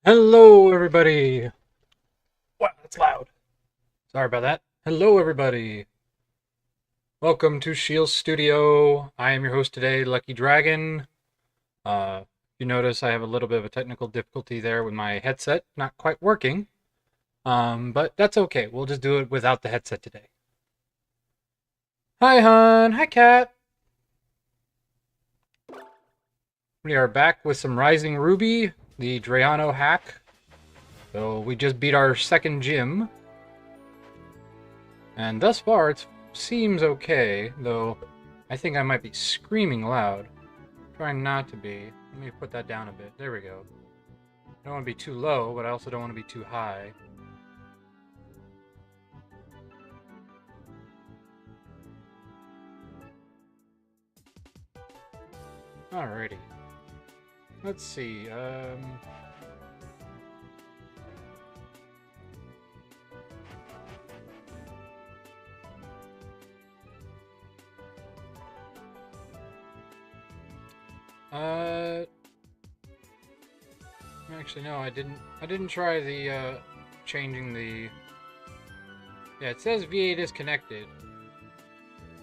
Hello, everybody. Wow, that's loud. Sorry about that. Hello, everybody. Welcome to Shield Studio. I am your host today, Lucky Dragon. You notice I have a little bit of a technical difficulty there with my headset not quite working. But that's okay. We'll just do it without the headset today. Hi, hon. Hi, cat. We are back with some Rising Ruby, the Drayano hack. So we just beat our second gym. And thus far, it seems okay, though I think I might be screaming loud. Trying not to be. Let me put that down a bit. There we go. I don't want to be too low, but I also don't want to be too high. Alrighty. Let's see, actually, no, I didn't try the, changing the... Yeah, it says V8 is connected,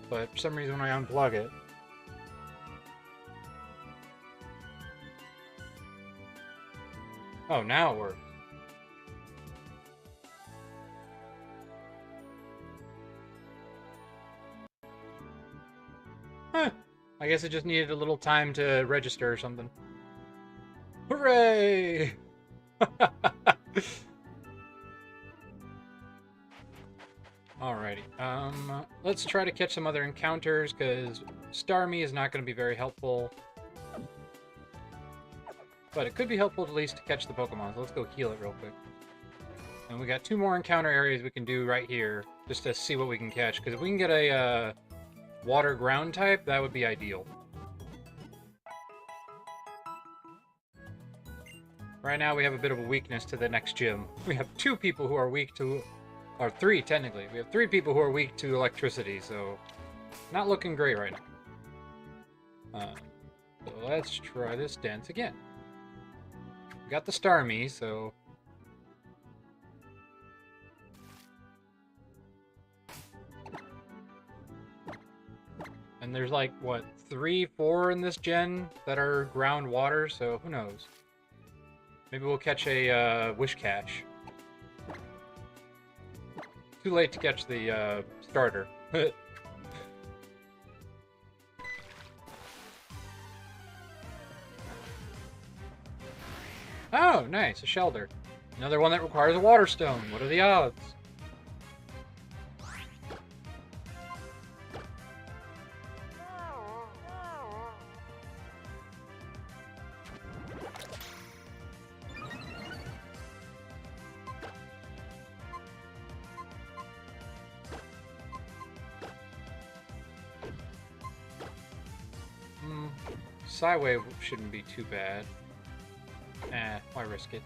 but for some reason when I unplug it... Oh, now it works. Huh. I guess it just needed a little time to register or something. Hooray! Alrighty, let's try to catch some other encounters, because Starmie is not going to be very helpful. But it could be helpful at least to catch the Pokemon, so let's go heal it real quick. And we got 2 more encounter areas we can do right here, just to see what we can catch, because if we can get a, water ground type, that would be ideal. Right now we have a bit of a weakness to the next gym. We have 2 people who are weak to... Or 3, technically. We have 3 people who are weak to electricity, so... Not looking great right now. So let's try this dance again. We got the Starmie, so... And there's like, what, 3, 4 in this gen that are ground water, so who knows? Maybe we'll catch a Wish Cache. Too late to catch the starter. Oh, nice, a Shelter. Another one that requires a Water Stone. What are the odds? Psywave shouldn't be too bad. Why risk it?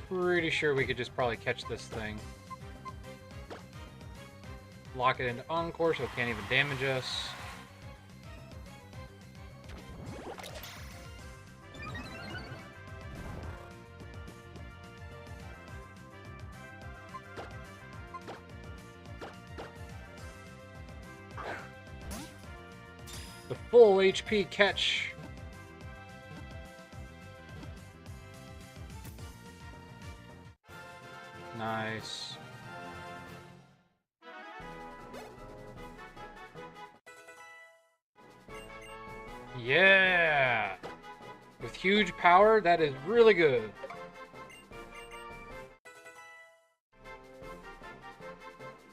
Pretty sure we could just probably catch this thing. Lock it into Encore so it can't even damage us. The full HP catch. Nice. Yeah! With huge power, that is really good.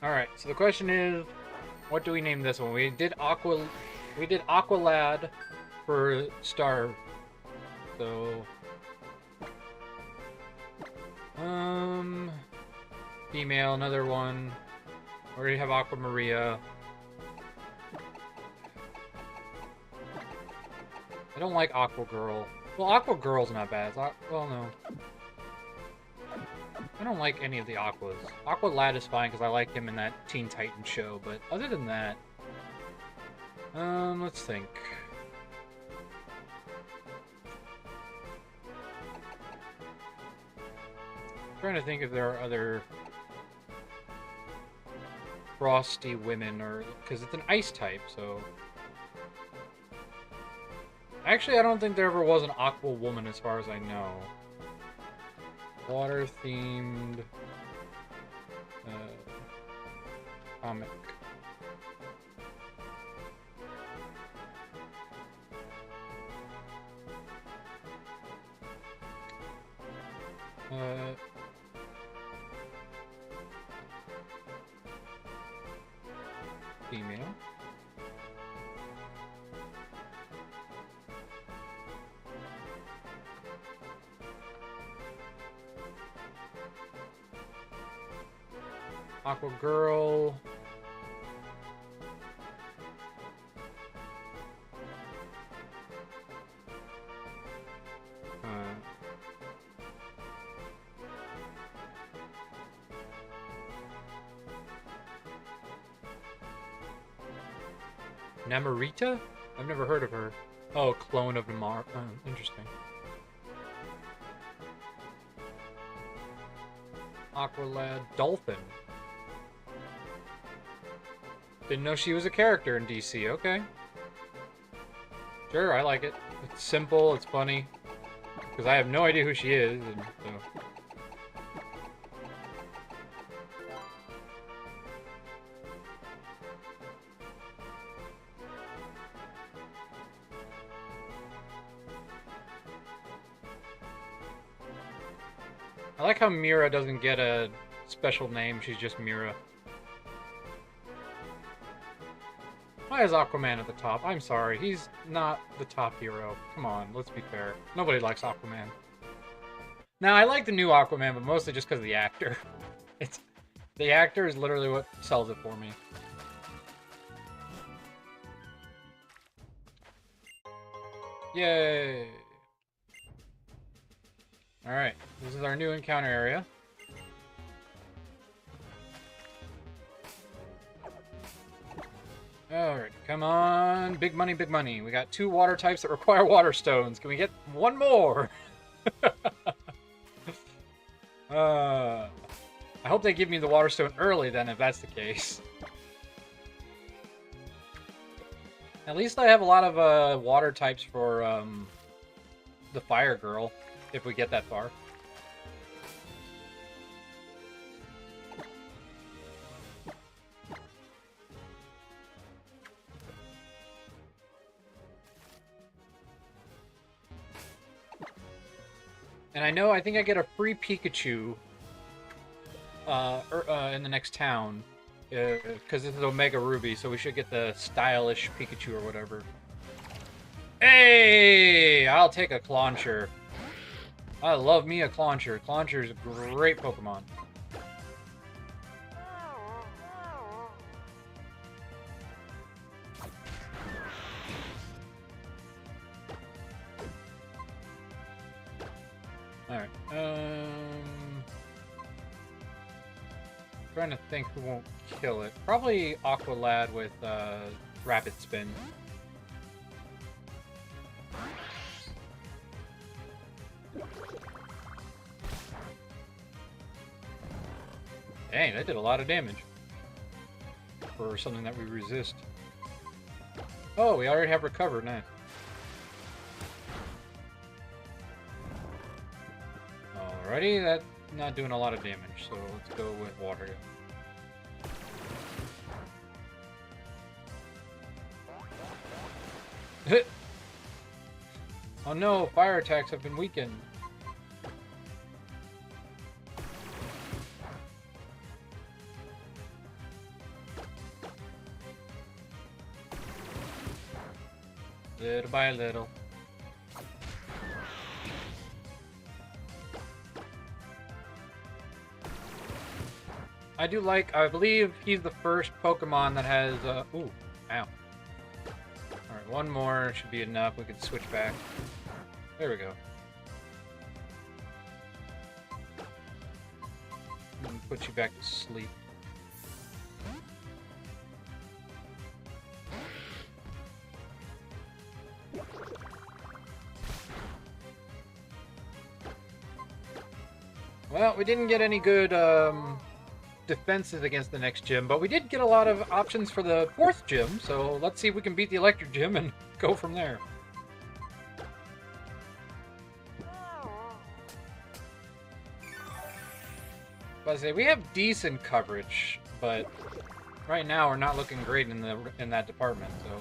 Alright, so the question is, what do we name this one? We did Aqualad for Star. So female, another one. Already have Aqua Maria. I don't like Aqua Girl. Well, Aqua Girl's not bad. Well, no. I don't like any of the Aquas. Aqua Lad is fine because I like him in that Teen Titans show, but other than that... let's think. trying to think if there are other frosty women, or because it's an ice type, so actually I don't think there ever was an aqua woman as far as I know. Water themed comic. Female. Aqua girl. Namorita? I've never heard of her. Oh, clone of Namar. Oh, interesting. Aqualad Dolphin. Didn't know she was a character in DC. Okay. Sure, I like it. It's simple, it's funny. Because I have no idea who she is, and so... I like how Mira doesn't get a special name, she's just Mira. Why is Aquaman at the top? I'm sorry, he's not the top hero. Come on, let's be fair. Nobody likes Aquaman. Now, I like the new Aquaman, but mostly just because of the actor. The actor is literally what sells it for me. Yay! Alright, this is our new encounter area. Alright, come on. Big money, big money. We got 2 water types that require water stones. Can we get 1 more? I hope they give me the water stone early then, if that's the case. At least I have a lot of water types for the fire girl. If we get that far. And I think I get a free Pikachu in the next town. Because this is Omega Ruby, so we should get the stylish Pikachu or whatever. Hey! I'll take a Clauncher. I love me a Clauncher. Clauncher's a great Pokemon. Alright, trying to think who won't kill it. Probably Aqualad with, Rapid Spin. Dang, that did a lot of damage. For something that we resist. Oh, we already have recovered now. Alrighty, that's not doing a lot of damage, so let's go with water. Oh no, fire attacks have been weakened. Little by little. I do like, I believe he's the first Pokemon that has, ooh, ow. Alright, one more should be enough. We can switch back. There we go. And put you back to sleep. Well, we didn't get any good defenses against the next gym, but we did get a lot of options for the 4th gym, so let's see if we can beat the electric gym and go from there. But I say we have decent coverage, but right now we're not looking great in that department. So,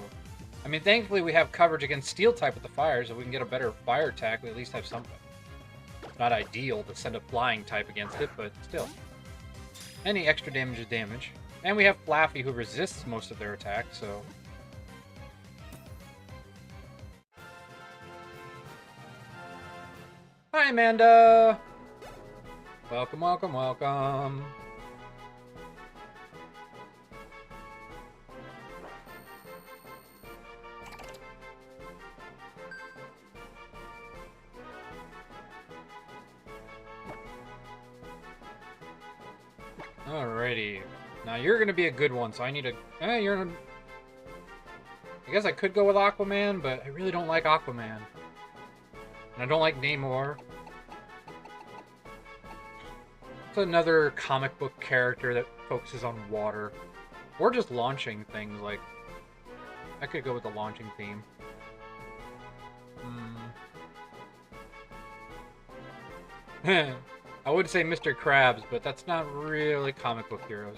I mean, thankfully we have coverage against steel type with the fire, so we can get a better fire attack. We at least have something. It's not ideal to send a flying type against it, but still, any extra damage is damage. And we have Flaffy, who resists most of their attacks. So. Hi, Amanda! Welcome, welcome, welcome. Alrighty. Now you're gonna be a good one, so I need a... I guess I could go with Aquaman, but I really don't like Aquaman. And I don't like Namor. It's another comic book character that focuses on water. Or just launching things, like... I could go with the launching theme. I would say Mr. Krabs, but that's not really comic book heroes.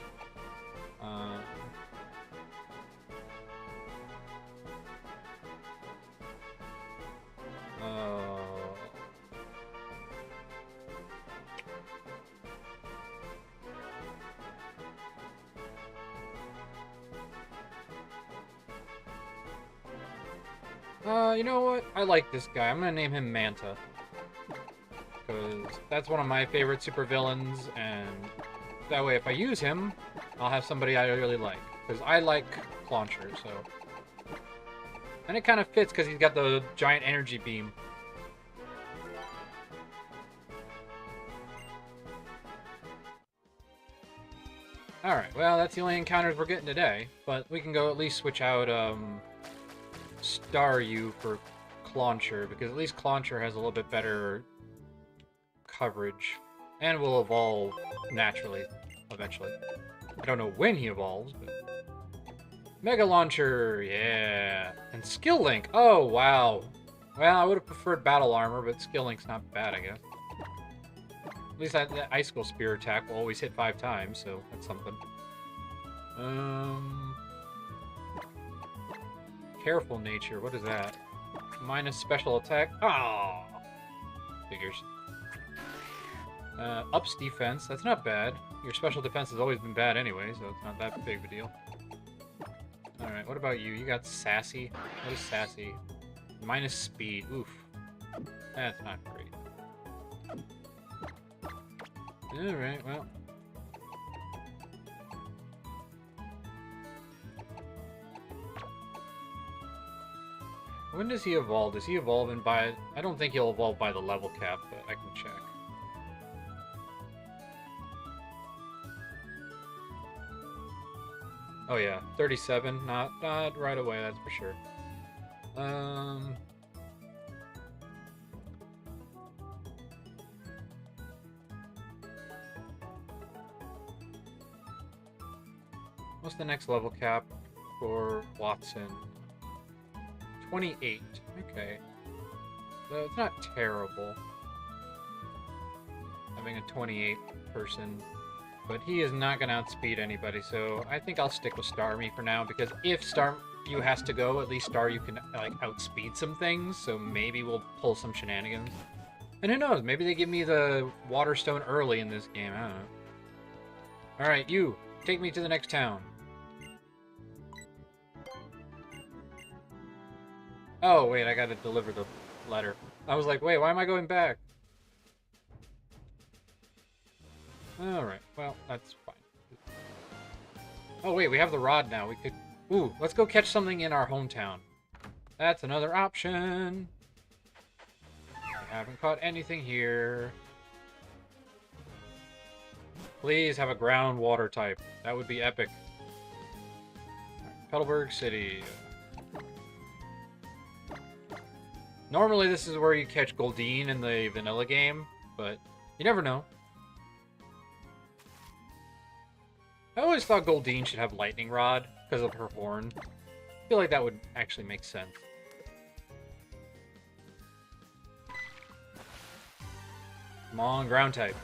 You know what? I like this guy. I'm gonna name him Manta. Because that's one of my favorite supervillains, and that way if I use him, I'll have somebody I really like. Because I like Clauncher, so... And it kind of fits because he's got the giant energy beam. Alright, well, that's the only encounters we're getting today. But we can go at least switch out, Staryu for Clauncher, because at least Clauncher has a little bit better coverage, and will evolve naturally, eventually. I don't know when he evolves, but... Mega Launcher, yeah! And Skill Link, oh wow! Well, I would have preferred Battle Armor, but Skill Link's not bad, I guess. At least that Icicle Spear attack will always hit 5 times, so that's something. Careful Nature, what is that? Minus special attack? Oh, figures. Ups defense, that's not bad. Your special defense has always been bad anyway, so it's not that big of a deal. Alright, what about you? You got Sassy? What is Sassy? Minus speed, oof. That's not great. Alright, well. When does he evolve? Does he evolve in by... I don't think he'll evolve by the level cap, but I can check. Oh yeah, 37. Not right away, that's for sure. What's the next level cap for Watson? 28. Okay. So it's not terrible having a 28 person, but he is not going to outspeed anybody, so I think I'll stick with Starmie for now, because if Staryu has to go, at least Staryu can like outspeed some things, so maybe we'll pull some shenanigans. And who knows, maybe they give me the Water Stone early in this game, I don't know. Alright, you, take me to the next town. Oh, wait, I gotta deliver the letter. I was like, wait, why am I going back? Alright, well, that's fine. Oh, wait, we have the rod now. We could... Ooh, let's go catch something in our hometown. That's another option. We haven't caught anything here. Please have a groundwater type. That would be epic. Right, Petalburg City. Normally this is where you catch Goldeen in the vanilla game, but you never know. I always thought Goldeen should have Lightning Rod because of her horn. I feel like that would actually make sense. Come on, ground type.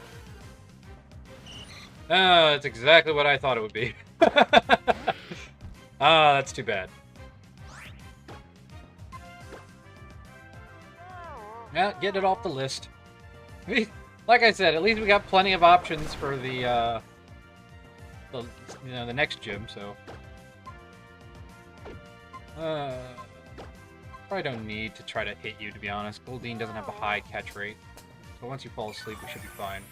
Ah, that's exactly what I thought it would be. Ah, that's too bad. Yeah, get it off the list. Like I said, at least we got plenty of options for the next gym, so. Probably don't need to try to hit you, to be honest. Goldeen doesn't have a high catch rate. So once you fall asleep, we should be fine.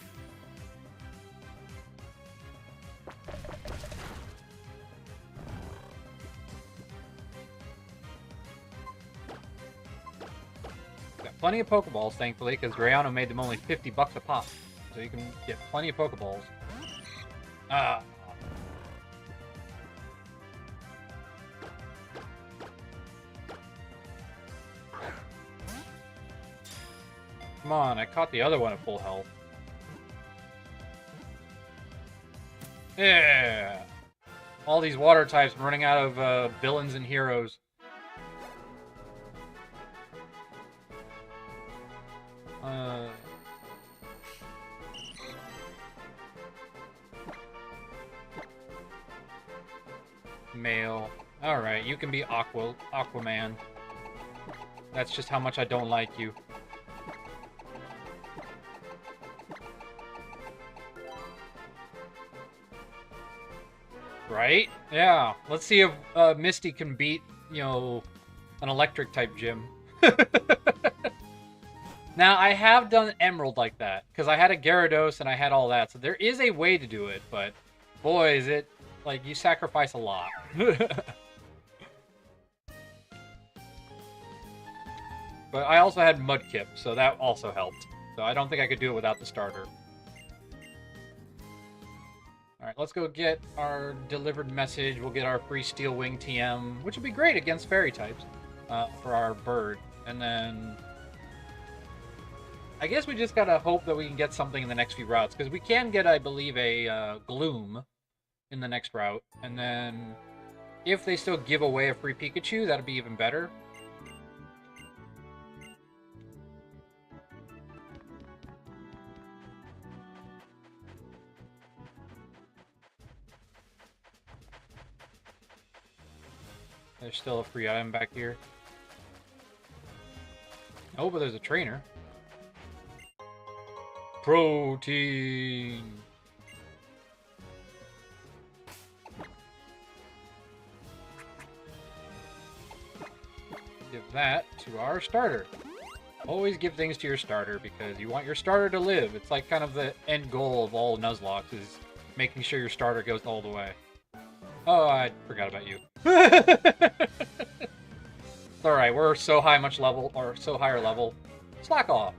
Got plenty of Pokeballs, thankfully, because Grayano made them only 50 bucks a pop. So you can get plenty of Pokeballs. Ah. Come on, I caught the other one at full health. Yeah! All these water types, I'm running out of villains and heroes. Male. Alright, you can be Aquaman. That's just how much I don't like you. Right? Yeah. Let's see if Misty can beat, you know, an electric type gym. Now, I have done Emerald like that, because I had a Gyarados and I had all that, so there is a way to do it, but boy, is it, like, you sacrifice a lot. But I also had Mudkip, so that also helped. So I don't think I could do it without the starter. Alright, let's go get our delivered message. We'll get our free Steel Wing TM, which would be great against fairy types for our bird. And then I guess we just gotta hope that we can get something in the next few routes, because we can get, I believe, a Gloom in the next route. And then if they still give away a free Pikachu, that'd be even better. There's still a free item back here. Oh, but there's a trainer. Protein! Give that to our starter. Always give things to your starter, because you want your starter to live. It's like kind of the end goal of all Nuzlocke, is making sure your starter goes all the way. Oh, I forgot about you. Alright, we're so higher level. Slack off.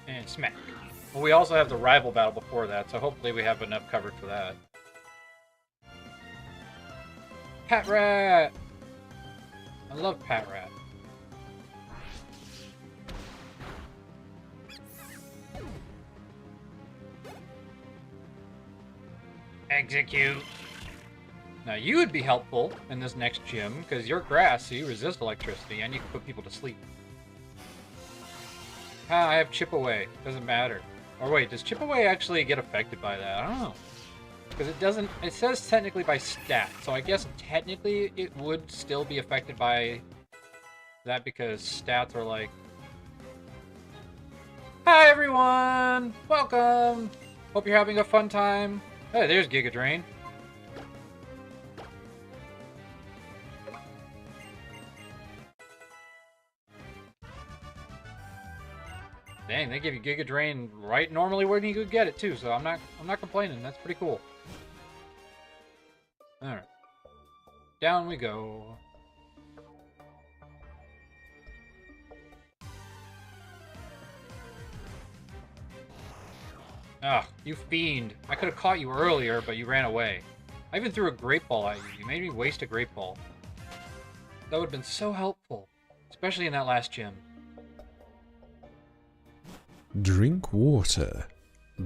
And smack. Well, we also have the rival battle before that, so hopefully we have enough covered for that. Pat Rat! I love Pat Rat. Execute! Now you would be helpful in this next gym, because you're grass, so you resist electricity, and you can put people to sleep. Ah, I have Chip Away. Doesn't matter. Or wait, does Chip Away actually get affected by that? I don't know. Because it doesn't... It says technically by stat, so I guess technically it would still be affected by that, because stats are like... Hi everyone! Welcome! Hope you're having a fun time. Hey, there's Giga Drain. Dang, they give you Giga Drain right normally where you could get it too, so I'm not complaining. That's pretty cool. Down we go. Ugh, you fiend. I could have caught you earlier, but you ran away. I even threw a great ball at you. You made me waste a great ball. That would have been so helpful. Especially in that last gym. Drink water.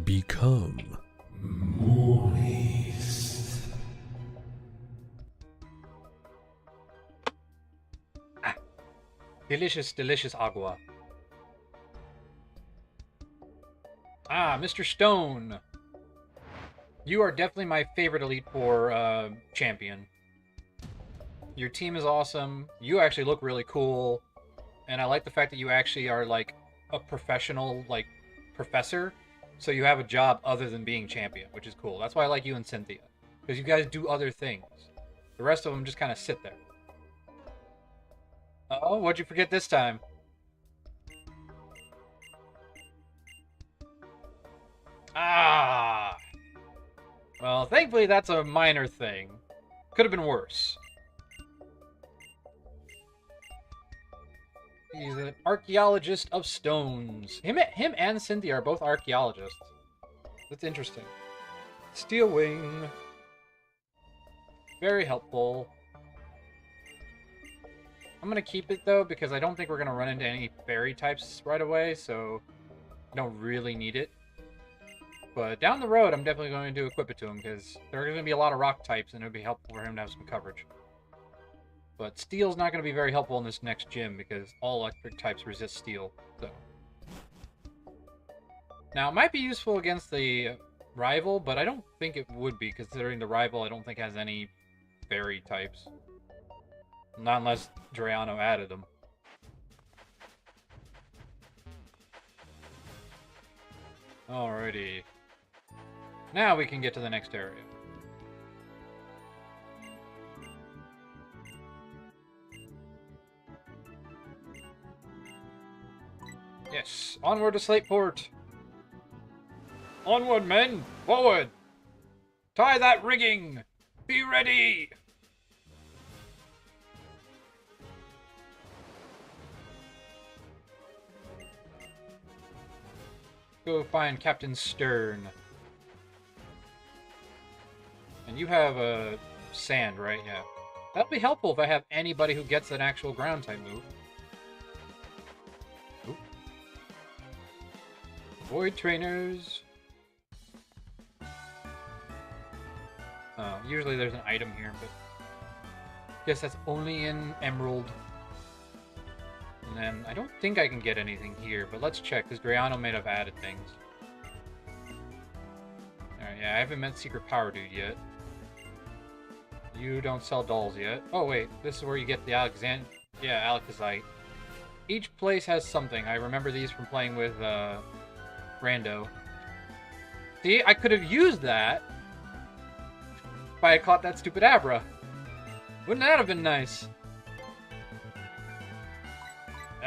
Become moist. Ah. Delicious, delicious agua. Ah, Mr. Stone. You are definitely my favorite Elite Four champion. Your team is awesome. You actually look really cool. And I like the fact that you actually are, like, a professional, like, professor. So you have a job other than being champion, which is cool. That's why I like you and Cynthia. Because you guys do other things. The rest of them just kind of sit there. Uh-oh, what'd you forget this time? Ah! Well, thankfully that's a minor thing. Could have been worse. He's an archaeologist of stones. Him and Cynthia are both archaeologists. That's interesting. Steel Wing. Very helpful. I'm going to keep it, though, because I don't think we're going to run into any fairy types right away, so I don't really need it. But down the road, I'm definitely going to equip it to him, because there are going to be a lot of rock types, and it would be helpful for him to have some coverage. But steel's not going to be very helpful in this next gym, because all electric types resist steel, so. Now, it might be useful against the rival, but I don't think it would be, considering the rival I don't think has any fairy types. Not unless Drayano added them. Alrighty. Now we can get to the next area. Yes, onward to Slateport! Onward, men! Forward! Tie that rigging! Be ready! Go find Captain Stern. And you have sand, right? Yeah. That'll be helpful if I have anybody who gets an actual ground type move. Oop. Void trainers. Oh, usually there's an item here, but guess that's only in Emerald. And then, I don't think I can get anything here, but let's check, because Drayano may have added things. Alright, yeah, I haven't met Secret Power Dude yet. You don't sell dolls yet. Oh, wait, this is where you get the Alakazite. Each place has something. I remember these from playing with, Rando. See, I could have used that if I had caught that stupid Abra. Wouldn't that have been nice?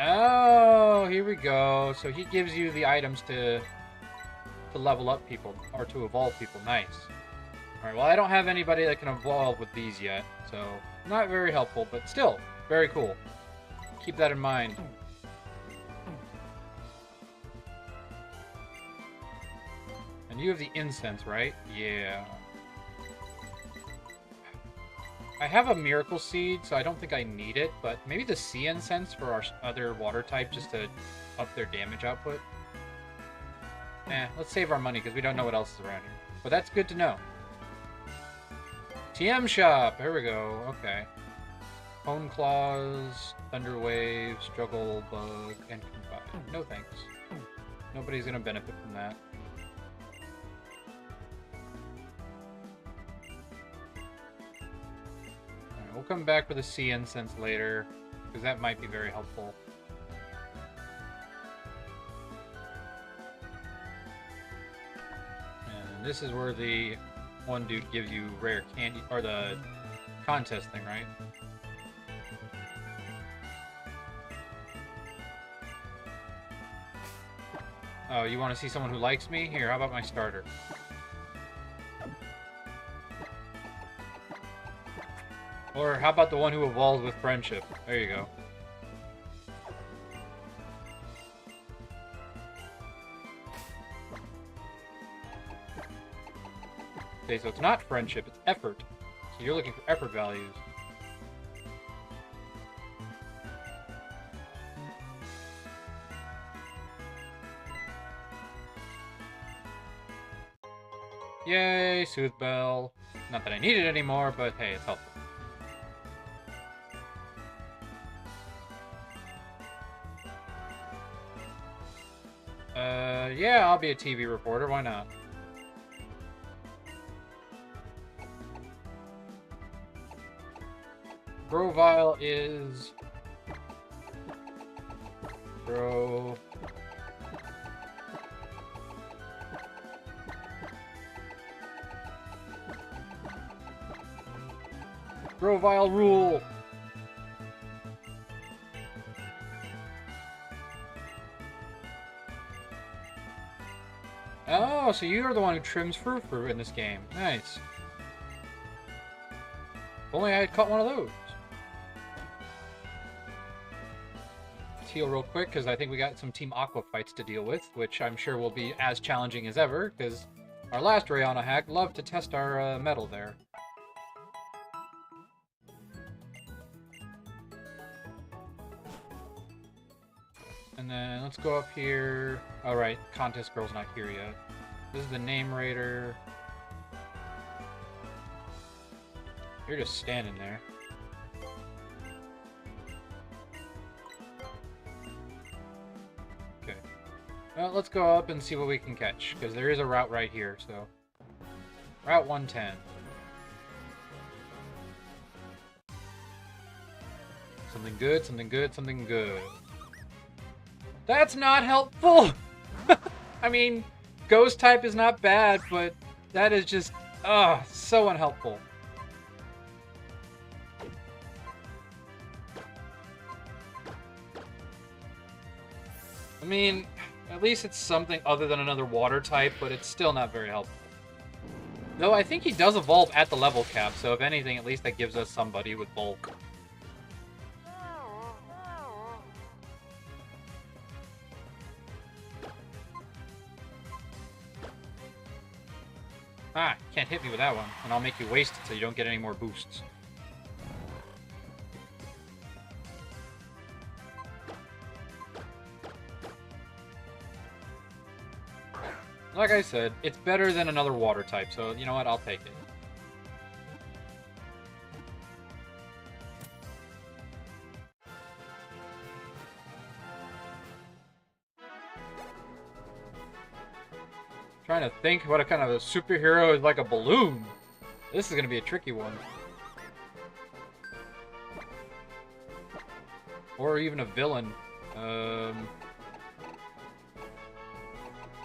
Oh, here we go. So he gives you the items to level up people, or to evolve people. Nice. Alright, well I don't have anybody that can evolve with these yet, so not very helpful, but still, very cool. Keep that in mind. And you have the incense, right? Yeah. I have a Miracle Seed, so I don't think I need it, but maybe the Sea Incense for our other water type just to up their damage output. Let's save our money because we don't know what else is around here. But that's good to know. TM Shop! Here we go. Okay. Bone Claws, Thunder Wave, Struggle Bug, and Confide. No thanks. Nobody's going to benefit from that. We'll come back for the Sea Incense later, because that might be very helpful. And this is where the one dude gives you rare candy, or the contest thing, right? Oh, you want to see someone who likes me? Here, how about my starter? Or how about the one who evolved with friendship? There you go. Okay, so it's not friendship, it's effort. So you're looking for effort values. Yay, Soothe Bell. Not that I need it anymore, but hey, it's helpful. Yeah, I'll be a TV reporter, why not? Grovile is... Gro... Grovile rule! Oh, so you're the one who trims Frou-Frou in this game. Nice. If only I had caught one of those. Let's heal real quick, because I think we got some Team Aqua fights to deal with, which I'm sure will be as challenging as ever, because our last Rayana hack loved to test our metal there. And then let's go up here. Alright, Contest Girl's not here yet. This is the Name Raider. You're just standing there. Okay. Well, let's go up and see what we can catch, because there is a route right here, so... Route 110. Something good, something good, something good. That's not helpful! I mean, Ghost type is not bad, but that is just, so unhelpful. I mean, at least it's something other than another water type, but it's still not very helpful. Though I think he does evolve at the level cap, so if anything, at least that gives us somebody with bulk. Ah, can't hit me with that one, and I'll make you waste it so you don't get any more boosts. Like I said, it's better than another water type, so you know what, I'll take it. Trying to think what a kind of a superhero is like a balloon. This is gonna be a tricky one. Or even a villain.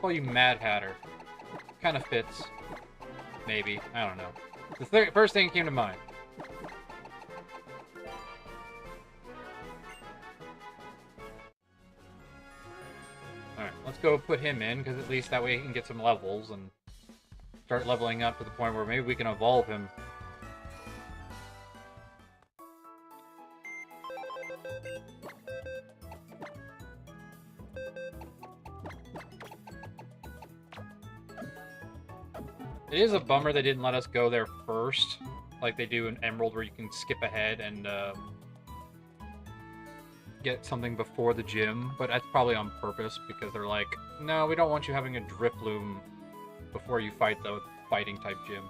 Call you Mad Hatter. Kind of fits. Maybe. I don't know. The first thing came to mind. Alright, let's go put him in, because at least that way he can get some levels and start leveling up to the point where maybe we can evolve him. It is a bummer they didn't let us go there first, like they do in Emerald, where you can skip ahead and get something before the gym, but that's probably on purpose, because they're like, no, we don't want you having a Drifloon before you fight the fighting type gym.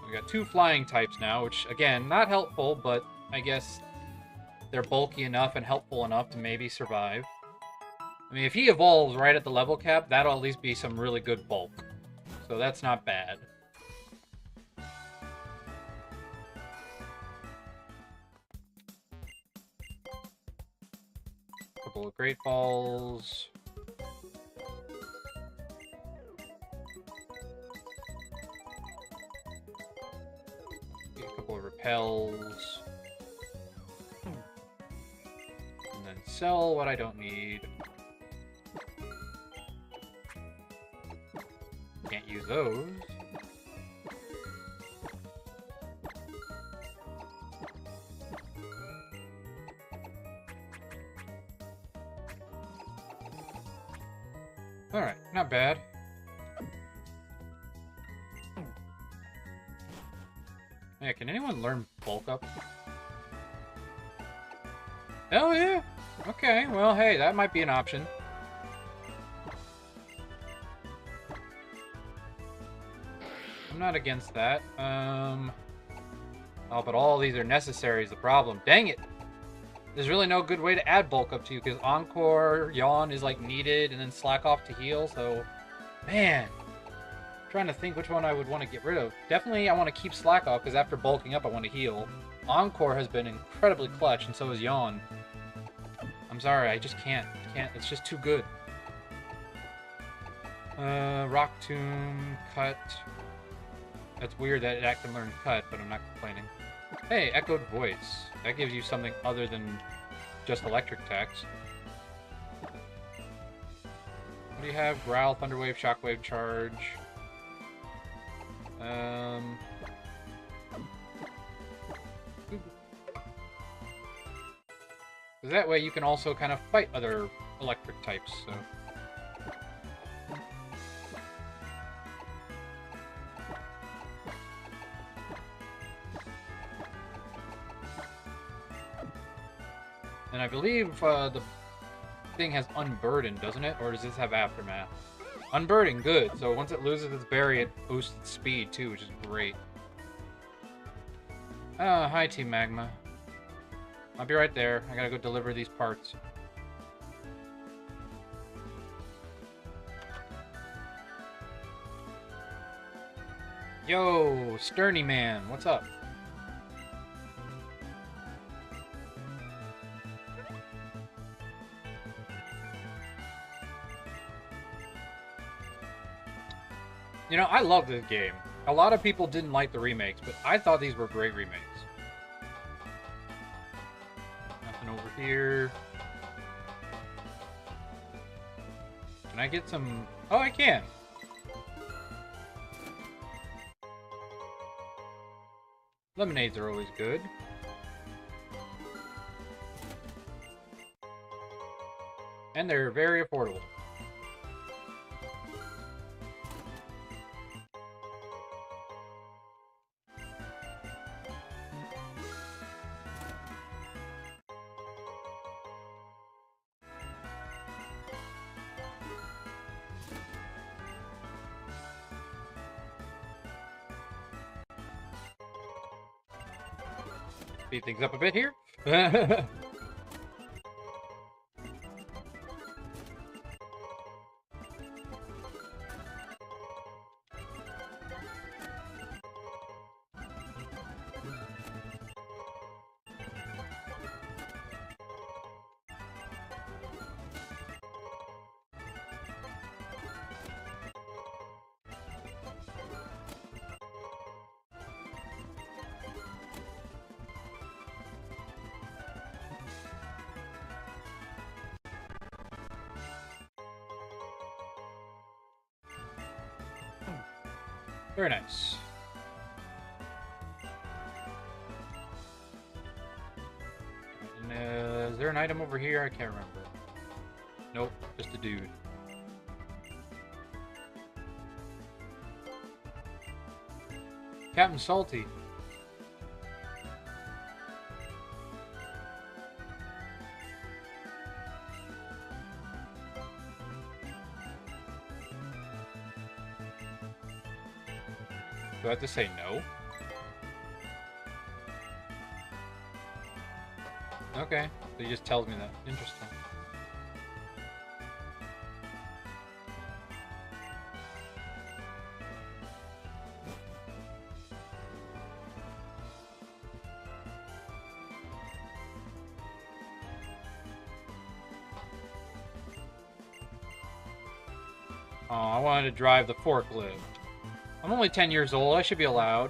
We got 2 flying types now, which, again, not helpful, but I guess they're bulky enough and helpful enough to maybe survive. I mean, if he evolves right at the level cap, that'll at least be some really good bulk. So that's not bad. Couple of Great Balls. Get a couple of Repels. And then sell what I don't need. Can't use those. Alright, not bad. Yeah, can anyone learn bulk up? Oh yeah! Okay, well hey, that might be an option. I'm not against that. Oh, but all these are necessary is the problem. Dang it! There's really no good way to add bulk up to you, because Encore, Yawn is like needed, and then Slack off to heal, so... Man! I'm trying to think which one I would want to get rid of. Definitely I want to keep Slack off, because after bulking up I want to heal. Encore has been incredibly clutch, and so is Yawn. I'm sorry, I just can't. It's just too good. Rock Tomb, Cut. That's weird that it can learn Cut, but I'm not complaining. Hey, Echoed Voice. That gives you something other than just electric text. What do you have? Growl, Thunderwave, Shockwave, Charge. That way you can also kind of fight other electric types, so... And I believe the thing has Unburden, doesn't it? Or does this have Aftermath? Unburden, good. So once it loses its berry, it boosts its speed too, which is great. Hi Team Magma. I'll be right there. I gotta go deliver these parts. Yo, Sterny Man, what's up? You know, I love this game. A lot of people didn't like the remakes, but I thought these were great remakes. Nothing over here. Can I get some... Oh, I can! Lemonades are always good. And they're very affordable. Speed things up a bit here. Very nice. And, is there an item over here? I can't remember. Nope, just a dude. Captain Salty. Do I have to say no? Okay, so he just tells me that. Interesting. Oh, I wanted to drive the forklift. I'm only 10 years old, I should be allowed.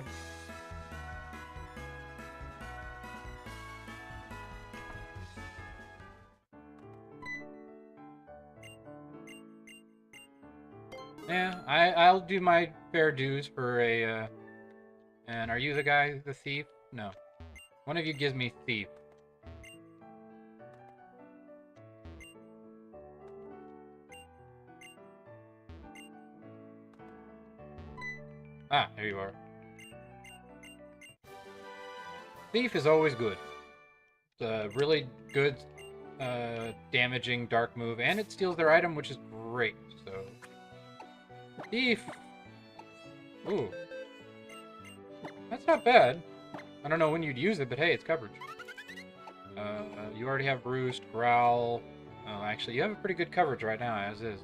Yeah, I'll do my fair dues for a, And are you the guy, the thief? No. One of you gives me thief. Ah, there you are. Thief is always good. It's a really good damaging dark move, and it steals their item, which is great. So, Thief. Ooh, that's not bad. I don't know when you'd use it, but hey, it's coverage. You already have Roost, Growl. Oh, actually, you have a pretty good coverage right now, as is.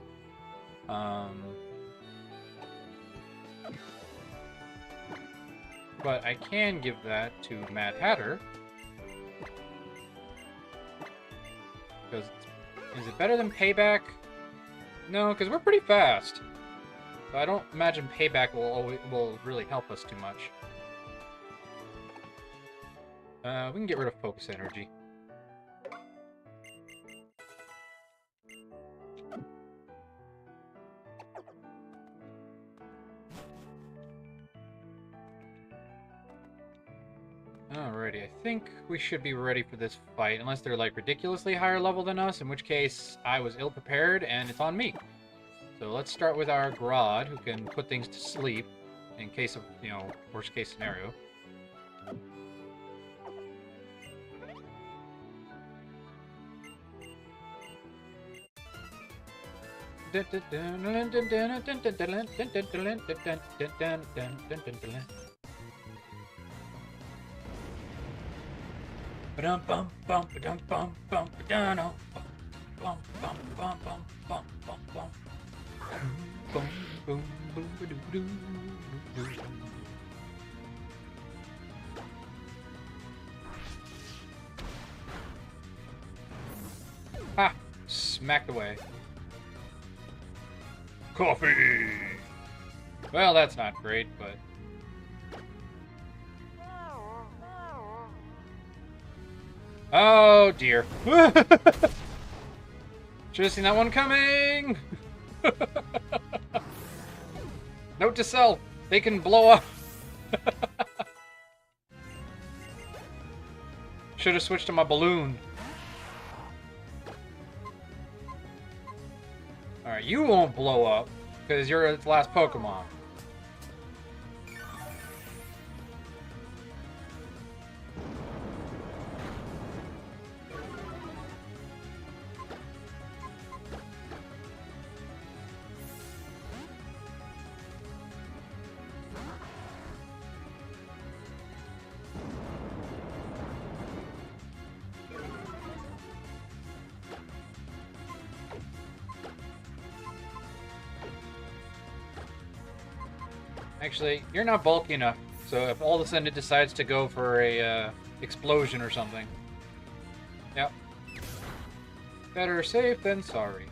But I can give that to Mad Hatter. Because, is it better than Payback? No, because we're pretty fast. So I don't imagine Payback will really help us too much. We can get rid of Focus Energy. Alrighty, I think we should be ready for this fight, unless they're like ridiculously higher level than us, in which case I was ill prepared and it's on me. So let's start with our Grodd, who can put things to sleep in case of, you know, worst case scenario. Ah! Smacked away. Coffee! Well, that's not great, but... Oh, dear. Should have seen that one coming! Note to self, they can blow up. Should have switched to my balloon. Alright, you won't blow up, because you're its last Pokemon. Actually, you're not bulky enough, so if all of a sudden it decides to go for a explosion or something. Yep. Better safe than sorry.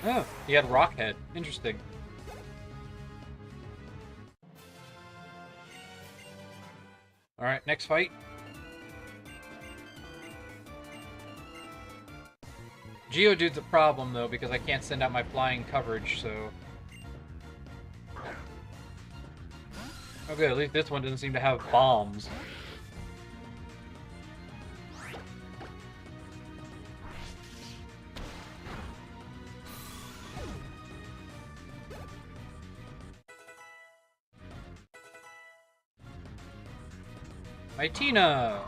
Oh, he had Rockhead. Interesting. Alright, next fight. Geodude's a problem, though, because I can't send out my flying coverage, so... Okay, at least this one doesn't seem to have bombs. Mightina!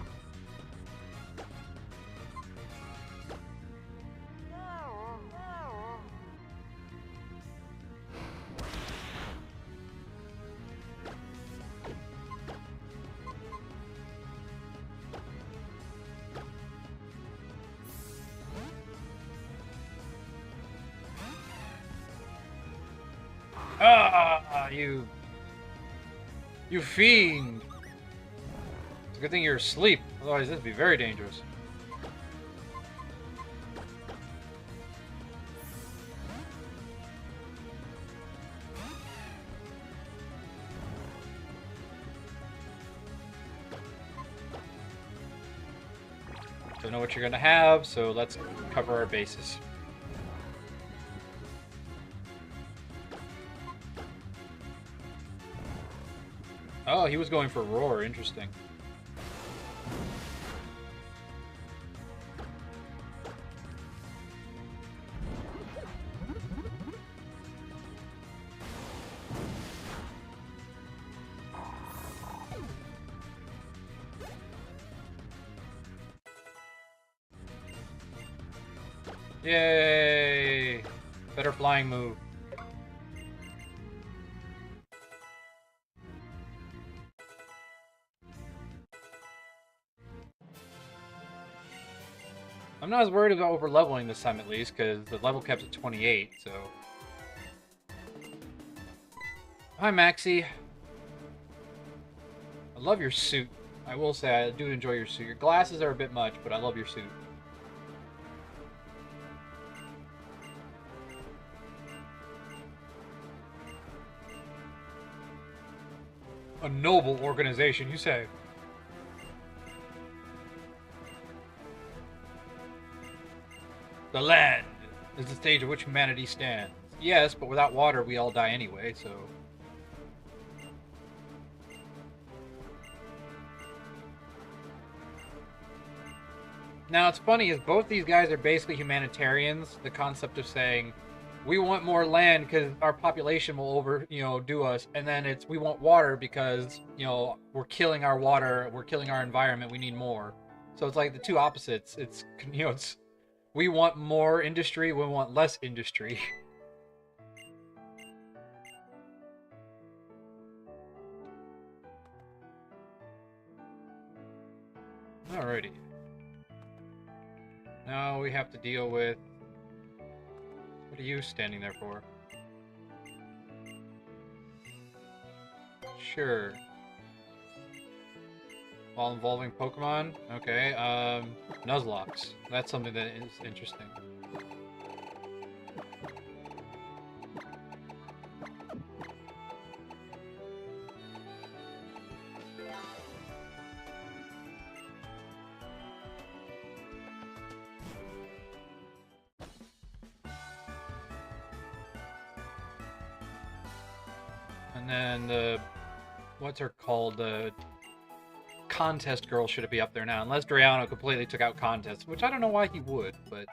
Ah, you fiend! It's a good thing you're asleep, otherwise this would be very dangerous. Don't know what you're gonna have, so let's cover our bases. Oh, he was going for roar. Interesting. Yay! Better flying move. I'm not as worried about over leveling this time at least, because the level cap's at 28, so. Hi, Maxie. I love your suit. I will say, I do enjoy your suit. Your glasses are a bit much, but I love your suit. A noble organization, you say? The land is the stage at which humanity stands. Yes, but without water, we all die anyway, so. Now, it's funny, is both these guys are basically humanitarians. The concept of saying, we want more land because our population will do us. And then it's, we want water because, we're killing our water, we're killing our environment, we need more. So it's like the two opposites. It's, we want more industry, we want less industry. Alrighty. Now we have to deal with... What are you standing there for? Sure. While involving Pokemon? Okay, Nuzlocke. That's something that is interesting. And then the... What's her called? The... Contest girl should be up there now, unless Drayano completely took out Contest, which I don't know why he would, but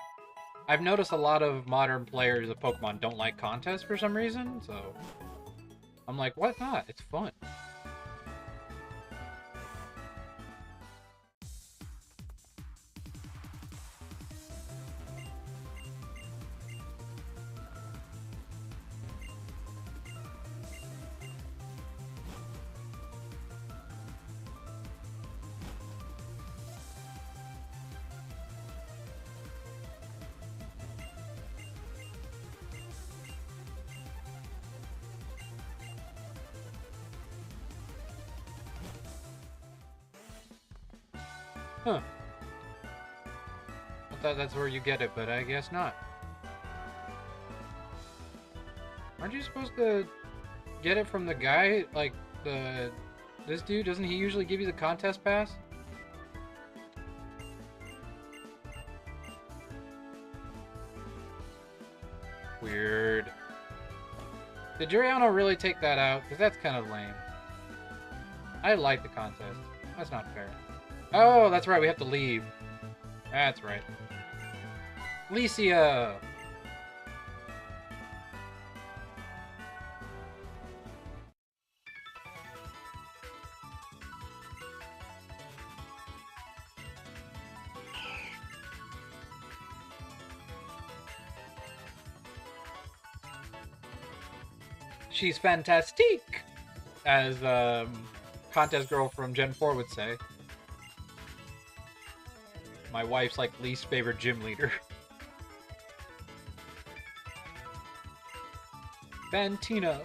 I've noticed a lot of modern players of Pokemon don't like Contest for some reason, so I'm like, why not? It's fun. Huh. I thought that's where you get it, but I guess not. Aren't you supposed to get it from the guy, like, this dude? Doesn't he usually give you the contest pass? Weird. Did Juriano really take that out? Because that's kind of lame. I like the contest. That's not fair. Oh, that's right, we have to leave. That's right. Licia! She's fantastique! As, Contest Girl from Gen 4 would say. My wife's, like, least favorite gym leader. Fantino.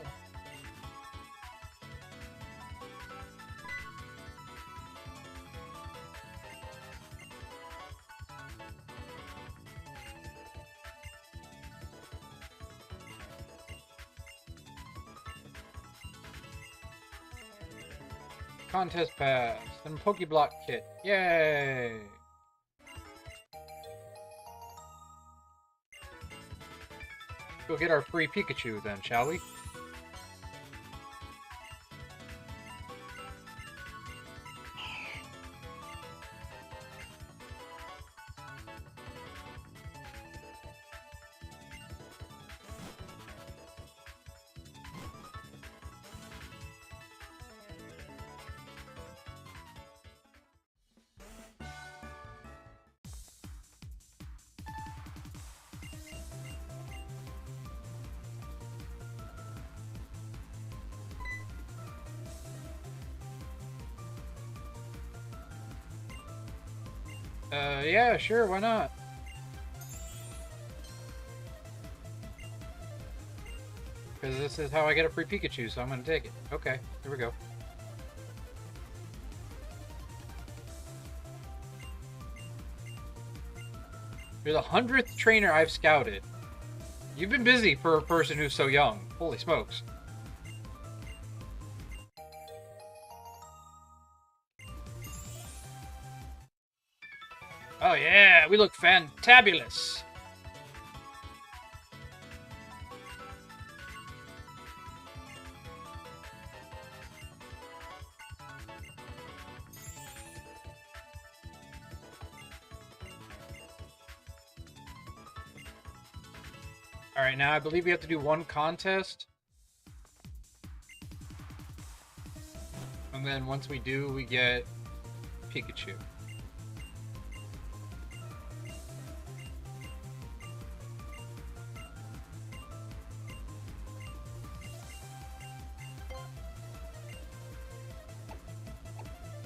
Contest pass and Pokeblock kit. Yay! Go get our free Pikachu then, shall we? Yeah, sure, why not? Because this is how I get a free Pikachu, so I'm gonna take it. Okay, here we go. You're the 100th trainer I've scouted. You've been busy for a person who's so young. Holy smokes. Oh yeah, we look fantabulous. Alright, now I believe we have to do one contest. And then once we do, we get Pikachu.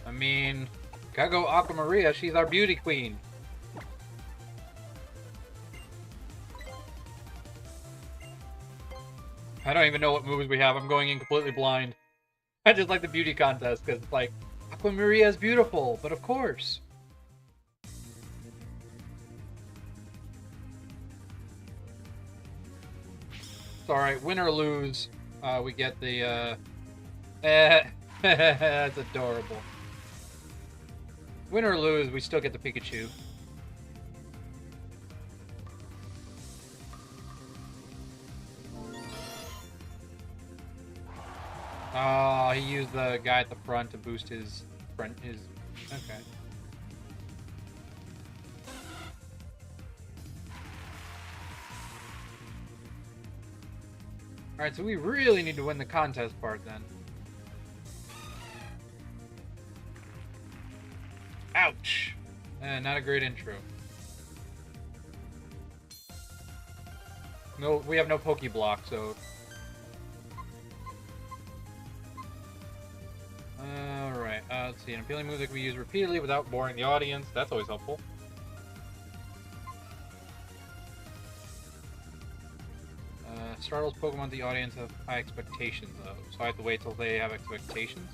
I mean, gotta go Aqua Maria, she's our beauty queen. I don't even know what moves we have. I'm going in completely blind. I just like the beauty contest because it's like, Aqua Maria is beautiful, but of course. It's alright, win or lose, we get the, that's adorable. Win or lose, we still get the Pikachu. Oh, he used the guy at the front to boost his front. Okay. All right, so we really need to win the contest part then. Ouch! Not a great intro. No, we have no Pokeblock, so. Alright, let's see. An appealing move that can be used repeatedly without boring the audience. That's always helpful. Startles Pokemon the audience have high expectations, though. So I have to wait till they have expectations.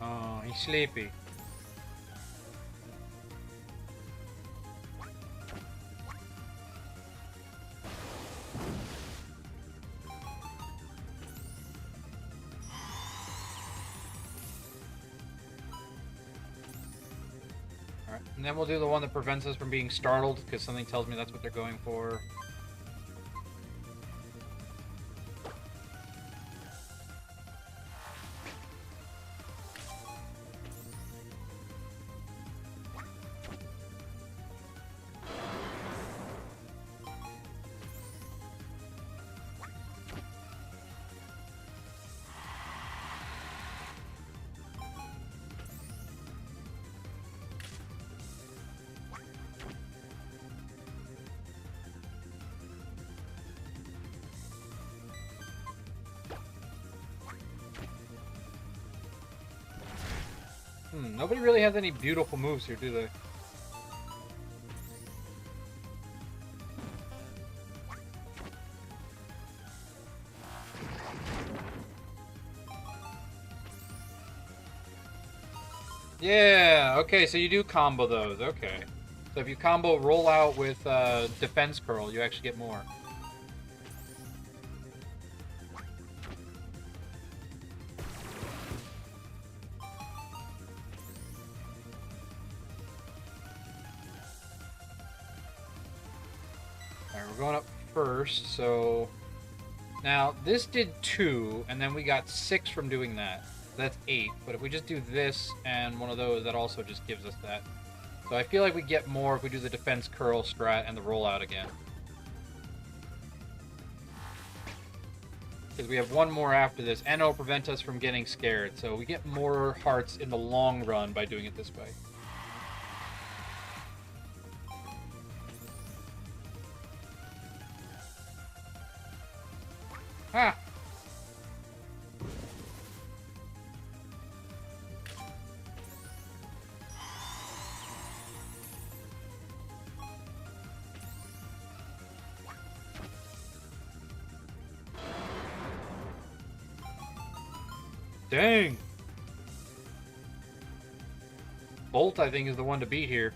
Oh, he's sleepy. Alright, and then we'll do the one that prevents us from being startled, because something tells me that's what they're going for. Nobody really has any beautiful moves here, do they? Yeah, okay, so you do combo those, okay. So if you combo roll out with defense curl, you actually get more. Alright, we're going up first, so... Now, this did 2, and then we got 6 from doing that. That's 8, but if we just do this and one of those, that also just gives us that. So I feel like we get more if we do the defense curl strat and the rollout again. because we have one more after this, and it'll prevent us from getting scared. So we get more hearts in the long run by doing it this way. Ah! Dang! Bolt, I think, is the one to beat here.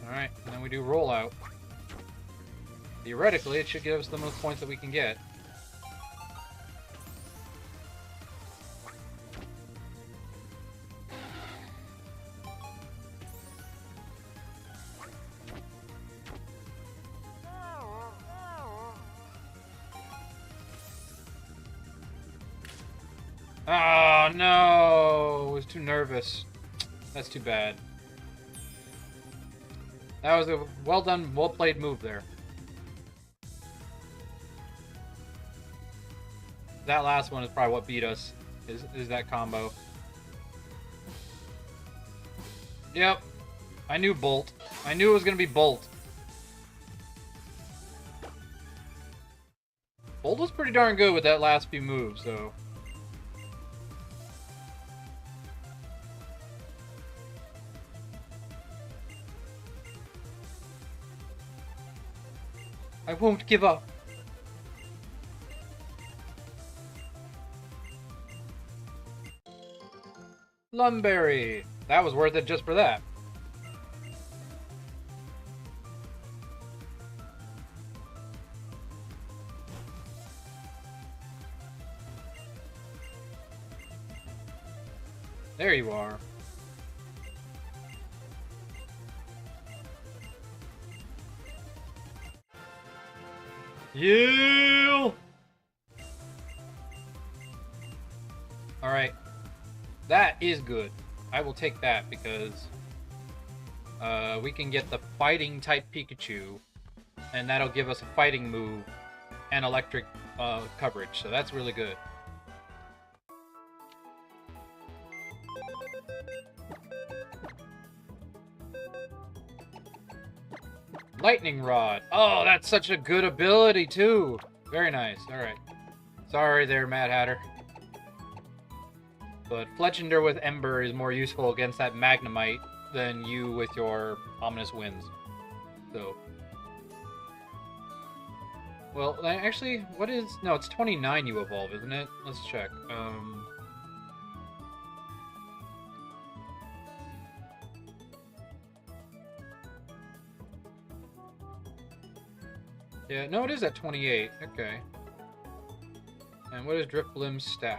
Alright, and then we do rollout. Theoretically, it should give us the most points that we can get. Oh, no! I was too nervous. That's too bad. That was a well done, well played move there. That last one is probably what beat us, is that combo. Yep. I knew Bolt. I knew it was going to be Bolt. Bolt was pretty darn good with that last few moves, though. I won't give up. Lumberry. That was worth it just for that. There you are. You. Alright. That is good. I will take that because we can get the fighting type Pikachu, and that'll give us a fighting move and electric coverage, so that's really good. Lightning Rod. Oh, that's such a good ability, too. Very nice. Alright. Sorry there, Mad Hatter. But Fletchinder with Ember is more useful against that Magnemite than you with your Ominous Winds. So. Well, actually, what is... No, it's 29 you evolve, isn't it? Let's check. Yeah, no, it is at 28. Okay. And what is Drifblim's stats?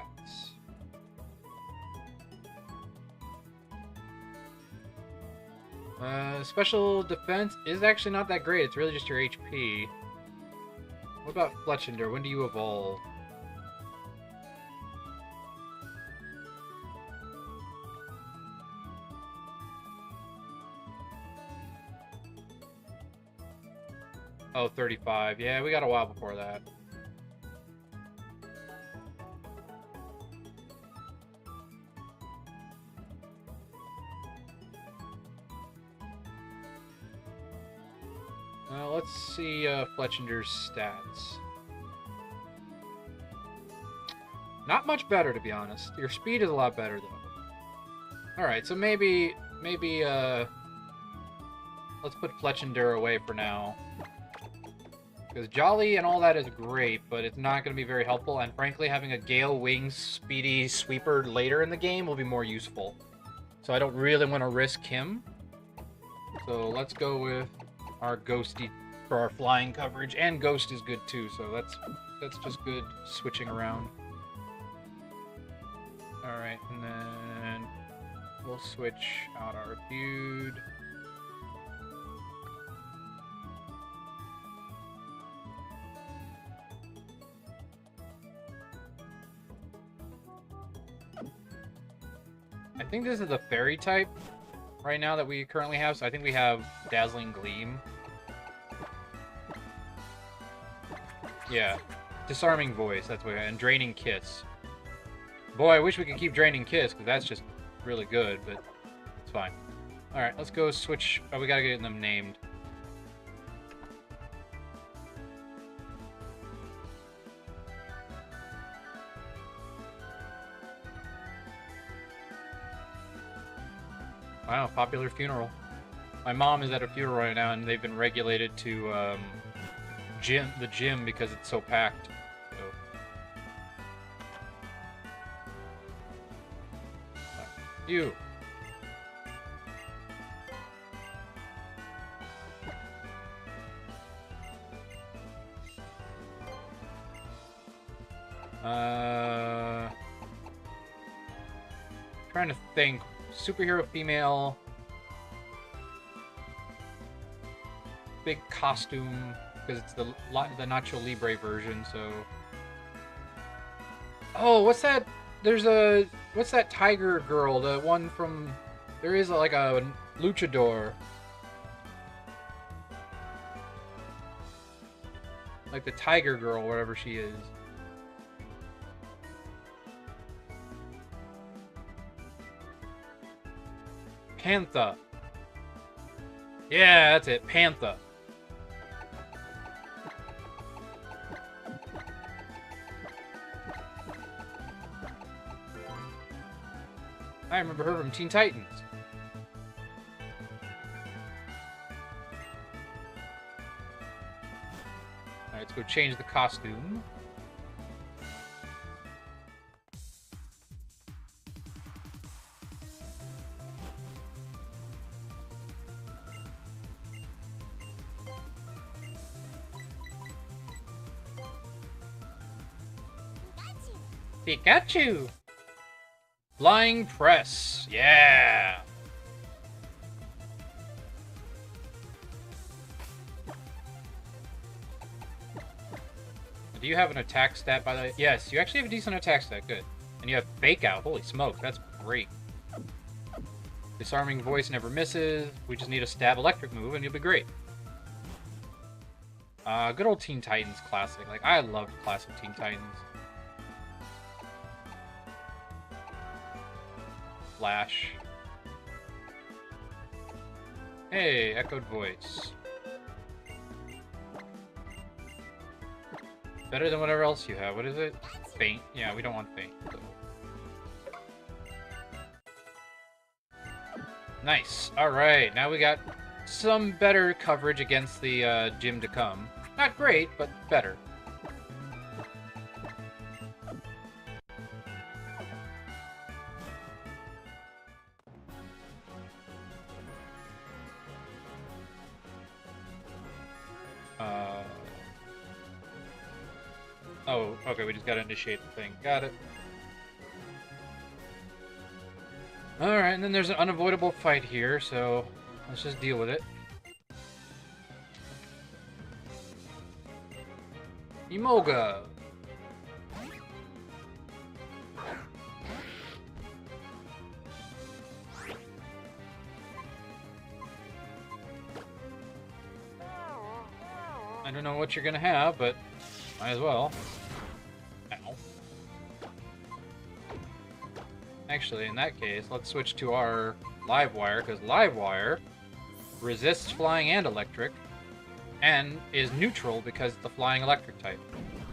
Special defense is actually not that great. It's really just your HP. What about Fletchinder? When do you evolve? Oh, 35. Yeah, we got a while before that. Let's see Fletchinder's stats. Not much better, to be honest. Your speed is a lot better, though. Alright, so maybe, let's put Fletchinder away for now. Because Jolly and all that is great, but it's not going to be very helpful, and frankly, having a Gale Wings Speedy Sweeper later in the game will be more useful. So I don't really want to risk him. So let's go with our Ghosty for our flying coverage, and Ghost is good too, so that's just good switching around. Alright, and then we'll switch out our feud. I think this is the fairy type right now that we currently have, so I think we have Dazzling Gleam. Yeah. Disarming voice, that's what. And draining kiss. Boy, I wish we could keep draining kiss, because that's just really good, but it's fine. Alright, let's go switch. Oh, we gotta get them named. Wow, popular funeral. My mom is at a funeral right now, and they've been regulated to the gym because it's so packed. So. You. Trying to think. Superhero female. Big costume, because it's the Nacho Libre version, so... Oh, what's that? There's a... What's that tiger girl? The one from... There is like a luchador. Like the tiger girl, whatever she is. Panther. Yeah, that's it. Panther. I remember her from Teen Titans. Alright, let's go change the costume. Pikachu! Flying press. Yeah! Do you have an attack stat, by the way? Yes, you actually have a decent attack stat. Good. And you have Fake Out. Holy smoke, that's great. Disarming voice never misses. We just need a stab electric move, and you'll be great. Good old Teen Titans classic. Like, I loved classic Teen Titans. Flash. Hey, echoed voice. Better than whatever else you have. What is it? Faint. Yeah, we don't want faint. So. Nice. Alright, now we got some better coverage against the gym to come. Not great, but better. Oh, okay, we just gotta initiate the thing. Got it. Alright, and then there's an unavoidable fight here, so let's just deal with it. Emoga! I don't know what you're gonna have, but might as well. Ow. Actually, in that case, let's switch to our Livewire, because Livewire resists flying and electric, and is neutral because it's the flying electric type.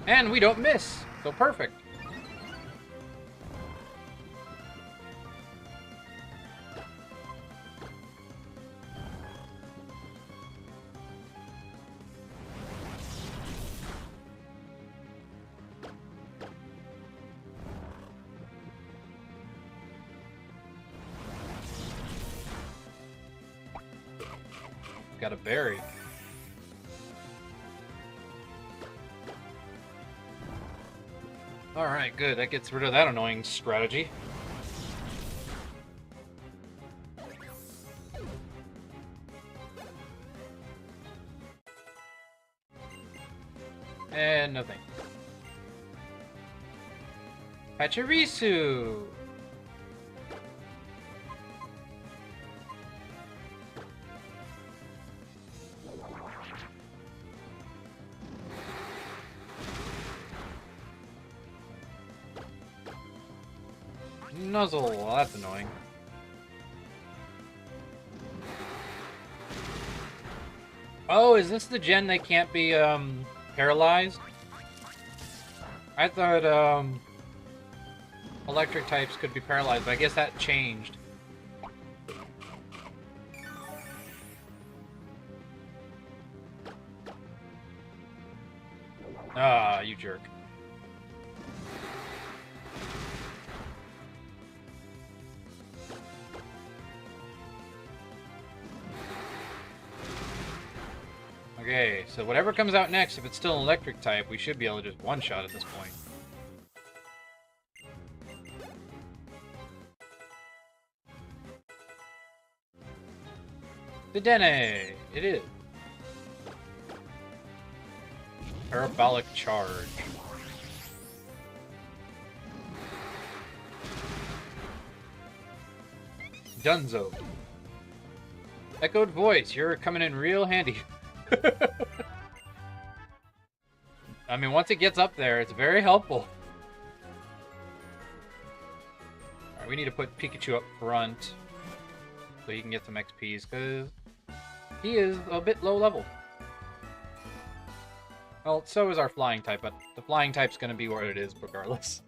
And we don't miss, so perfect. Got a berry. Alright, good. That gets rid of that annoying strategy. And nothing. Pachirisu! Nuzzle. Well, that's annoying. Oh, is this the gen they can't be, paralyzed? I thought, electric types could be paralyzed, but I guess that changed. Ah, you jerk. Okay, so whatever comes out next, if it's still an electric type, we should be able to just one-shot at this point. Dedenne! It is. Parabolic charge. Dunzo. Echoed voice, you're coming in real handy. I mean, once it gets up there, it's very helpful. Alright, we need to put Pikachu up front so he can get some XPs, because he is a bit low level. Well, so is our flying type, but the flying type's going to be where it is regardless.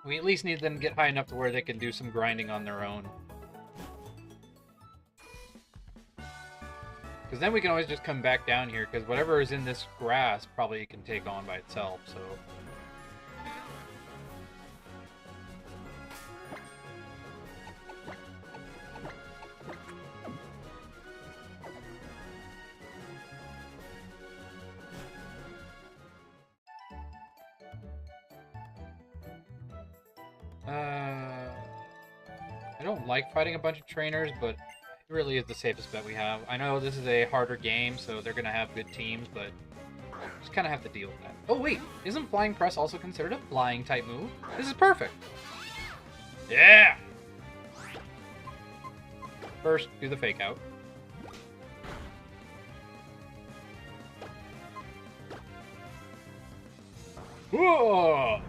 We at least need them to get high enough to where they can do some grinding on their own. Because then we can always just come back down here, because whatever is in this grass probably can take on by itself, so... I don't like fighting a bunch of trainers, but it really is the safest bet we have. I know this is a harder game, so they're going to have good teams, but just kind of have to deal with that. Oh wait, isn't Flying Press also considered a flying type move? This is perfect! Yeah! First, do the fake out. Whoa!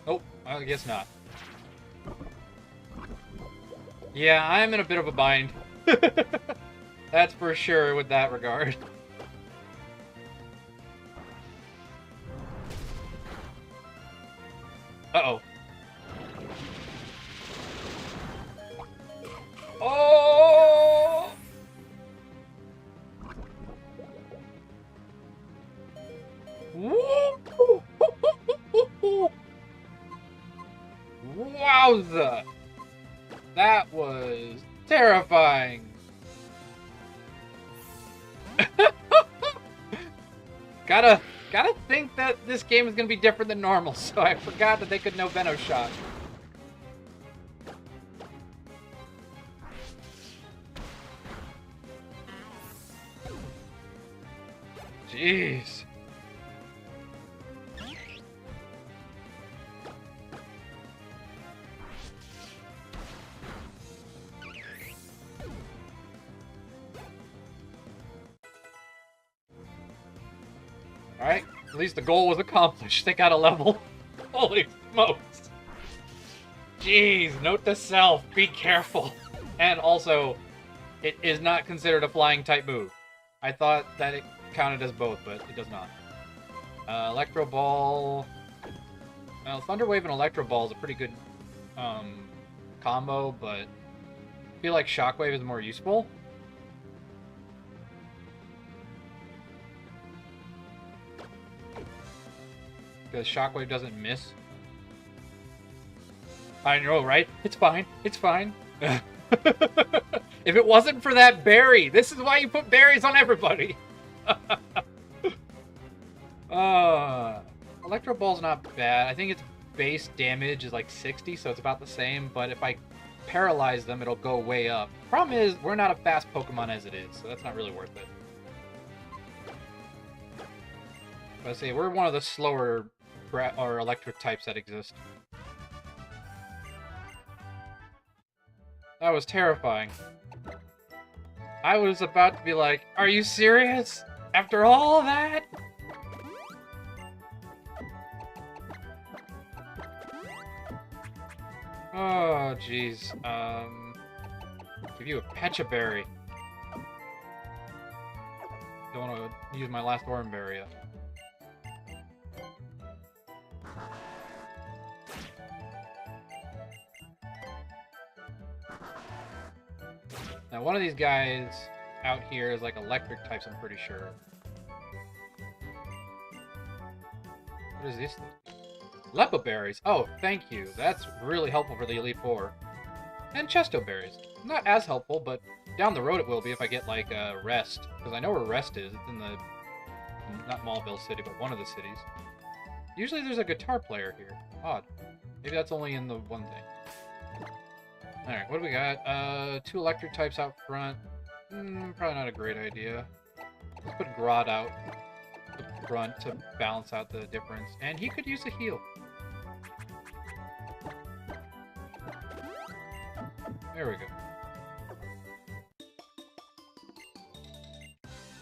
Oh, I guess not. Yeah, I'm in a bit of a bind. That's for sure with that regard. Uh-oh. Oh! Woo! Wowza! That was terrifying. Gotta think that this game is gonna be different than normal, so I forgot that they could know Venom Shot. Jeez. Alright, at least the goal was accomplished. They got a level. Holy smokes. Jeez, note to self, be careful. And also, it is not considered a flying type move. I thought that it counted as both, but it does not. Electro Ball. Well, Thunder Wave and Electro Ball is a pretty good combo, but I feel like Shockwave is more useful. Because Shockwave doesn't miss. I know, right? It's fine. It's fine. If it wasn't for that berry, this is why you put berries on everybody. Electro Ball's not bad. I think its base damage is like 60, so it's about the same. But if I paralyze them, it'll go way up. Problem is, we're not a fast Pokemon as it is, so that's not really worth it. But I say, we're one of the slower or electric types that exist. That was terrifying. I was about to be like, are you serious? After all that? Oh, jeez. Give you a Pecha Berry. Don't want to use my last Oran Berry yet. Now, one of these guys out here is like electric types, I'm pretty sure. What is this? Lepo berries. Oh, thank you. That's really helpful for the Elite Four. And Chesto berries. Not as helpful, but down the road it will be if I get, like, Rest. Because I know where Rest is. It's in the... not Maulville City, but one of the cities. Usually there's a guitar player here. Odd. Maybe that's only in the one thing. Alright, what do we got? 2 electric types out front. Probably not a great idea. Let's put Grodd out the front to balance out the difference. And he could use a heal. There we go.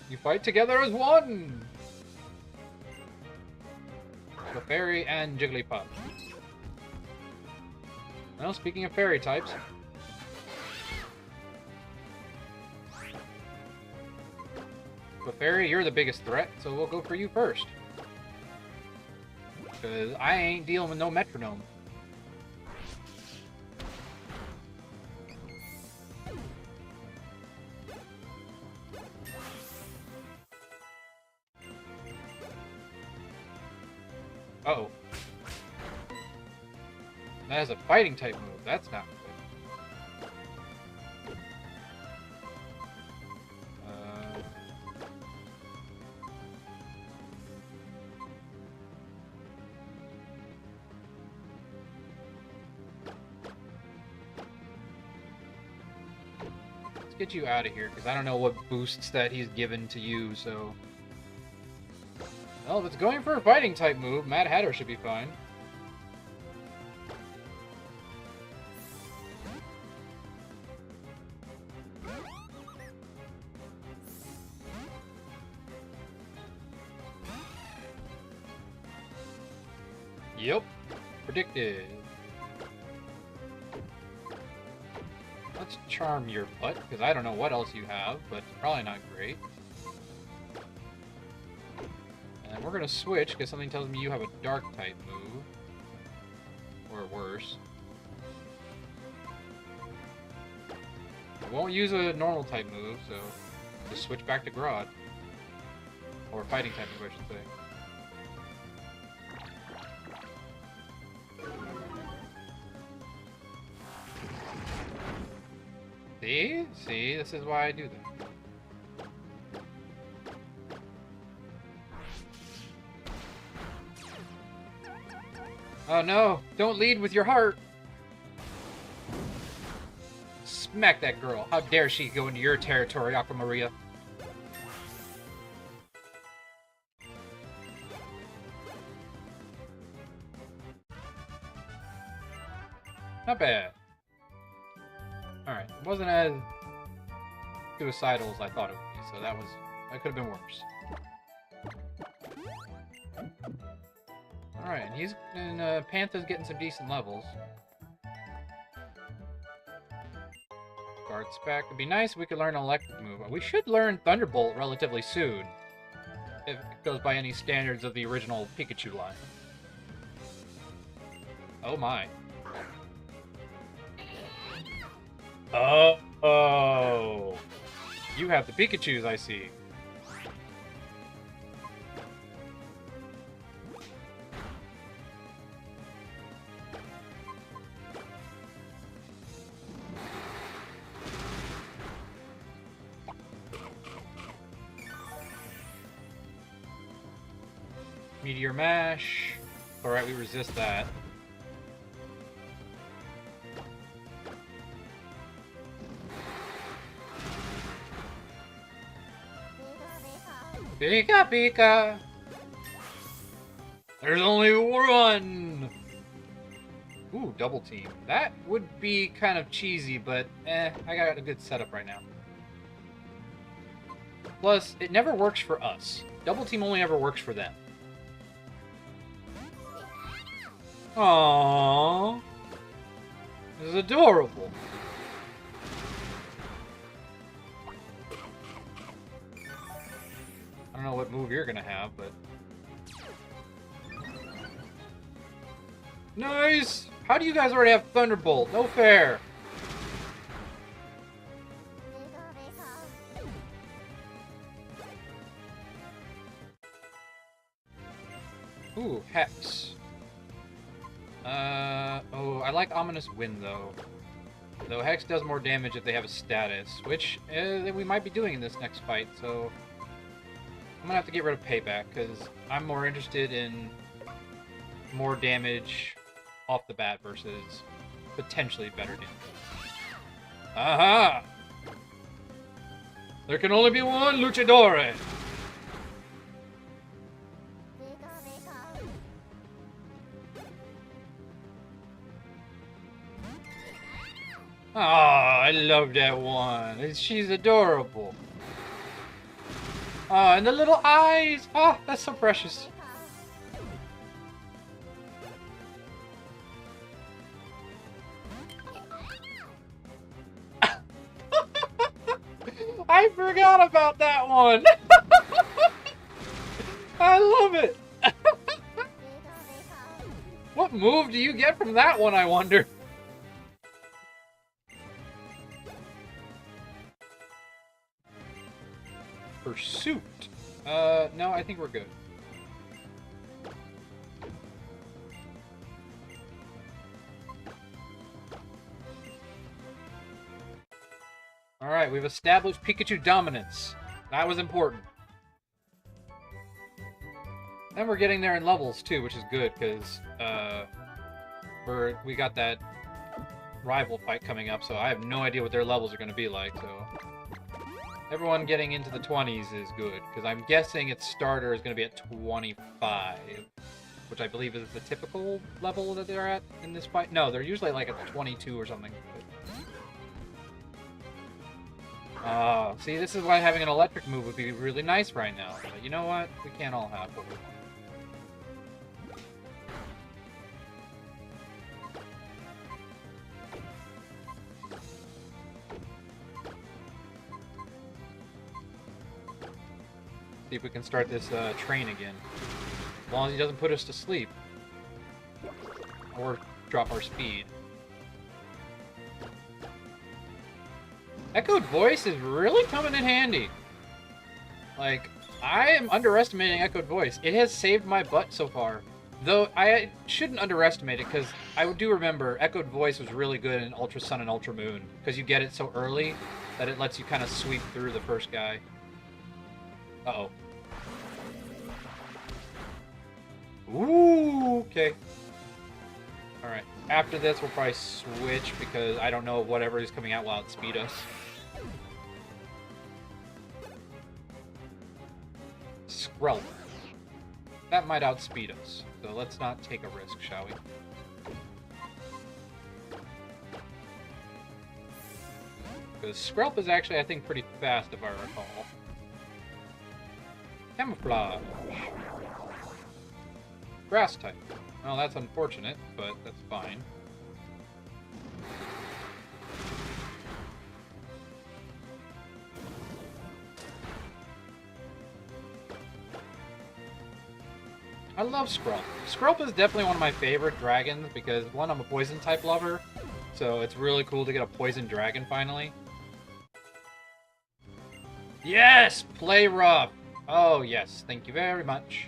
You fight together as one! The fairy and Jigglypuff. Well, speaking of fairy types... Fairy, you're the biggest threat, so we'll go for you first. Because I ain't dealing with no metronome. Uh-oh. That has a fighting type move. That's not good. Get you out of here, because I don't know what boosts that he's given to you, so... Well, if it's going for a fighting type move, Mad Hatter should be fine. Yep. Predicted. Let's charm your butt, because I don't know what else you have, but it's probably not great. And we're going to switch, because something tells me you have a dark type move. Or worse. I won't use a normal type move, so just switch back to Grodd. Or fighting type move, I should say. See, this is why I do that. Oh no, don't lead with your heart. Smack that girl. How dare she go into your territory, Aqua Maria. Not bad. Alright, it wasn't as suicidal as I thought it would be, so that could have been worse. Alright, Panther's getting some decent levels. Guard spec. It'd be nice if we could learn an electric move. We should learn Thunderbolt relatively soon. If it goes by any standards of the original Pikachu line. Oh my. Oh, you have the Pikachus, I see. Meteor Mash. Alright, we resist that. Pika Pika! There's only one! Ooh, double team. That would be kind of cheesy, but I got a good setup right now. Plus, it never works for us. Double team only ever works for them. Aww. This is adorable. I don't know what move you're gonna have, but... Nice! How do you guys already have Thunderbolt? No fair! Ooh, Hex. Oh, I like Ominous Wind, though. Though Hex does more damage if they have a status, which we might be doing in this next fight, so... I'm gonna have to get rid of Payback, because I'm more interested in more damage off the bat versus potentially better damage. Aha! There can only be one Luchadore! Ah, I love that one. She's adorable. Oh, and the little eyes! Oh, that's so precious. I forgot about that one! I love it! What move do you get from that one, I wonder? Pursuit. No, I think we're good. Alright, we've established Pikachu dominance. That was important. And we're getting there in levels, too, which is good, because, we got that rival fight coming up, so I have no idea what their levels are going to be like, so... Everyone getting into the 20s is good, because I'm guessing its starter is going to be at 25, which I believe is the typical level that they're at in this fight. No, they're usually like at 22 or something. See, this is why having an electric move would be really nice right now. But you know what? We can't all have what we want. See if we can start this train again. As long as he doesn't put us to sleep. Or drop our speed. Echoed Voice is really coming in handy. Like, I am underestimating Echoed Voice. It has saved my butt so far. Though, I shouldn't underestimate it, because I do remember Echoed Voice was really good in Ultra Sun and Ultra Moon. Because you get it so early that it lets you kind of sweep through the first guy. Uh-oh. Ooh, okay. Alright. After this, we'll probably switch, because I don't know whatever is coming out will outspeed us. Skrelp. That might outspeed us, so let's not take a risk, shall we? Because Skrelp is actually, I think, pretty fast, if I recall. Camouflage. Grass type. Well, that's unfortunate, but that's fine. I love Skrelp. Skrelp is definitely one of my favorite dragons because, one, I'm a poison type lover, so it's really cool to get a poison dragon finally. Yes! Play rough! Oh, yes. Thank you very much.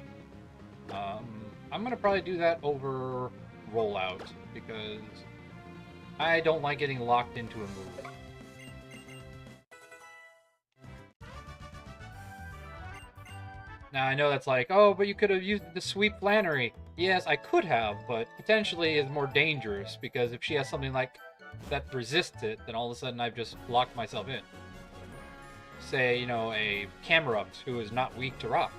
I'm gonna probably do that over rollout, because I don't like getting locked into a move. Now, I know that's like, oh, but you could have used the Sweep Flannery. Yes, I could have, but potentially is more dangerous, because if she has something like that resists it, then all of a sudden I've just locked myself in. Say, you know, a Camerupt who is not weak to rock.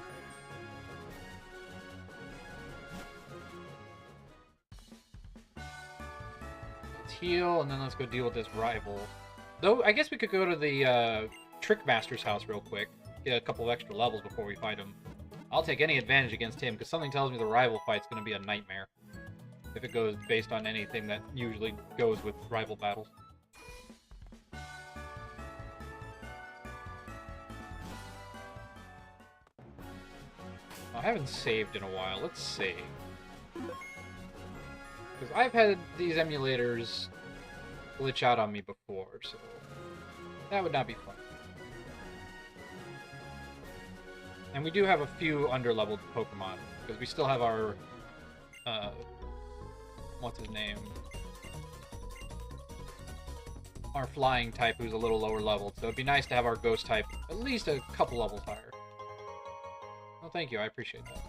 Let's heal, and then let's go deal with this rival. Though, I guess we could go to the Trickmaster's house real quick. Get a couple of extra levels before we fight him. I'll take any advantage against him, because something tells me the rival fight's going to be a nightmare. if it goes based on anything that usually goes with rival battles. I haven't saved in a while. Let's save. Because I've had these emulators glitch out on me before, so that would not be fun. And we do have a few underleveled Pokemon, because we still have our, what's his name? Our flying type, who's a little lower leveled, so it'd be nice to have our ghost type at least a couple levels higher. Well, thank you, I appreciate that.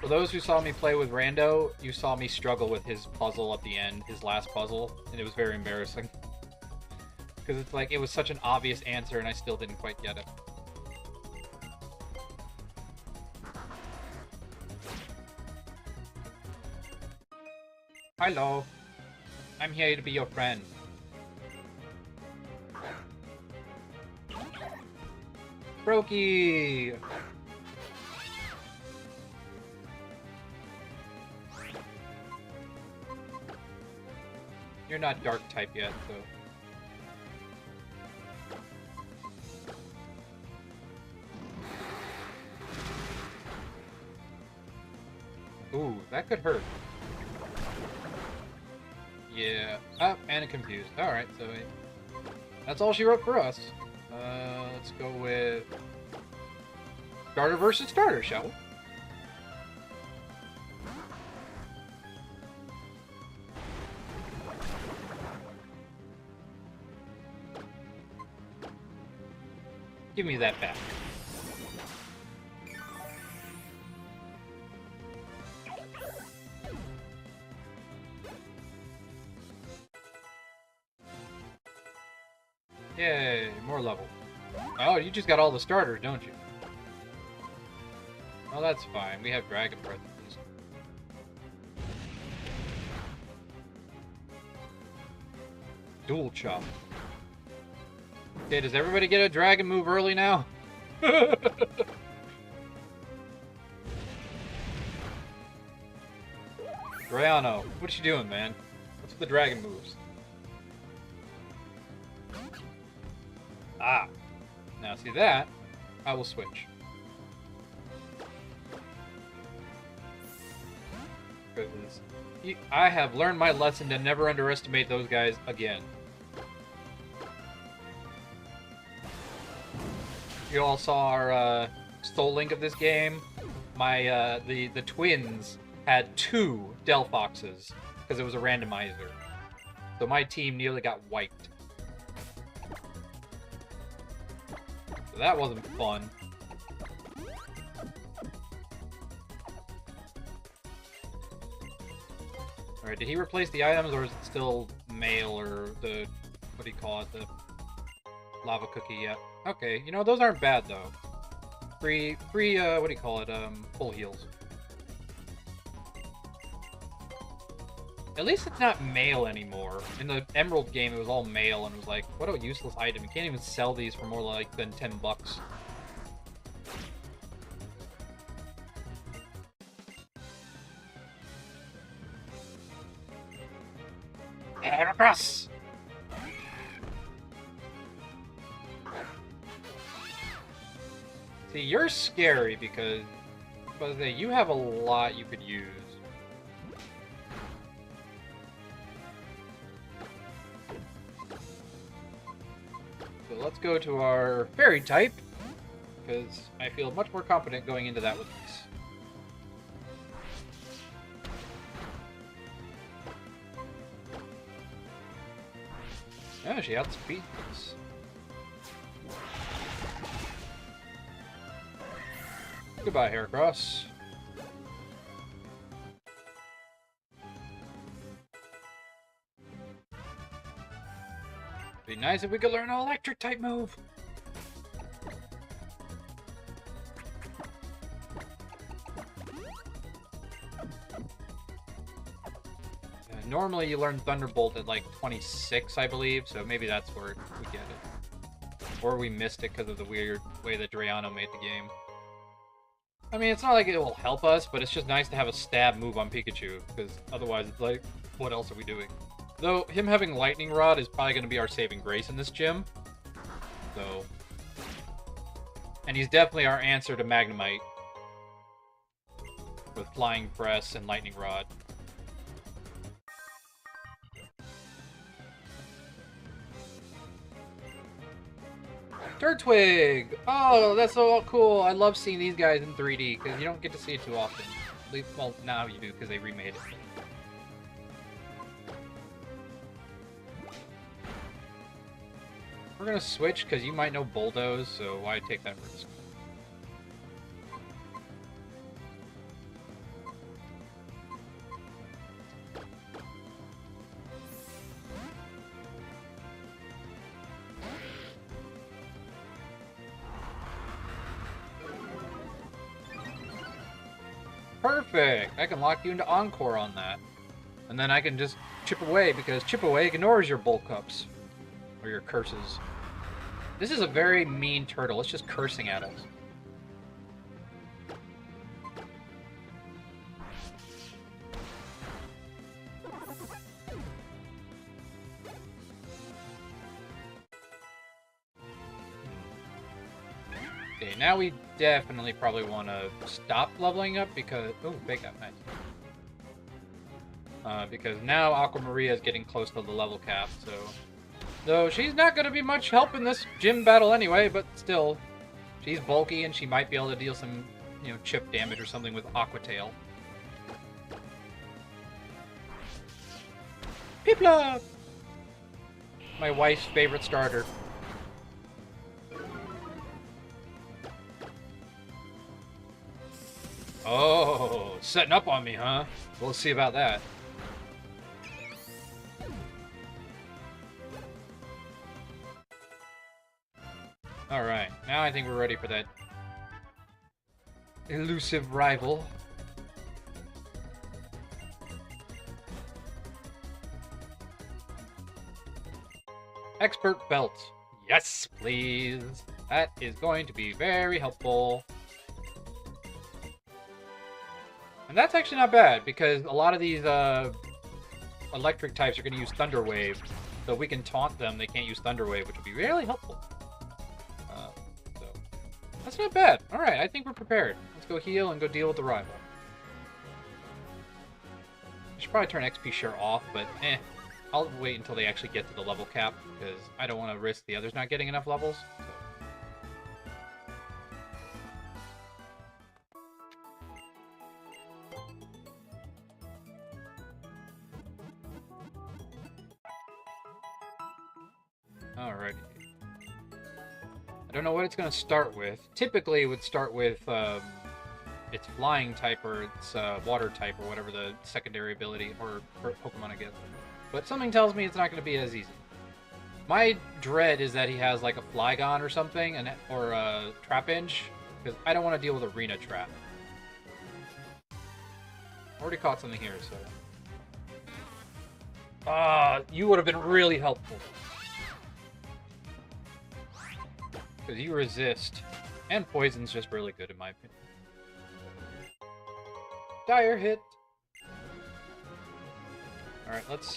For those who saw me play with Rando, you saw me struggle with his puzzle at the end, his last puzzle, and it was very embarrassing. Because it's like, it was such an obvious answer and I still didn't quite get it. Hello. I'm here to be your friend. Brokey! You're not dark type yet, so... Ooh, that could hurt. Yeah. Oh, and confused. Alright, so that's all she wrote for us. Let's go with starter versus starter, shall we? Give me that back. Yay, more level. Oh, you just got all the starters, don't you? Oh, that's fine. We have Dragon Breath at least. Dual Chop. Okay, does everybody get a dragon move early now? Drayano, what you doing, man? What's with the dragon moves? Ah. Now, see that? I will switch. Because I have learned my lesson to never underestimate those guys again. You all saw our Soul Link of this game. My the twins had 2 Delphoxes because it was a randomizer. So my team nearly got wiped. So that wasn't fun. Alright, did he replace the items or is it still mail or the, what do you call it, the lava cookie yet? Okay, you know, those aren't bad though. Free, what do you call it, full heals. At least it's not mail anymore. In the Emerald game, it was all mail, and it was like, what a useless item. You can't even sell these for more like than 10 bucks. And across! See, you're scary because, you have a lot you could use. So let's go to our fairy type, because I feel much more confident going into that with this. Oh, she outspeeds us. Goodbye, Heracross. Be nice if we could learn an electric type move. Normally you learn Thunderbolt at like 26, I believe, so maybe that's where we get it. Or we missed it because of the weird way that Drayano made the game. I mean, it's not like it will help us, but it's just nice to have a stab move on Pikachu, because otherwise it's like, what else are we doing? Though, him having Lightning Rod is probably going to be our saving grace in this gym. So... And he's definitely our answer to Magnemite. With Flying Press and Lightning Rod. Turtwig! Oh, that's so cool. I love seeing these guys in 3D, because you don't get to see it too often. At least, well, now you do, because they remade it. We're gonna switch, because you might know Bulldoze, so why take that risk? Perfect! I can lock you into Encore on that. And then I can just chip away, because chip away ignores your Bulk Ups. Or your curses. This is a very mean turtle. It's just cursing at us. Okay, now we definitely probably want to stop leveling up because... Oh, fake out, nice. Because now Aqua Maria is getting close to the level cap, so... Though she's not going to be much help in this gym battle anyway, but still. She's bulky and she might be able to deal some, you know, chip damage or something with Aqua Tail. Piplup! My wife's favorite starter. Oh, setting up on me, huh? We'll see about that. Alright, now I think we're ready for that elusive rival. Expert Belt. Yes, please. That is going to be very helpful. And that's actually not bad, because a lot of these electric types are going to use Thunder Wave. So if we can taunt them, they can't use Thunder Wave, which would be really helpful. So that's not bad. Alright, I think we're prepared. Let's go heal and go deal with the rival. I should probably turn XP share off, but I'll wait until they actually get to the level cap, because I don't want to risk the others not getting enough levels. So. Alrighty. I don't know what it's going to start with. Typically, it would start with its flying type or its water type or whatever the secondary ability or Pokemon I get. But something tells me it's not going to be as easy. My dread is that he has like a Flygon or something, or a Trapinch, because I don't want to deal with Arena Trap. Already caught something here, so... you would have been really helpful. Because you resist. And Poison's just really good in my opinion. Dire hit! Alright, let's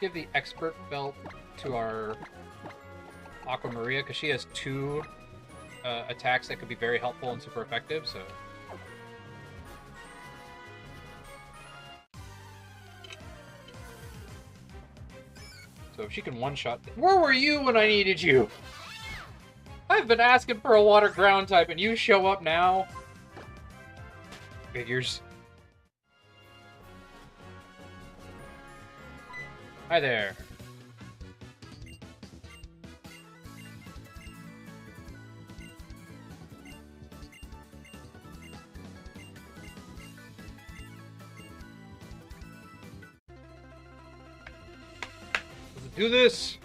give the Expert Belt to our Aqua Maria, because she has two attacks that could be very helpful and super effective, so... So if she can one-shot... Where were you when I needed you? I've been asking for a water ground type and you show up now? Figures. Hi there. Let's do this!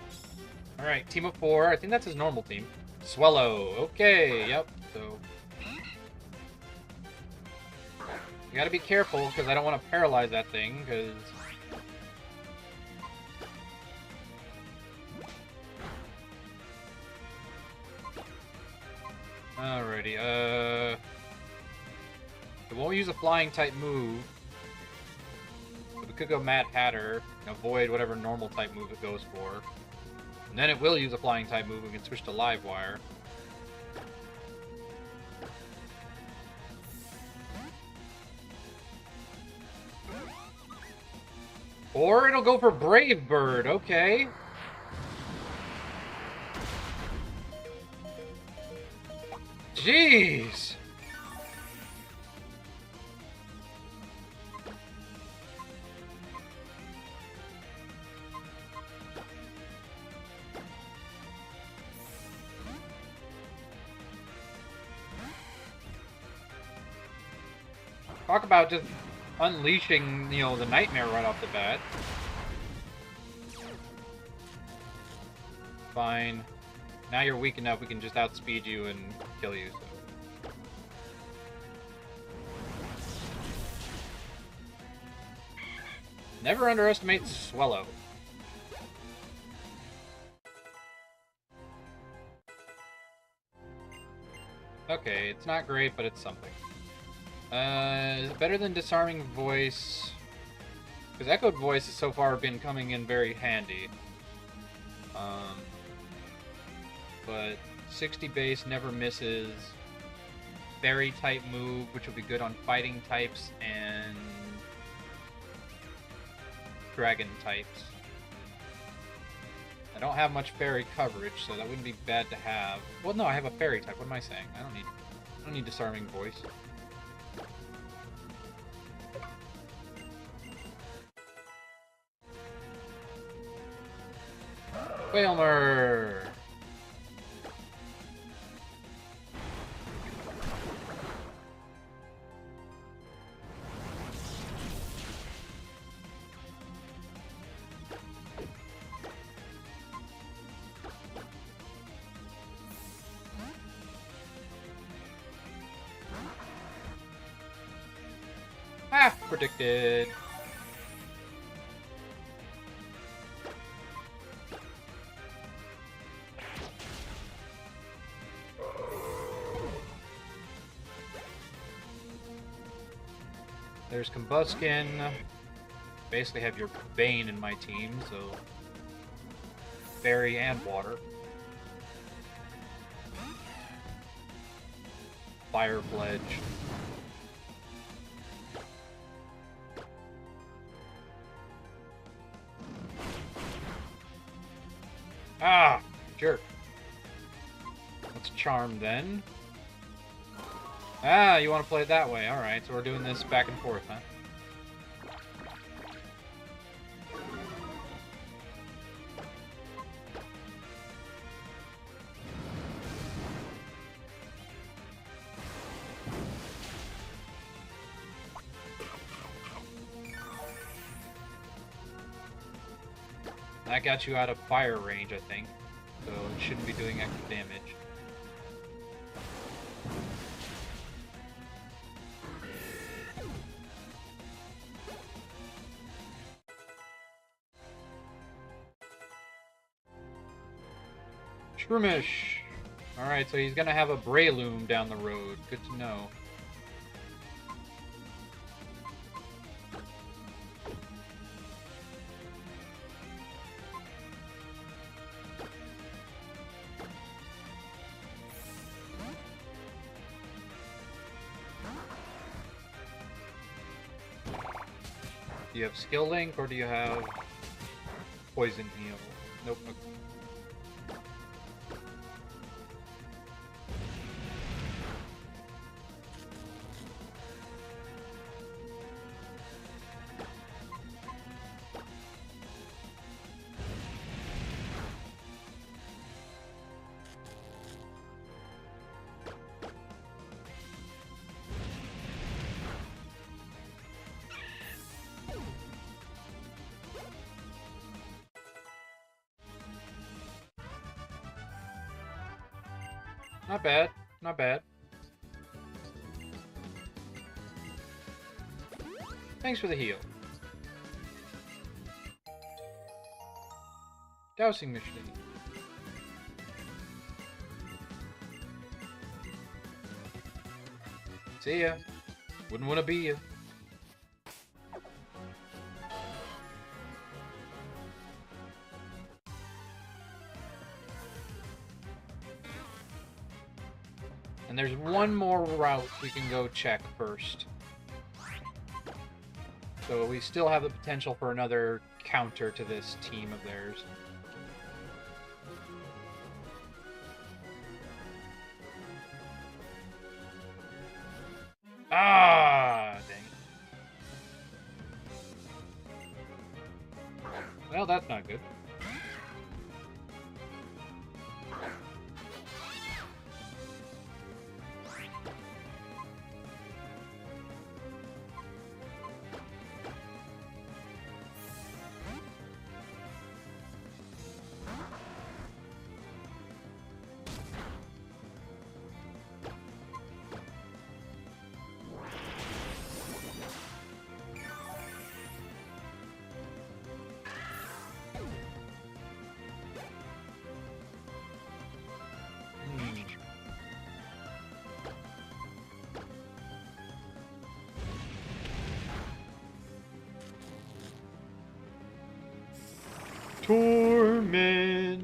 Alright, team of 4. I think that's his normal team. Swallow. Okay, yep. So... You gotta be careful, because I don't want to paralyze that thing, because... Alrighty, it won't use a flying type move. But we could go Mad Hatter and avoid whatever normal type move it goes for. And then it will use a flying type move. We can switch to Live Wire. Or it'll go for Brave Bird, okay. Jeez! Talk about just unleashing, you know, the nightmare right off the bat. Fine. Now you're weak enough, we can just outspeed you and kill you, so. Never underestimate Swellow. Okay, it's not great, but it's something. Is it better than Disarming Voice? Because Echoed Voice has so far been coming in very handy. But 60 base never misses. Fairy type move, which will be good on fighting types and dragon types. I don't have much fairy coverage, so that wouldn't be bad to have. Well, no, I have a fairy type. What am I saying? I don't need Disarming Voice. Whalmer! Ah! Predicted. There's Combuskin. Basically have your Bane in my team, so Fairy and Water. Fire Pledge. Ah! Jerk. Let's Charm then. Ah, you want to play it that way. Alright, so we're doing this back and forth, huh? That got you out of fire range, I think. So it shouldn't be doing extra damage. Shroomish! Alright, so he's gonna have a Breloom down the road. Good to know. Do you have Skill Link or do you have Poison Heal? Nope. Okay. Not bad. Not bad. Thanks for the heal. Dowsing machine. See ya. Wouldn't want to be ya. And there's one more route we can go check first. So we still have the potential for another counter to this team of theirs. Ah, dang. Well, that's not good. Torment.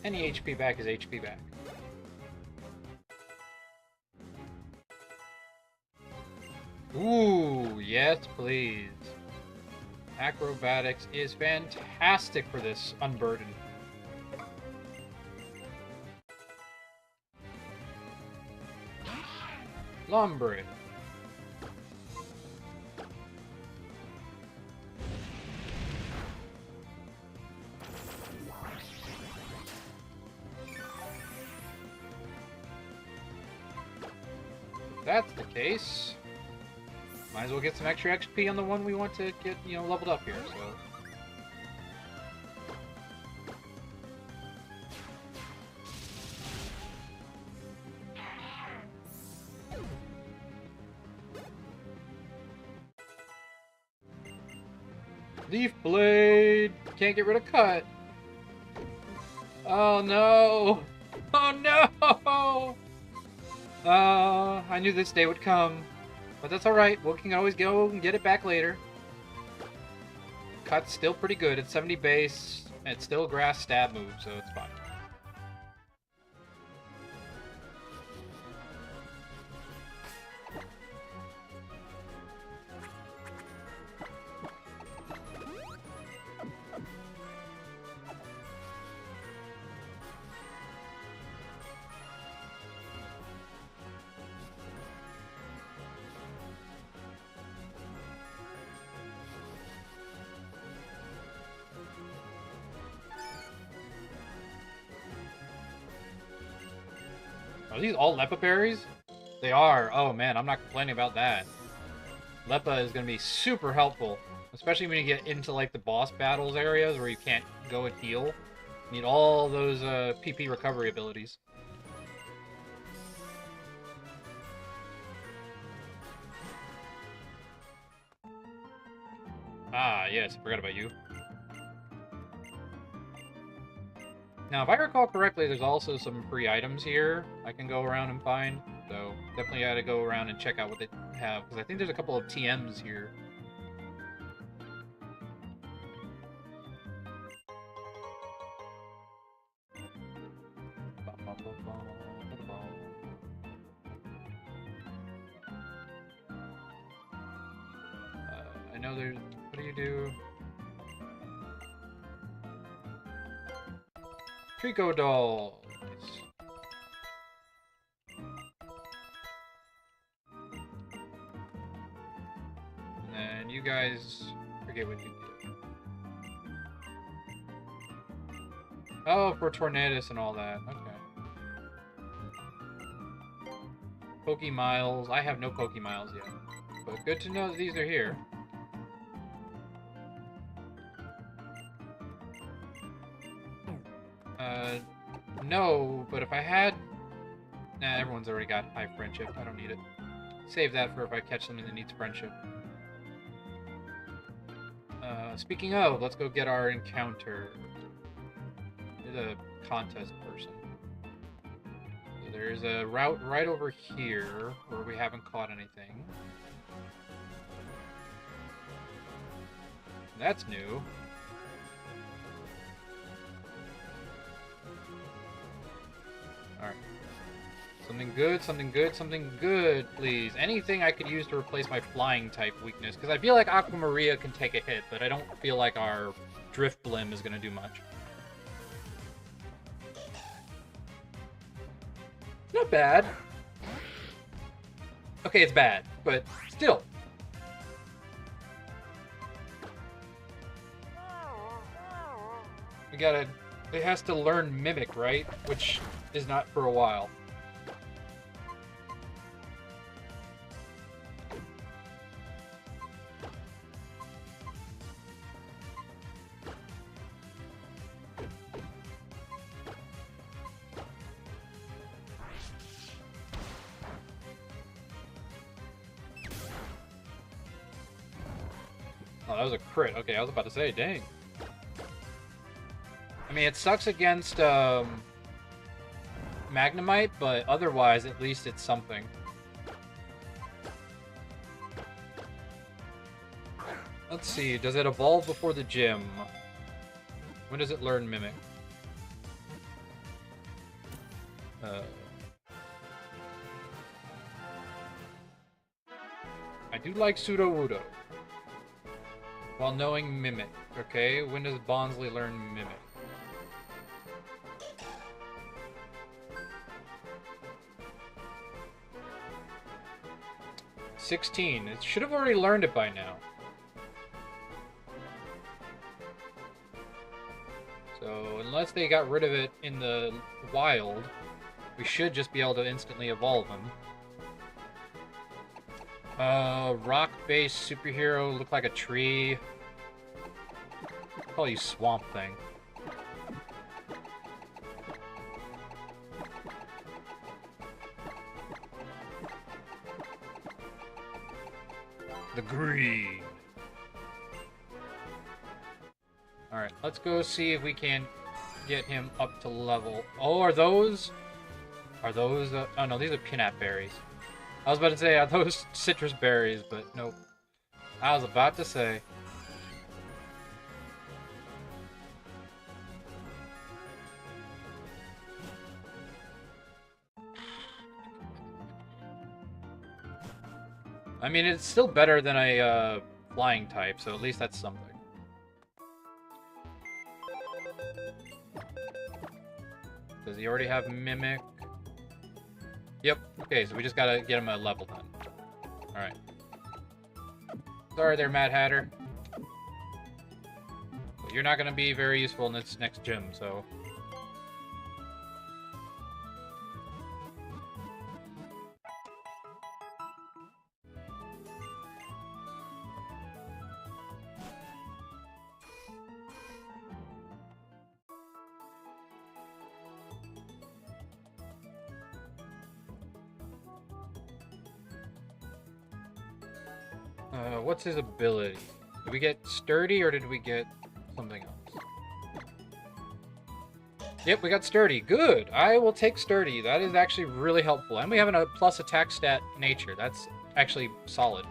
Any HP back is HP back. Ooh, yes, please. Acrobatics is fantastic for this unburdened. Lombre. If that's the case, might as well get some extra XP on the one we want to get, you know, leveled up here, so. Leaf Blade! Can't get rid of Cut. Oh no! Oh no! I knew this day would come. But that's alright, we can always go and get it back later. Cut's still pretty good, it's 70 base, and it's still a grass stab move, so it's fine. Are these all Lepa berries? They are. Oh man, I'm not complaining about that. Lepa is going to be super helpful, especially when you get into like the boss battles areas where you can't go and heal. You need all those PP recovery abilities. Ah, yes, I forgot about you. Now, if I recall correctly, there's also some free items here I can go around and find. So, definitely gotta go around and check out what they have, because I think there's a couple of TMs here. I know there's... What do you do? Trico Doll. And then you guys forget what you did. Oh, for Tornadus and all that. Okay. Pokemiles. I have no Pokemiles yet. But good to know that these are here. No, but if I had... Nah, everyone's already got high friendship. I don't need it. Save that for if I catch something that needs friendship. Speaking of, let's go get our encounter. You're the contest person. So there's a route right over here where we haven't caught anything. That's new. Alright. Something good, something good, something good, please. Anything I could use to replace my flying type weakness, because I feel like Aquamaria can take a hit, but I don't feel like our Drift Blim is going to do much. Not bad. Okay, it's bad, but still. We gotta... It has to learn Mimic, right? Which is not for a while. Oh, that was a crit. Okay, I was about to say, dang. I mean, it sucks against Magnemite, but otherwise, at least it's something. Let's see, does it evolve before the gym? When does it learn Mimic? I do like Pseudo-Wudo. While knowing Mimic. Okay, when does Bonsley learn Mimic? $16. It should have already learned it by now. So, unless they got rid of it in the wild, we should just be able to instantly evolve him. Rock-based superhero, look like a tree. I'll call you Swamp Thing. The green. Alright, let's go see if we can get him up to level. Oh, are those... oh no, these are peanut berries. I was about to say, are those citrus berries, but nope. I was about to say. I mean, it's still better than a flying type, so at least that's something. Does he already have Mimic? Yep. Okay, so we just gotta get him a level then. Alright. Sorry there, Mad Hatter. But you're not gonna be very useful in this next gym, so... what's his ability? Did we get Sturdy, or did we get something else? Yep, we got Sturdy. Good! I will take Sturdy. That is actually really helpful. And we have a plus attack stat nature. That's actually solid.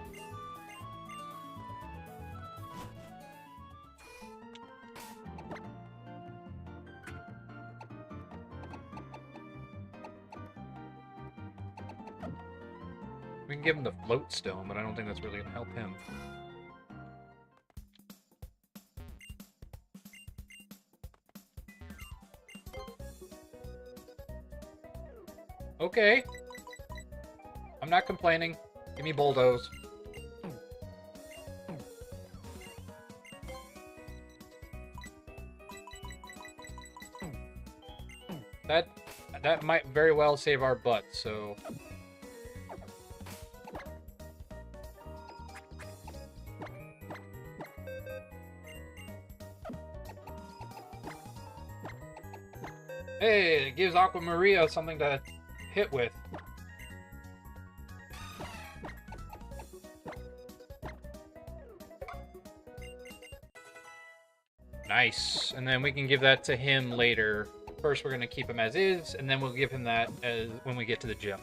We can give him the float stone, but I don't think that's really going to help him. Okay. I'm not complaining. Give me bulldoze. That might very well save our butts, so... Hey, it gives Aquamaria something to hit with. Nice. And then we can give that to him later. First, we're going to keep him as is, and then we'll give him that as when we get to the gym.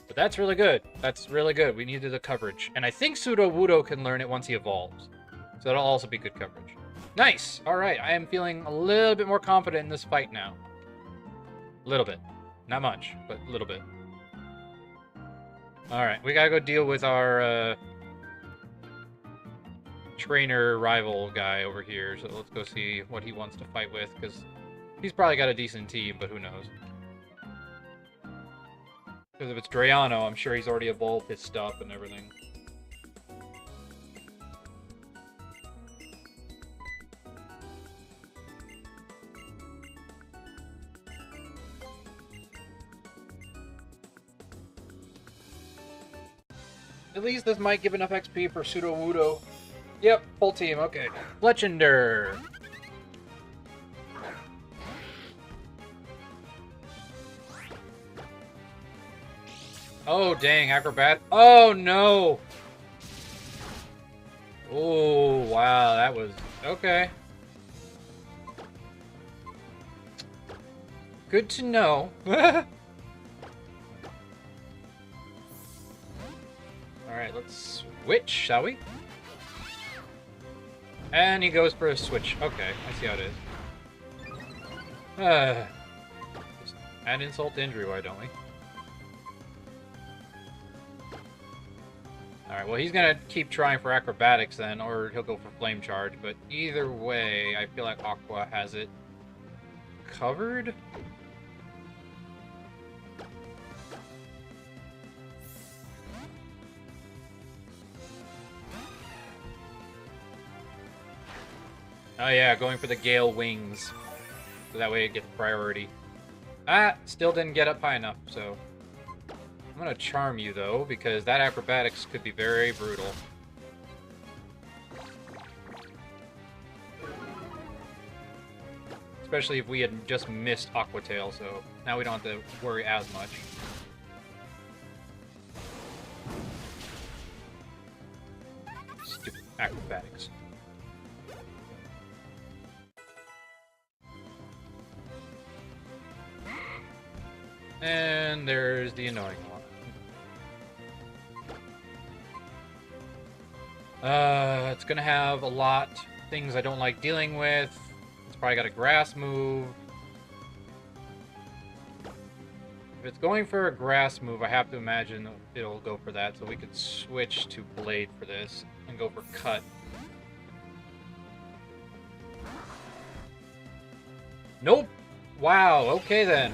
But that's really good. That's really good. We needed the coverage. And I think Pseudo-Wudo can learn it once he evolves. So that'll also be good coverage. Nice! Alright, I am feeling a little bit more confident in this fight now. A little bit. Not much, but a little bit. Alright, we gotta go deal with our trainer rival guy over here. So let's go see what he wants to fight with, because he's probably got a decent team, but who knows. Because if it's Drayano, I'm sure he's already evolved his stuff and everything. At least this might give enough XP for Pseudo-Wudo. Yep, full team, okay. Fletchender! Oh, dang, acrobat. Oh, no! Oh, wow, that was... Okay. Good to know. Alright, let's switch, shall we? And he goes for a switch. Okay, I see how it is. Just add insult to injury, why don't we? Alright, well he's gonna keep trying for acrobatics then, or he'll go for flame charge, but either way, I feel like Aqua has it covered? Oh yeah, going for the Gale Wings. So that way it gets priority. Ah, still didn't get up high enough, so... I'm gonna charm you, though, because that acrobatics could be very brutal. Especially if we had just missed Aqua Tail, so now we don't have to worry as much. Stupid acrobatics. And there's the annoying one. It's gonna have a lot of things I don't like dealing with. It's probably got a grass move. If it's going for a grass move, I have to imagine it'll go for that. So we could switch to Blade for this and go for Cut. Nope! Wow, okay then.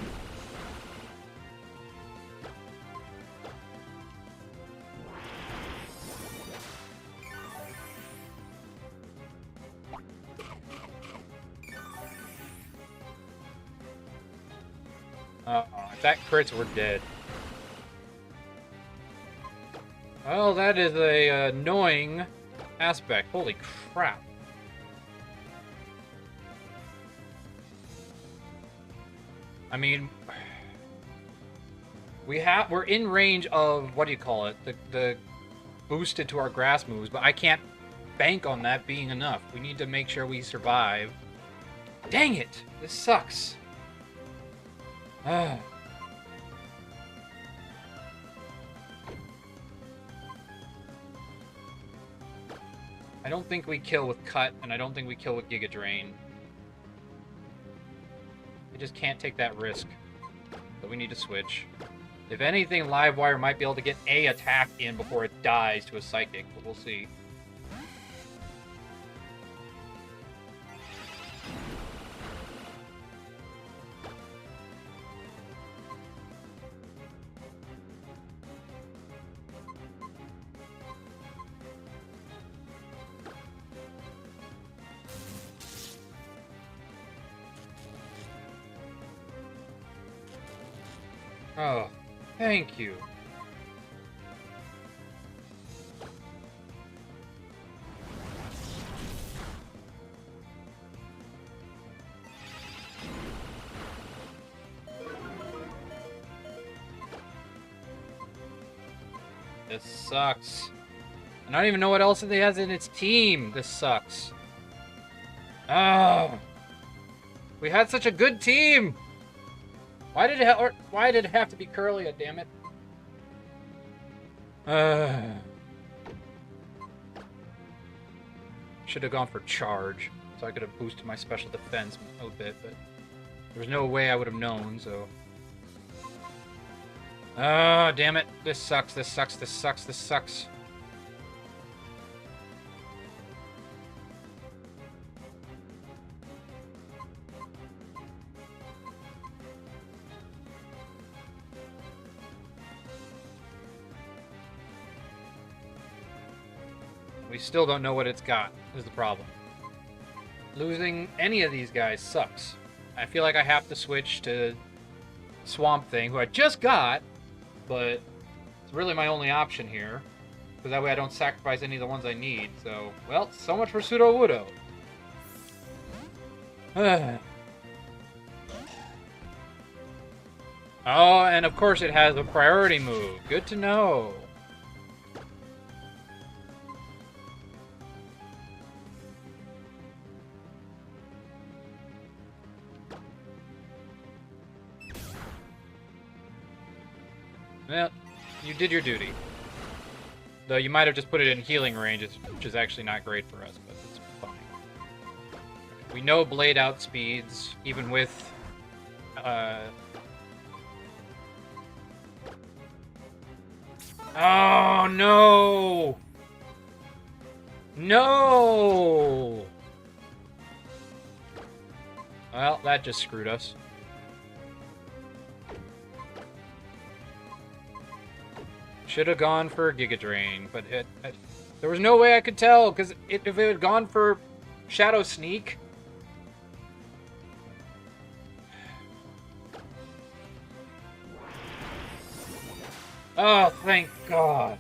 If that crits, we're dead. Well, that is a annoying aspect. Holy crap. I mean, we're in range of, what do you call it? The boosted to our grass moves, but I can't bank on that being enough. We need to make sure we survive. Dang it! This sucks. I don't think we kill with Cut, and I don't think we kill with Giga Drain. I just can't take that risk. But we need to switch. If anything, Livewire might be able to get a attack in before it dies to a Psychic, but we'll see. Oh, thank you. This sucks. And I don't even know what else it has in its team. This sucks. Oh. We had such a good team. Why did it have to be Curlia, damn it? Should have gone for charge, so I could have boosted my special defense a bit, but there was no way I would have known, so... Oh, damn it. This sucks, this sucks, this sucks, this sucks. We still don't know what it's got, is the problem. Losing any of these guys sucks. I feel like I have to switch to Swamp Thing, who I just got, but it's really my only option here. Because that way I don't sacrifice any of the ones I need, so... Well, so much for Pseudo-Wudo. Oh, and of course it has a priority move. Good to know. Well, you did your duty. Though you might have just put it in healing range, which is actually not great for us, but it's fine. We know Blade outspeeds, even with... Oh, no! No! Well, that just screwed us. Should have gone for Giga Drain, but there was no way I could tell, because if it had gone for Shadow Sneak... Oh, thank God.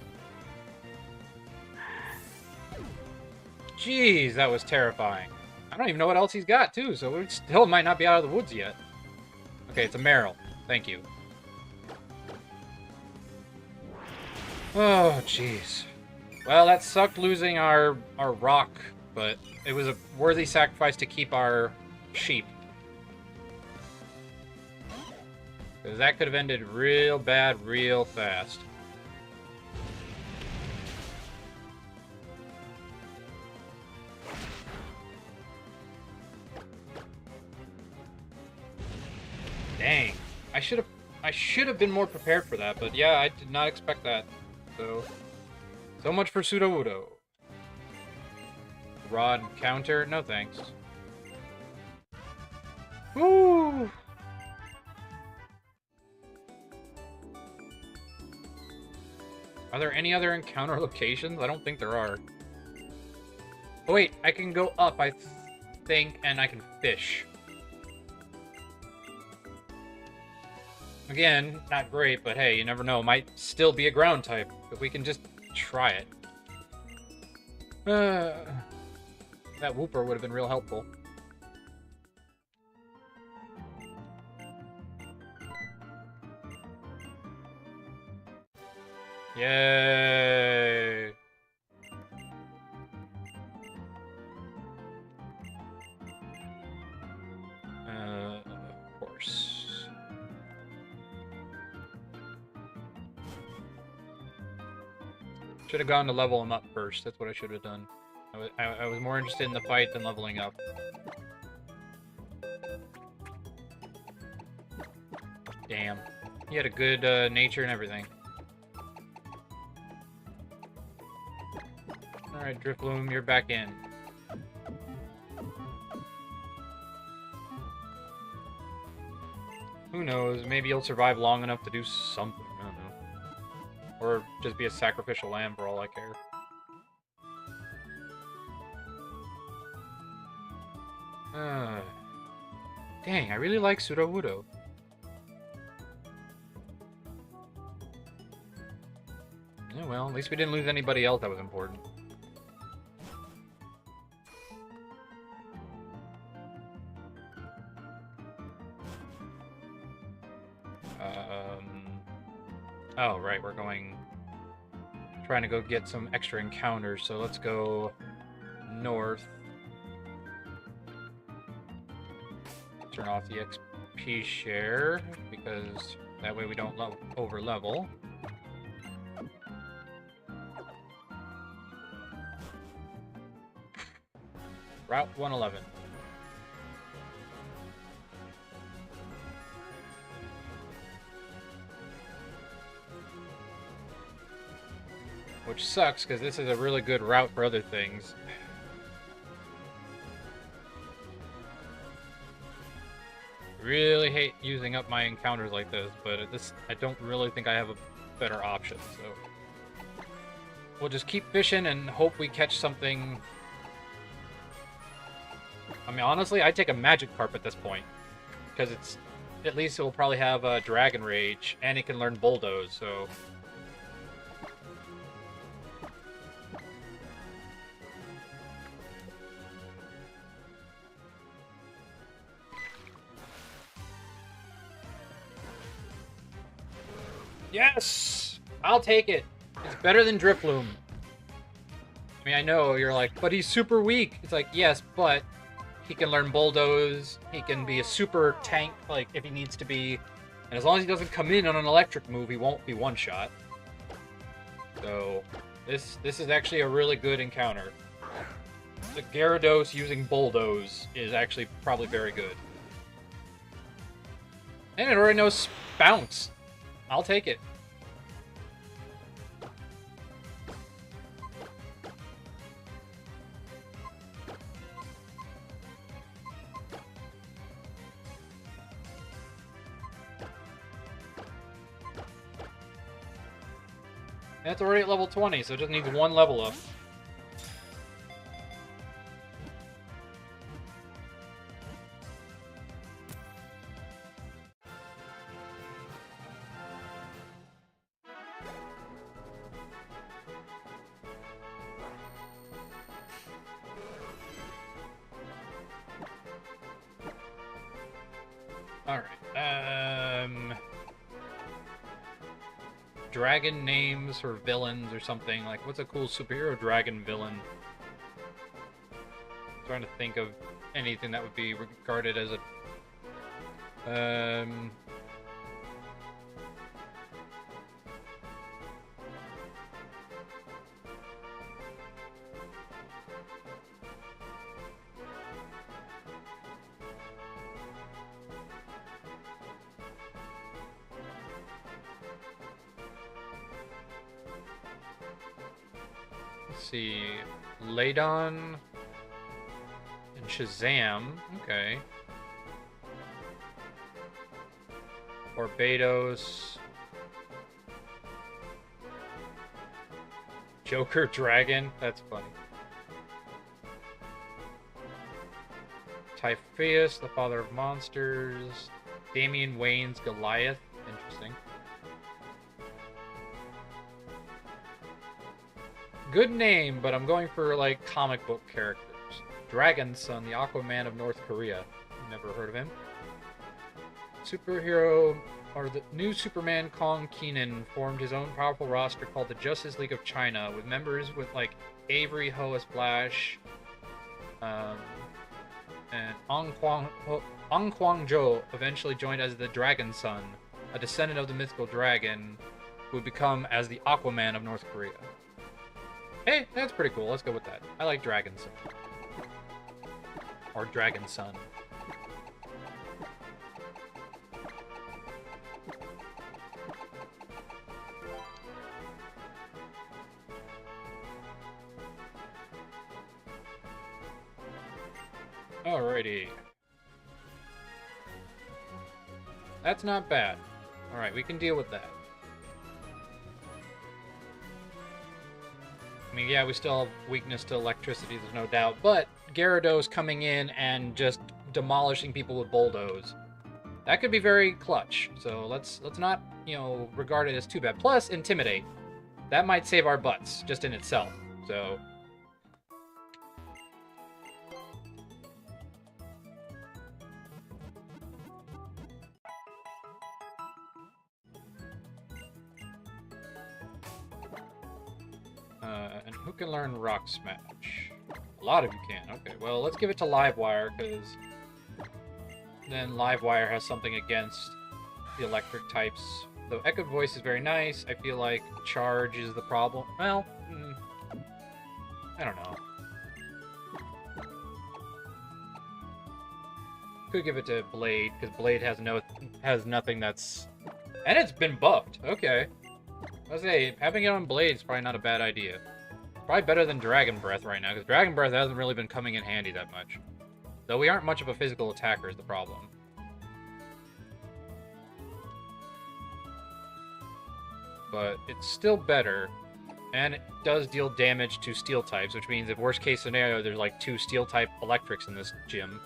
Jeez, that was terrifying. I don't even know what else he's got, too, so we still might not be out of the woods yet. Okay, it's a Meryl. Thank you. Oh, jeez. Well, that sucked losing our rock, but it was a worthy sacrifice to keep our sheep. Because that could have ended real bad real fast. Dang. I should have been more prepared for that, but yeah, I did not expect that. So much for Pseudo-Wudo. Rod counter? No thanks. Woo! Are there any other encounter locations? I don't think there are. Oh wait, I can go up, I think, and I can fish. Again, not great, but hey, you never know. Might still be a ground type, if we can just try it. That Whooper would have been real helpful. Yay! Of course. Should have gone to level him up first. That's what I should have done. I was more interested in the fight than leveling up. Damn. He had a good nature and everything. Alright, Drifloom, you're back in. Who knows? Maybe you'll survive long enough to do something. I don't know. Or just be a sacrificial lamb for all I care. Dang, I really like Pseudo-Wudo. Yeah, well, at least we didn't lose anybody else that was important. Oh, right, we're going... trying to go get some extra encounters, so let's go north. Turn off the XP share, because that way we don't over level. Route 111. Which sucks, because this is a really good route for other things. Really hate using up my encounters like this, but I don't really think I have a better option, so... We'll just keep fishing and hope we catch something. I mean, honestly, I'd take a magic carp at this point, because it's... At least it will probably have Dragon Rage, and it can learn Bulldoze, so... Yes! I'll take it. It's better than Drifloon. I mean, I know you're like, but he's super weak. It's like, yes, but he can learn Bulldoze. He can be a super tank, like, if he needs to be. And as long as he doesn't come in on an electric move, he won't be one-shot. So, this is actually a really good encounter. The Gyarados using Bulldoze is actually probably very good. And it already knows Bounce. I'll take it. And it's already at level 20, so it just needs one level up. Alright, dragon names for villains or something. Like, what's a cool superhero dragon villain? I'm trying to think of anything that would be regarded as a... Let's see, Ladon and Shazam, okay. Barbados. Joker Dragon, that's funny. Typhoeus, the father of monsters. Damian Wayne's Goliath, interesting. Good name, but I'm going for, like, comic book characters. Dragon Son, the Aquaman of North Korea. Never heard of him. Superhero, or the new Superman Kong Keenan formed his own powerful roster called the Justice League of China, with members with, like, Avery Ho as Flash, and Ong Kwang Jo eventually joined as the Dragon Son, a descendant of the mythical dragon, who would become as the Aquaman of North Korea. Hey, that's pretty cool. Let's go with that. I like Dragon Son. Or Dragon Son. Alrighty. That's not bad. Alright, we can deal with that. I mean, yeah, we still have weakness to electricity, there's no doubt, but Gyarados coming in and just demolishing people with Bulldoze, that could be very clutch. So let's not, you know, regard it as too bad. Plus, Intimidate. That might save our butts, just in itself. So... And who can learn Rock Smash? A lot of you can. Okay, well, let's give it to Livewire, because then Livewire has something against the electric types. Though Echoed Voice is very nice, I feel like Charge is the problem. Well, I don't know. Could give it to Blade, because Blade has nothing that's... And it's been buffed. Okay. I was say, having it on Blade is probably not a bad idea. Probably better than Dragon Breath right now, because Dragon Breath hasn't really been coming in handy that much. Though we aren't much of a physical attacker is the problem. But it's still better, and it does deal damage to steel types, which means if worst case scenario, there's like 2 steel type electrics in this gym.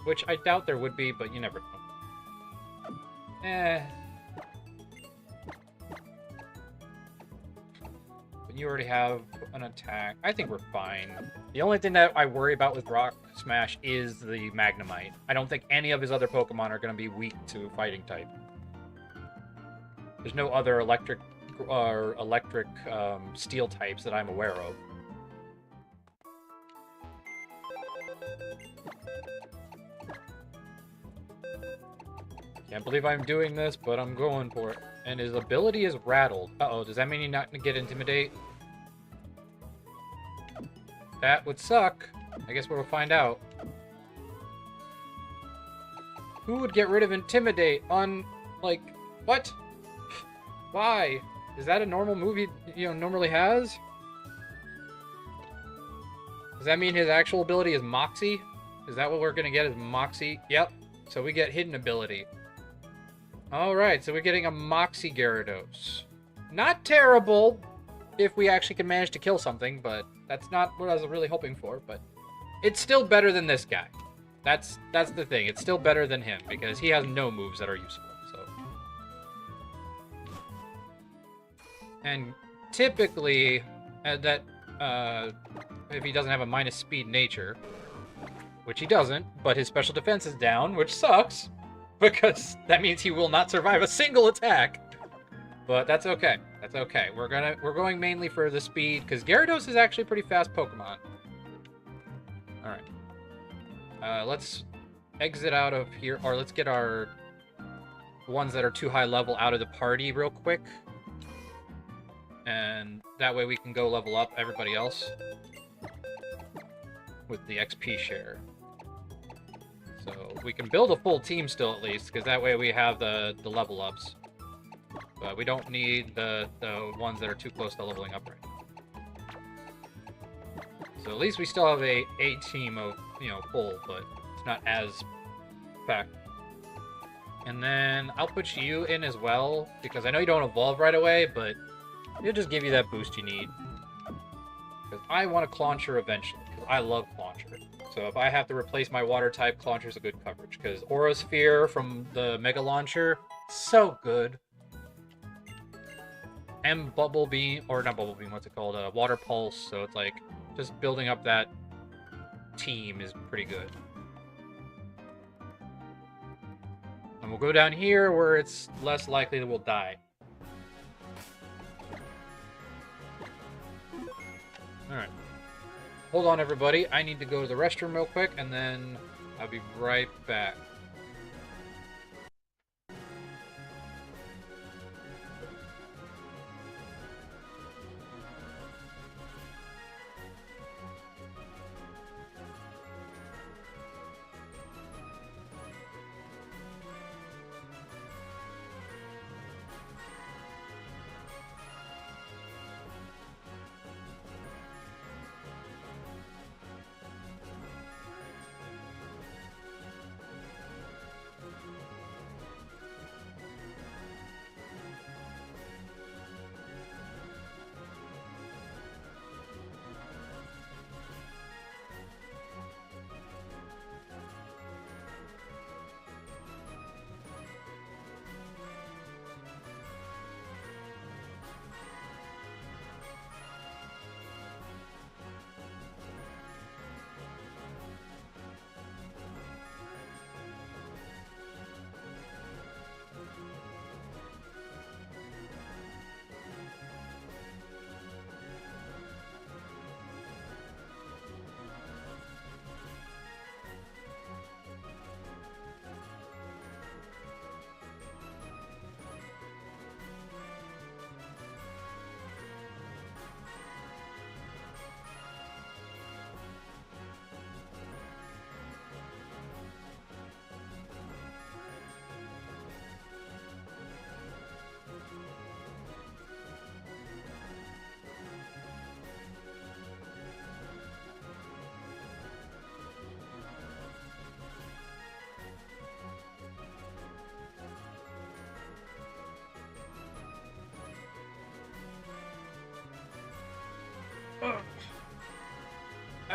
Which I doubt there would be, but you never know. But you already have an attack. I think we're fine. The only thing that I worry about with Rock Smash is the Magnemite. I don't think any of his other Pokemon are going to be weak to fighting type. There's no other electric steel types that I'm aware of. Can't believe I'm doing this, but I'm going for it. And his ability is rattled. Uh-oh, does that mean you're not going to get Intimidate? That would suck. I guess we'll find out. Who would get rid of Intimidate on, like, what? Why? Is that a normal move he, normally has? Does that mean his actual ability is Moxie? Is that what we're going to get, is Moxie? Yep. So we get Hidden Ability. Alright, so we're getting a Moxie Gyarados. Not terrible, if we actually can manage to kill something, but that's not what I was really hoping for, but it's still better than this guy. That's the thing. It's still better than him, because he has no moves that are useful, so. And typically, if he doesn't have a minus speed nature, which he doesn't, but his special defense is down, which sucks, because that means he will not survive a single attack. But that's okay. That's okay. We're going mainly for the speed, because Gyarados is actually a pretty fast Pokemon. Alright. Let's exit out of here, or let's get our ones that are too high level out of the party real quick. And that way we can go level up everybody else with the XP share. So we can build a full team still at least, because that way we have the level ups. But we don't need the ones that are too close to leveling up right now. So at least we still have a team of, full, but it's not as packed. And then I'll put you in as well, because I know you don't evolve right away, but it'll just give you that boost you need. Because I want a Clauncher eventually, because I love Clauncher. So if I have to replace my water type, Clauncher's a good coverage, because Aura Sphere from the Mega Launcher, so good. And Bubble Beam, or not Bubble Beam, what's it called? Water Pulse, so it's like, just building up that team is pretty good. And we'll go down here where it's less likely that we'll die. Alright. Hold on, everybody. I need to go to the restroom real quick, and then I'll be right back.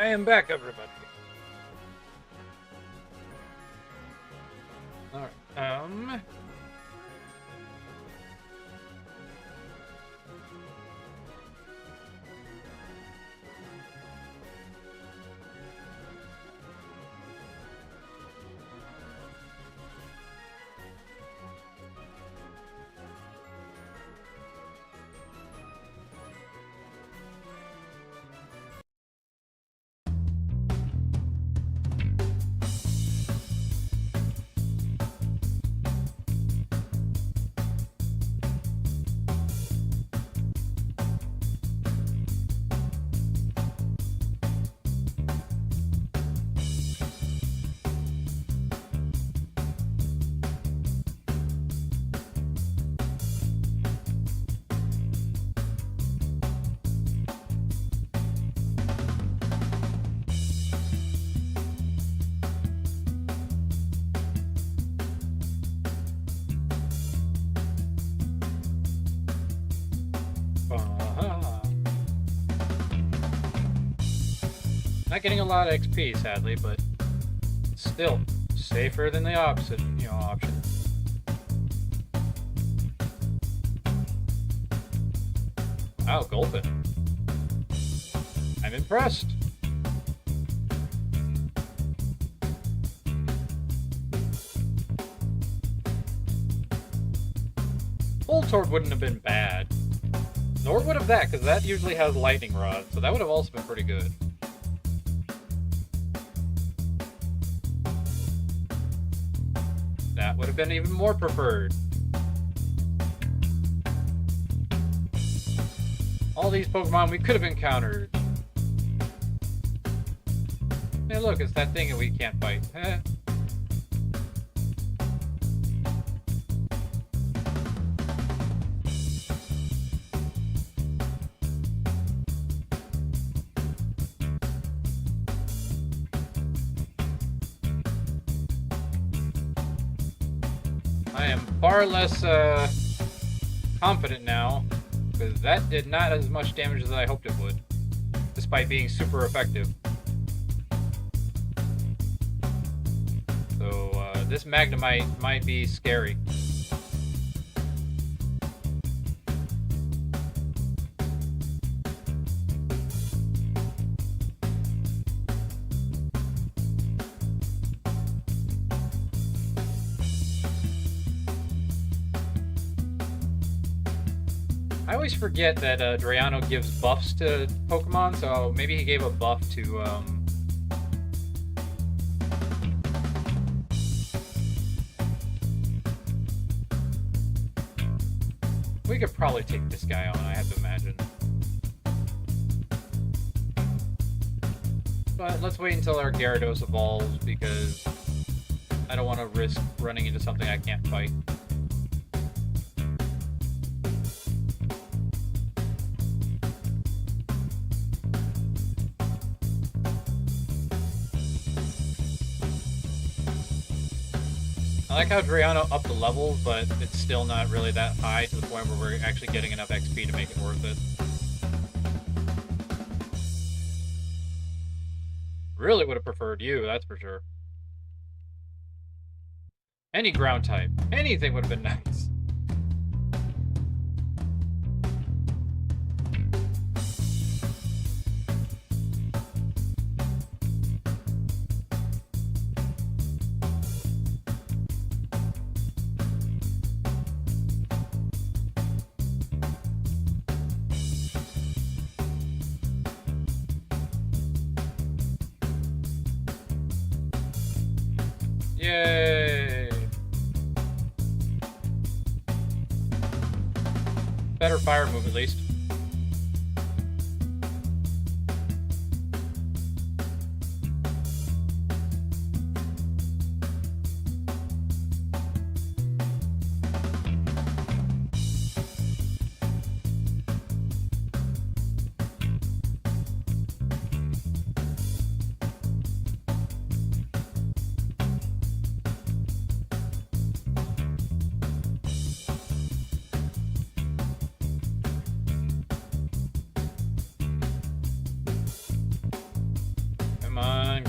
I am back, everybody. Alright, not getting a lot of XP, sadly, but still safer than the opposite, option. Wow, Gulpin. I'm impressed. Voltorb wouldn't have been bad. Nor would have that, because that usually has Lightning Rod, so that would have also been pretty good. That would have been even more preferred. All these Pokemon we could have encountered. Hey, look, it's that thing that we can't fight. I am far less confident now, because that did not as much damage as I hoped it would, despite being super effective. So this Magnemite might be scary. I always forget that Drayano gives buffs to Pokemon, so maybe he gave a buff to, we could probably take this guy on, I have to imagine. But let's wait until our Gyarados evolves, because I don't want to risk running into something I can't fight. I like how Drayano upped the levels, but it's still not really that high to the point where we're actually getting enough XP to make it worth it. Really would have preferred you, that's for sure. Any ground type. Anything would have been nice. Yay! Better fire move, at least.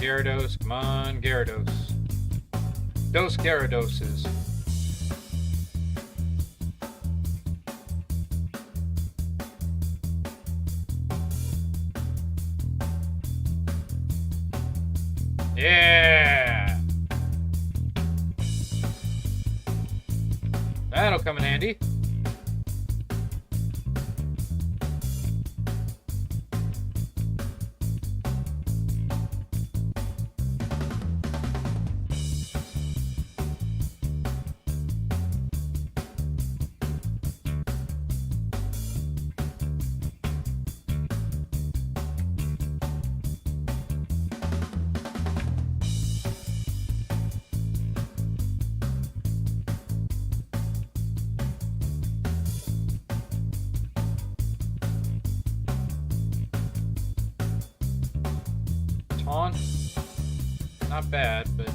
Gyarados. Come on, Gyarados. Dos Gyaradoses. Yeah! That'll come in handy. Taunt. Not bad, but...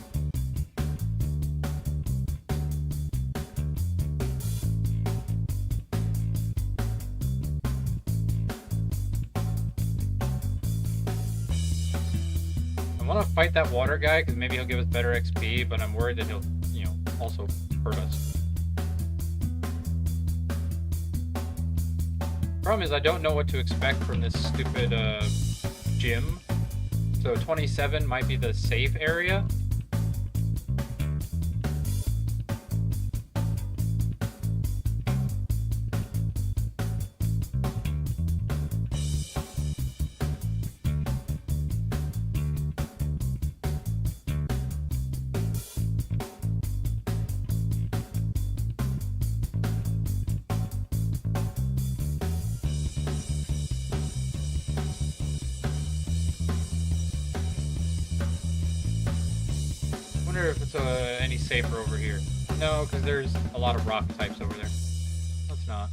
I want to fight that water guy, because maybe he'll give us better XP, but I'm worried that he'll, you know, also hurt us. Problem is, I don't know what to expect from this stupid, gym. So 27 might be the safe area. I wonder if it's any safer over here. No, because there's a lot of rock types over there. Let's not.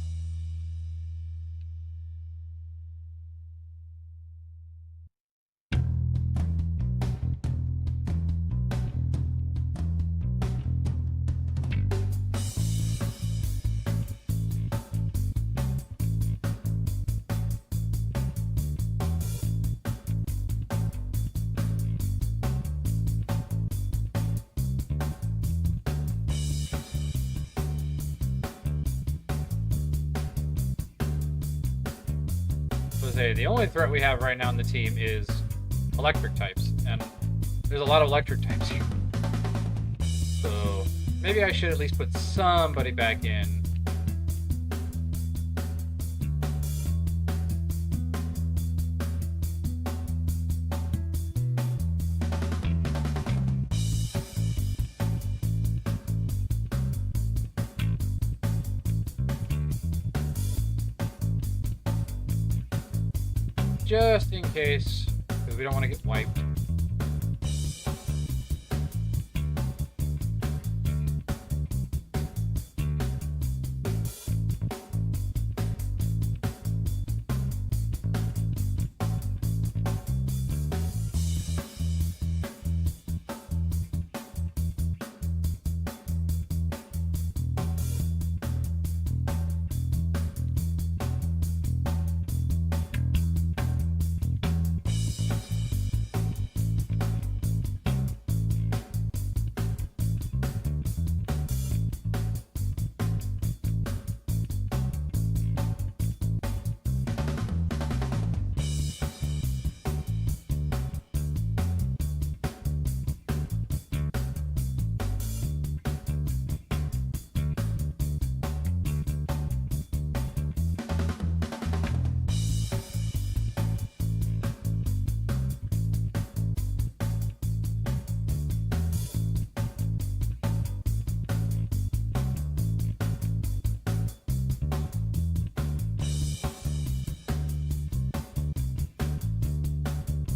The only threat we have right now in the team is electric types, and there's a lot of electric types here. So maybe I should at least put somebody back in. Just in case, because we don't want to get wiped.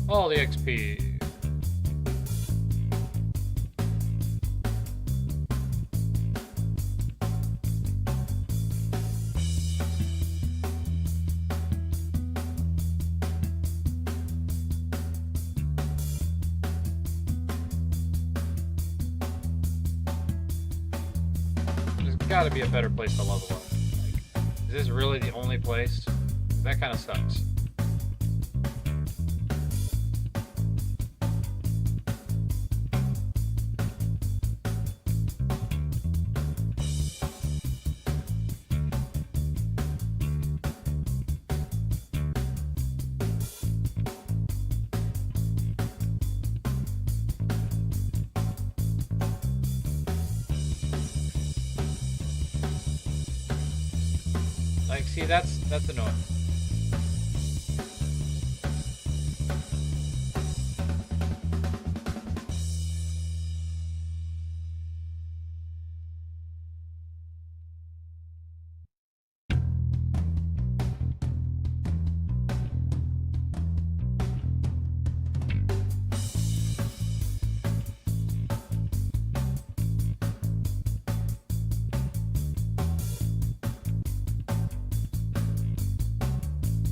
All the XP. There's gotta be a better place to level up. Like, is this really the only place? That kind of sucks. Like, see, that's annoying.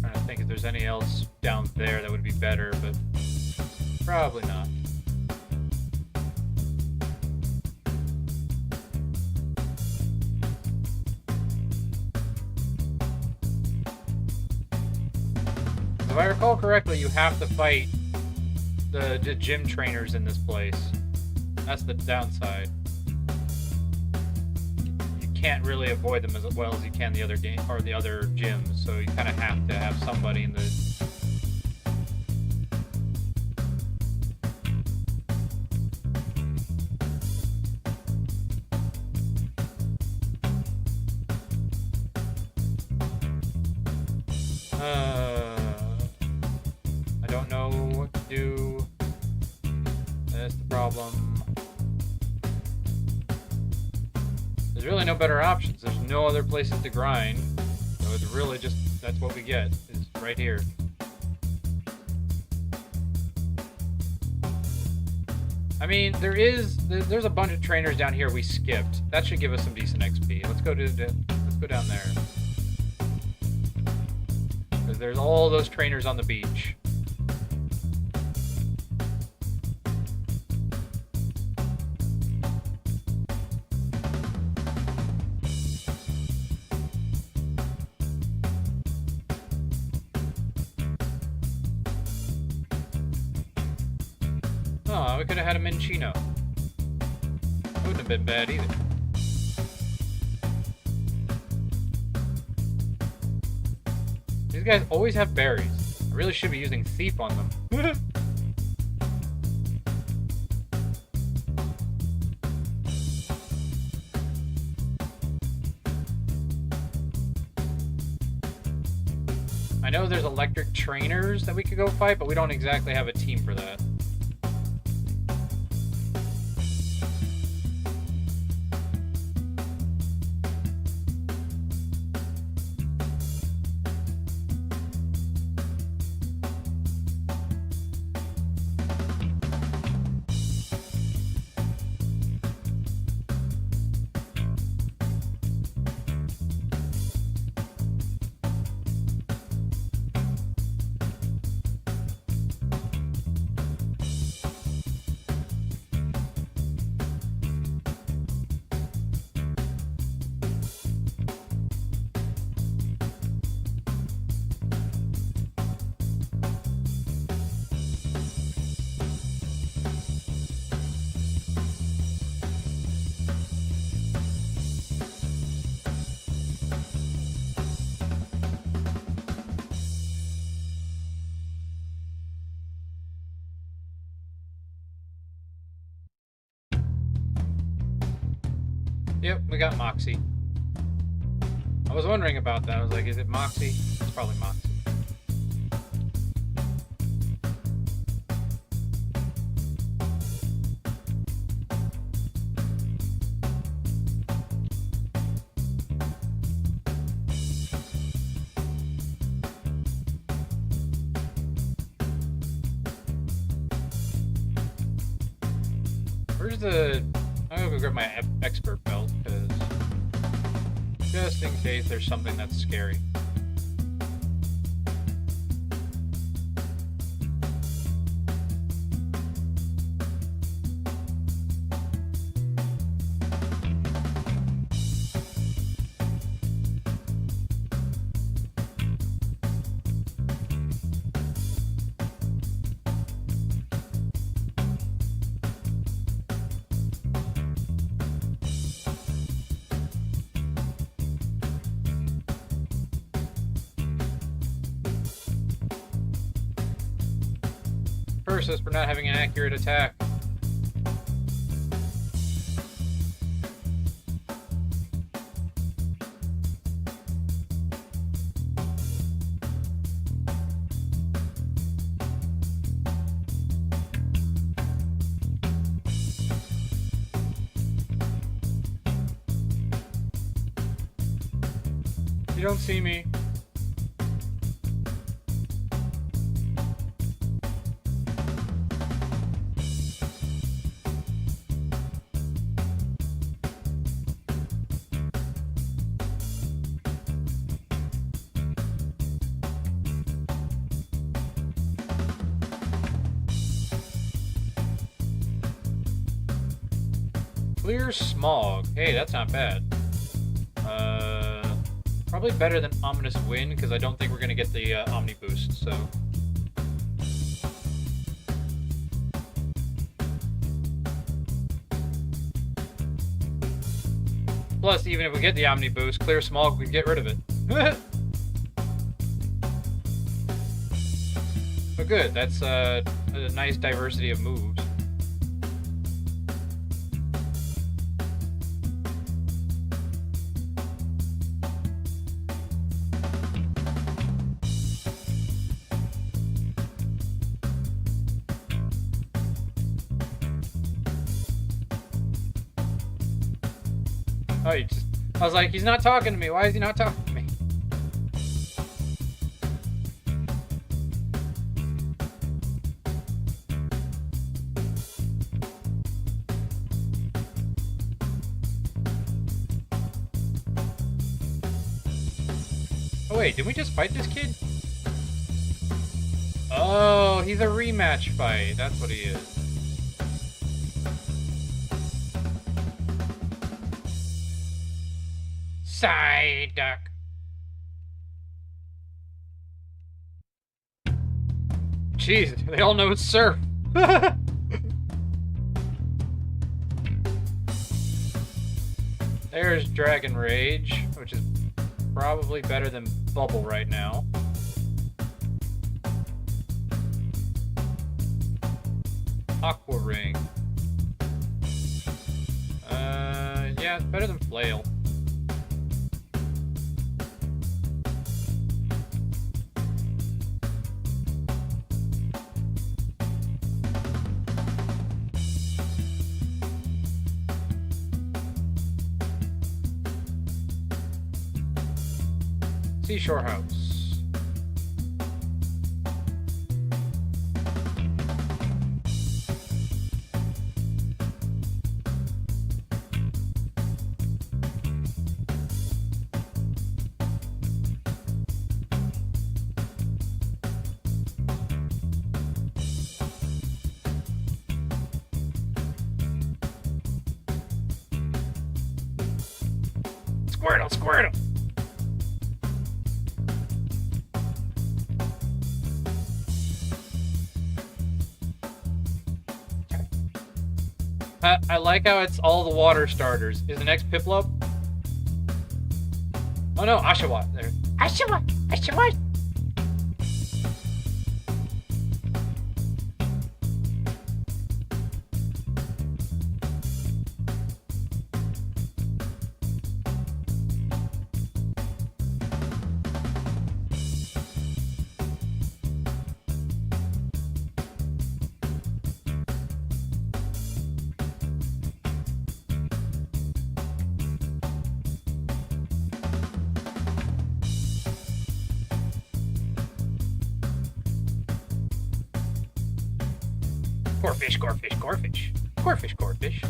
Trying to think if there's any else down there that would be better, but probably not. If I recall correctly, you have to fight the gym trainers in this place. That's the downside. You can't really avoid them as well as you can the other game or the other gyms, so you kind of have to have somebody in the. I don't know what to do. That's the problem. There's really no better options. There's no other places to grind. So it's really just, that's what we get, is right here. I mean, there's a bunch of trainers down here we skipped. That should give us some decent XP. Let's go down there. Because there's all those trainers on the beach. Oh, we could have had a Minchino. Wouldn't have been bad either. These guys always have berries. I really should be using Thief on them. I know there's electric trainers that we could go fight, but we don't exactly have a team for that. Yep, we got Moxie. I was wondering about that. I was like, is it Moxie? It's probably Moxie. Where's the... I'm gonna go grab my expert belt, because just in case there's something that's scary. Curse us for not having an accurate attack. You don't see me. Clear smog. Hey, that's not bad. Probably better than ominous wind, because I don't think we're gonna get the omni boost, so. Plus, even if we get the omni boost, clear smog, we can get rid of it. But good, that's a nice diversity of moves. Oh, I was like, he's not talking to me. Why is he not talking to me? Oh, wait, did we just fight this kid? Oh, he's a rematch fight. That's what he is. Side duck. Jeez, they all know it's surf. There's Dragon Rage, which is probably better than Bubble right now. Aqua Ring. Yeah, it's better than Flail. Seashore House. Squirtle, Squirtle! I like how it's all the water starters. Is the next Piplup? Oh no, Oshawott. There. Oshawott! Oshawott! Corfish, Corfish, Corfish. Corfish, Corfish.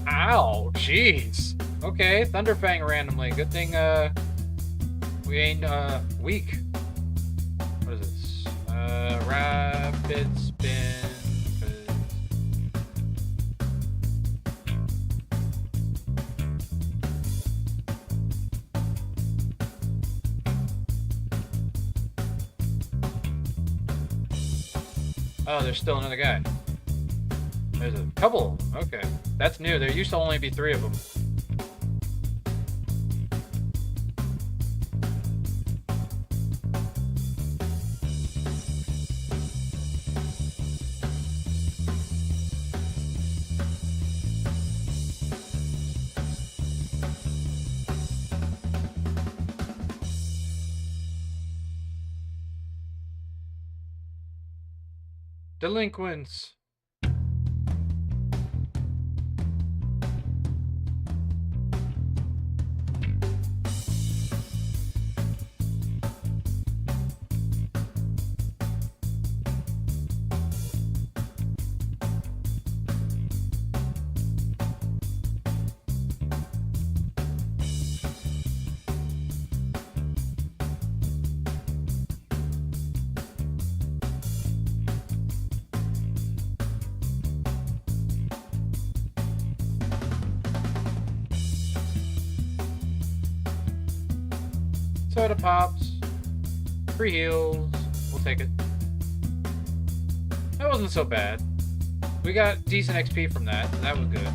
Ow, jeez. Okay, Thunderfang randomly. Good thing, we ain't, weak. What is this? Rapid spin. Oh, there's still another guy. There's a couple. Okay. That's new. There used to only be 3 of them. Delinquents. Soda pops. Free heals. We'll take it. That wasn't so bad. We got decent XP from that. That was good.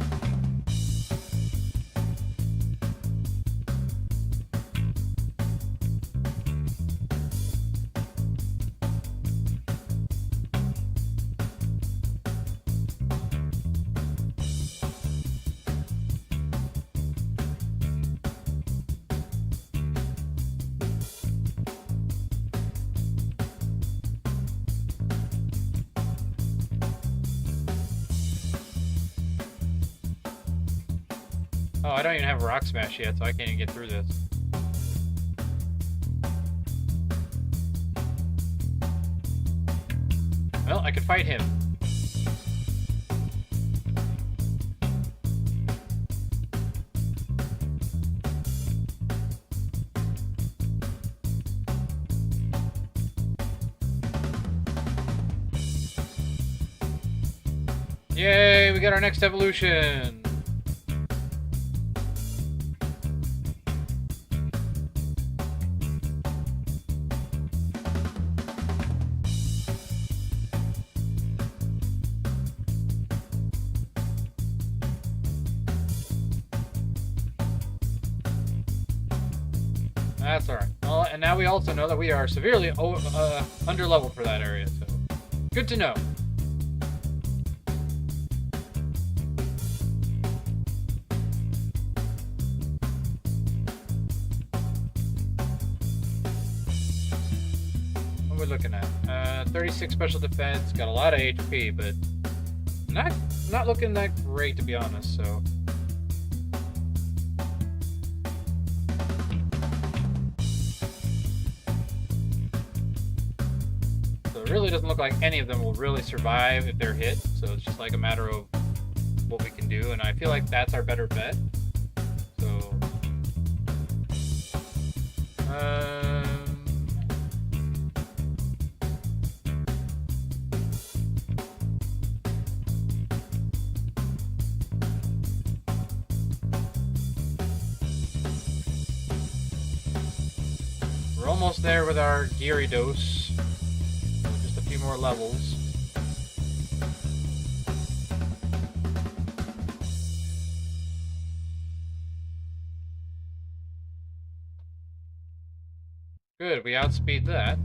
Oh, I don't even have a rock smash yet, so I can't even get through this. Well, I could fight him. Yay, we got our next evolution. That's alright. Well, and now we also know that we are severely under level for that area, so good to know. What are we looking at? 36 special defense, got a lot of HP, but not looking that great, to be honest, so. It really doesn't look like any of them will really survive if they're hit, so it's just like a matter of what we can do, and I feel like that's our better bet. So, we're almost there with our Gyarados. More levels. Good, we outspeed that.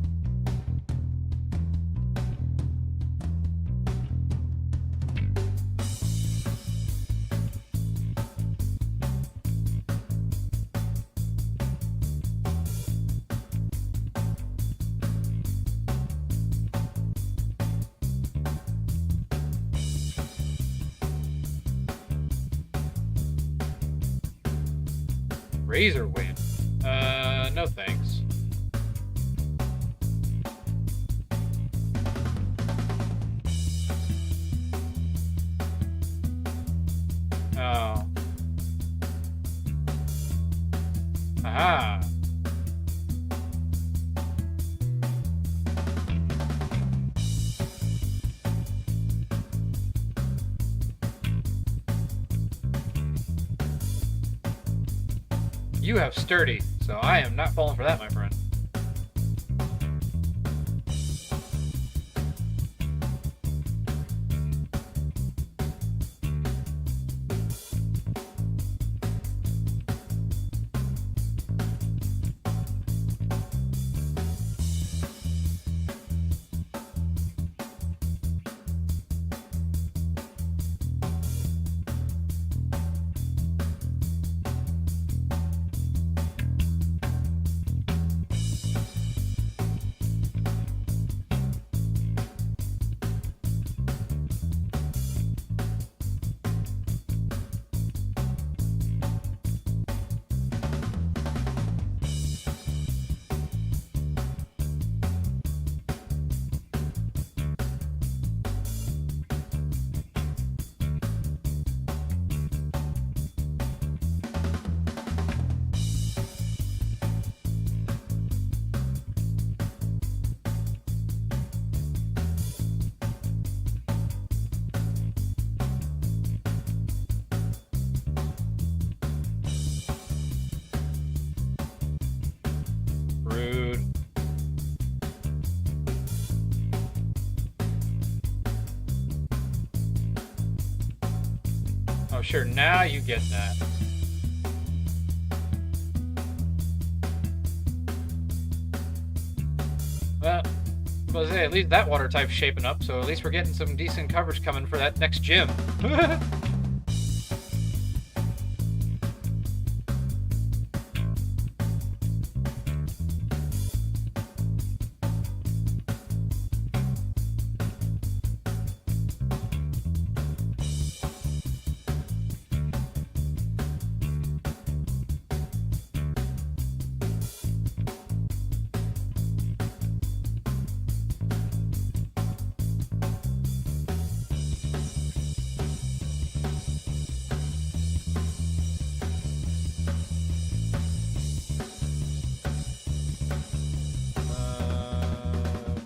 Razor win. No thanks. Oh. Aha. You have sturdy, so I am not falling for that, my friend. sure now you get that. Well, I was say, at least that water type's shaping up, so at least we're getting some decent coverage coming for that next gym.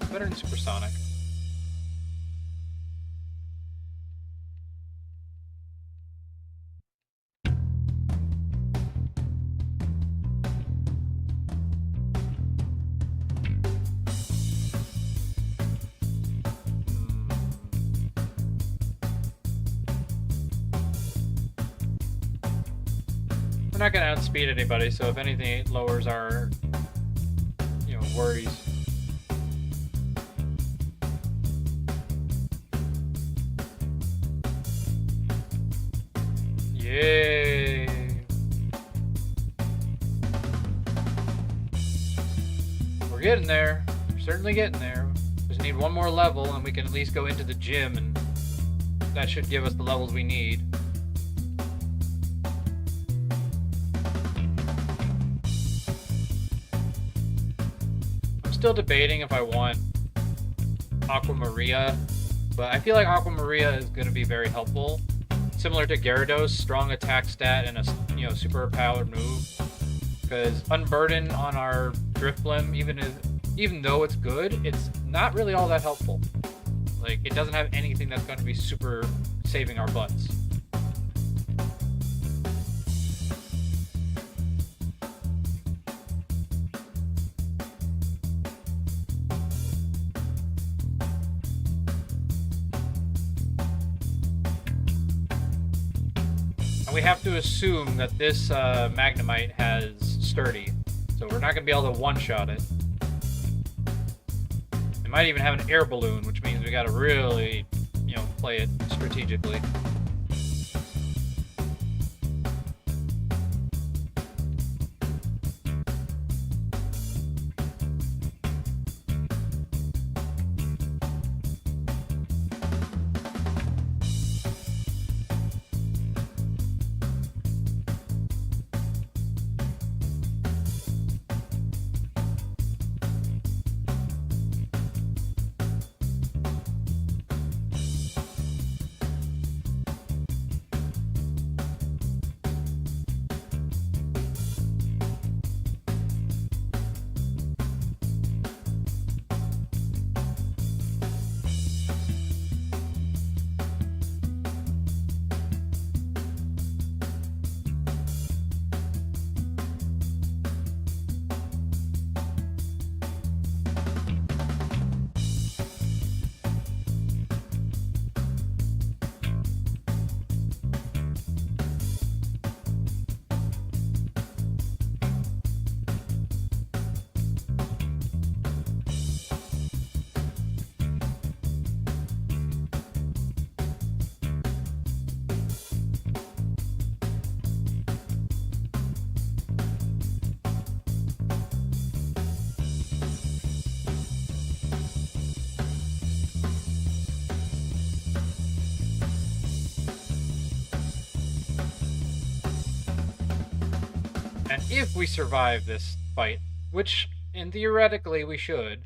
Better than supersonic. We're not gonna outspeed anybody, so if anything, it lowers our, worries. Yay! We're getting there. We're certainly getting there. Just need one more level, and we can at least go into the gym, and that should give us the levels we need. Still debating if I want Aqua Maria, but I feel like Aqua Maria is going to be very helpful. Similar to Gyarados, strong attack stat and a super powered move. Because Unburden on our Drifblim, even though it's good, it's not really all that helpful. Like, it doesn't have anything that's going to be super saving our butts. We have to assume that this Magnemite has Sturdy, so we're not going to be able to one-shot it. It might even have an air balloon, which means we got to really, play it strategically. And if we survive this fight, which, theoretically, we should,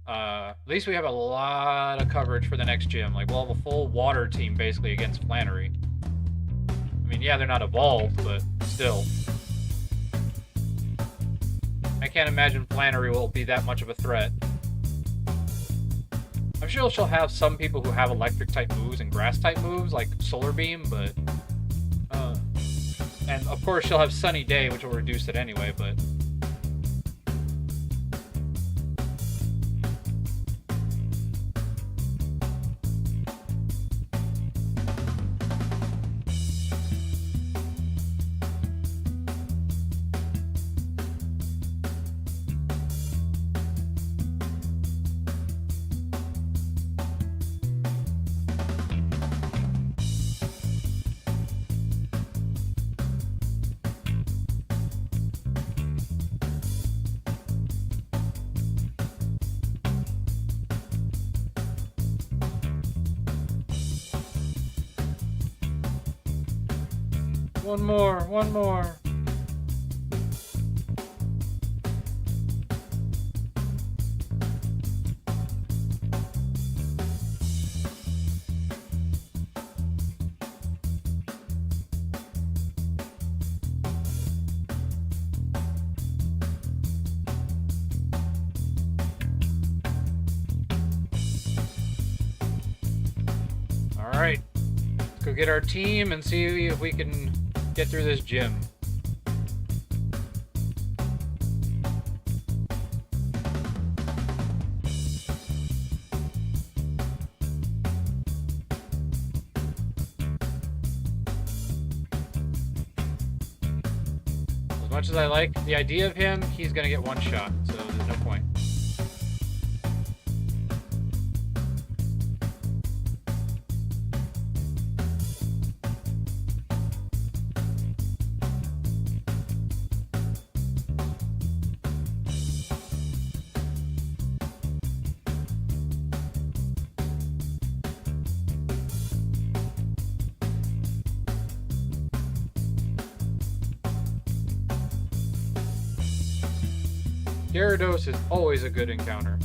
at least we have a lot of coverage for the next gym. Like, we'll have a full water team, basically, against Flannery. I mean, yeah, they're not evolved, but still. I can't imagine Flannery will be that much of a threat. I'm sure she'll have some people who have electric-type moves and grass-type moves, like Solar Beam, but... and, of course, she'll have Sunny Day, which will reduce it anyway, but... One more, one more. Alright, let's go get our team and see if we can get through this gym. As much as I like the idea of him, he's gonna get one shot, so there's no point. Gyarados is always a good encounter.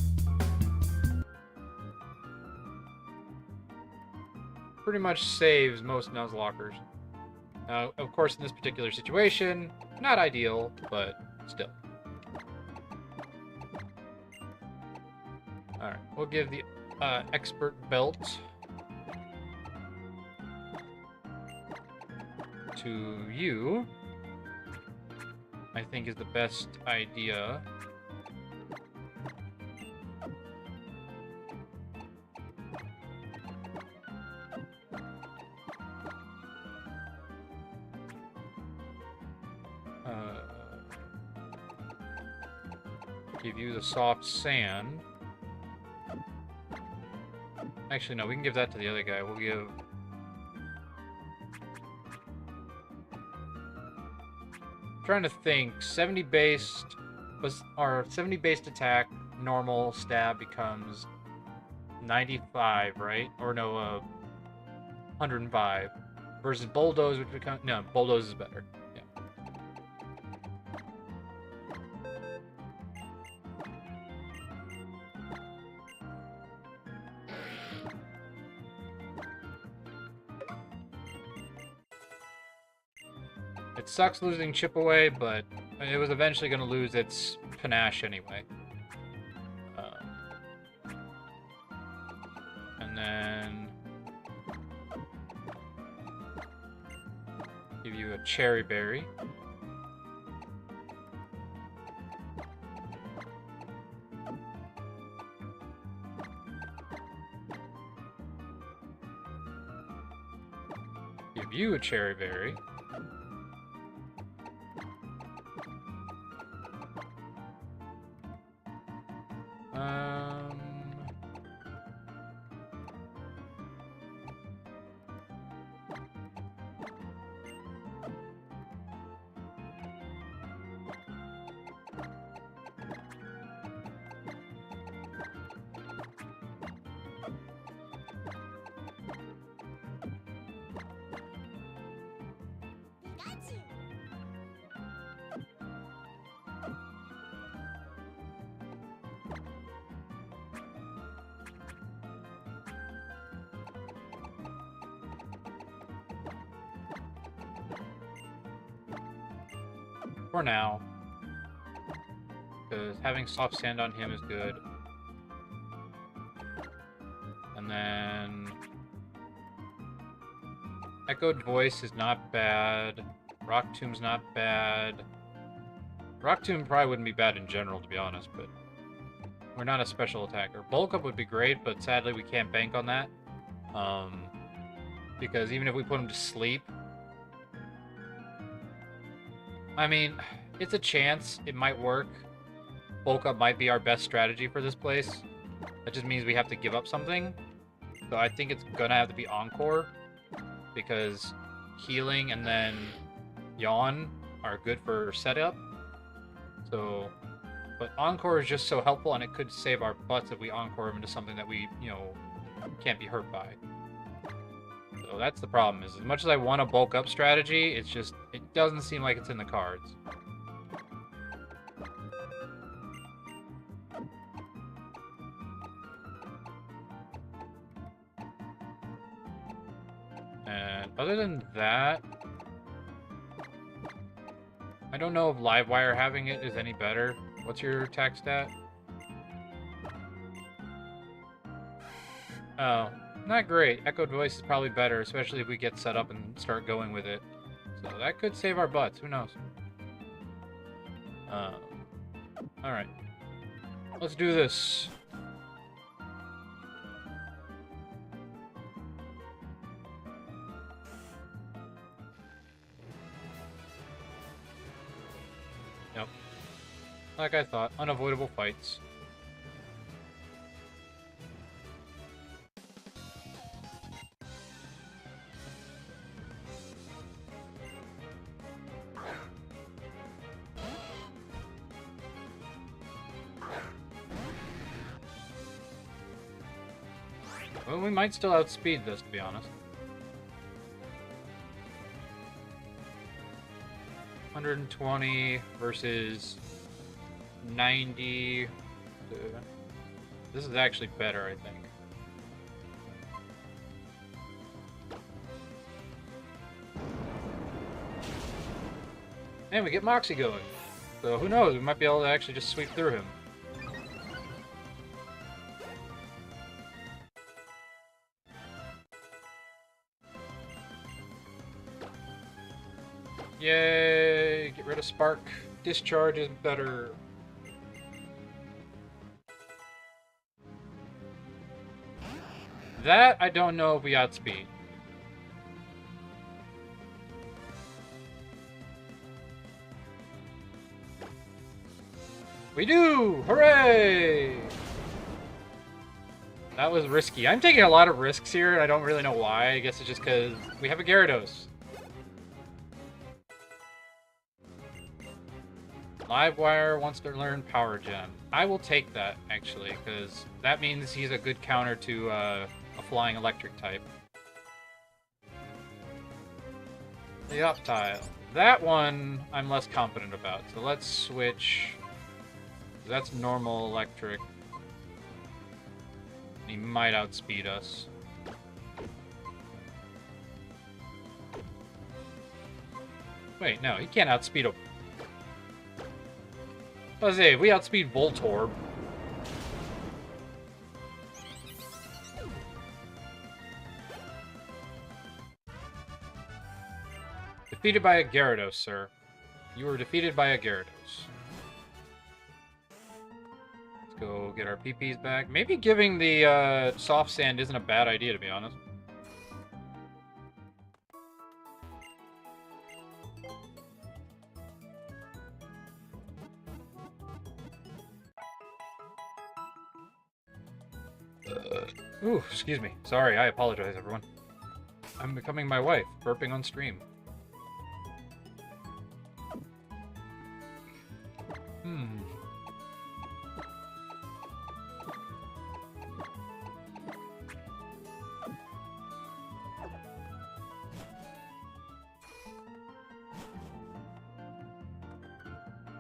Pretty much saves most Nuzlockers. Of course, in this particular situation, not ideal, but still. Alright, we'll give the expert belt to you. I think is the best idea. Give you the soft sand. Actually, no, we can give that to the other guy. We'll give... I'm trying to think. 70 based was our 70 based attack. Normal stab becomes 95, right? Or no, 105 versus bulldoze, which become no, bulldoze is better. It sucks losing Chip Away, but it was eventually going to lose its panache anyway. And then... give you a Cherry Berry. Give you a Cherry Berry. For now. Because having soft sand on him is good. And then... Echoed Voice is not bad. Rock Tomb's not bad. Rock Tomb probably wouldn't be bad in general, to be honest, but... we're not a special attacker. Bulk Up would be great, but sadly we can't bank on that. Because even if we put him to sleep... I mean, it's a chance. It might work. Bulk Up might be our best strategy for this place. That just means we have to give up something. So I think it's gonna have to be Encore. Because healing and then Yawn are good for setup. So, but Encore is just so helpful, and it could save our butts if we Encore him into something that we, you know, can't be hurt by. So, So that's the problem, is as much as I want a bulk up strategy, it's just, it doesn't seem like it's in the cards. And other than that, I don't know if Livewire having it is any better. What's your attack stat? Oh, not great. Echoed voice is probably better, especially if we get set up and start going with it. So that could save our butts. Who knows? Alright. Let's do this. Yep. Like I thought, unavoidable fights. Well, we might still outspeed this, to be honest. 120 versus 90. This is actually better, I think. And we get Moxie going. So who knows, we might be able to actually just sweep through him. Yay! Get rid of Spark. Discharge is better. That, I don't know if we outspeed. We do! Hooray! That was risky. I'm taking a lot of risks here, and I don't really know why. I guess it's just because we have a Gyarados. Livewire wants to learn Power Gem. I will take that, actually, because that means he's a good counter to a flying electric type. The Optile. That one I'm less confident about, so let's switch. That's normal electric. He might outspeed us. Wait, no, he can't outspeed a... I was saying, if we outspeed Voltorb. Defeated by a Gyarados, sir. You were defeated by a Gyarados. Let's go get our PPs back. Maybe giving the soft sand isn't a bad idea, to be honest. Ooh, excuse me. Sorry, I apologize, everyone. I'm becoming my wife, burping on stream.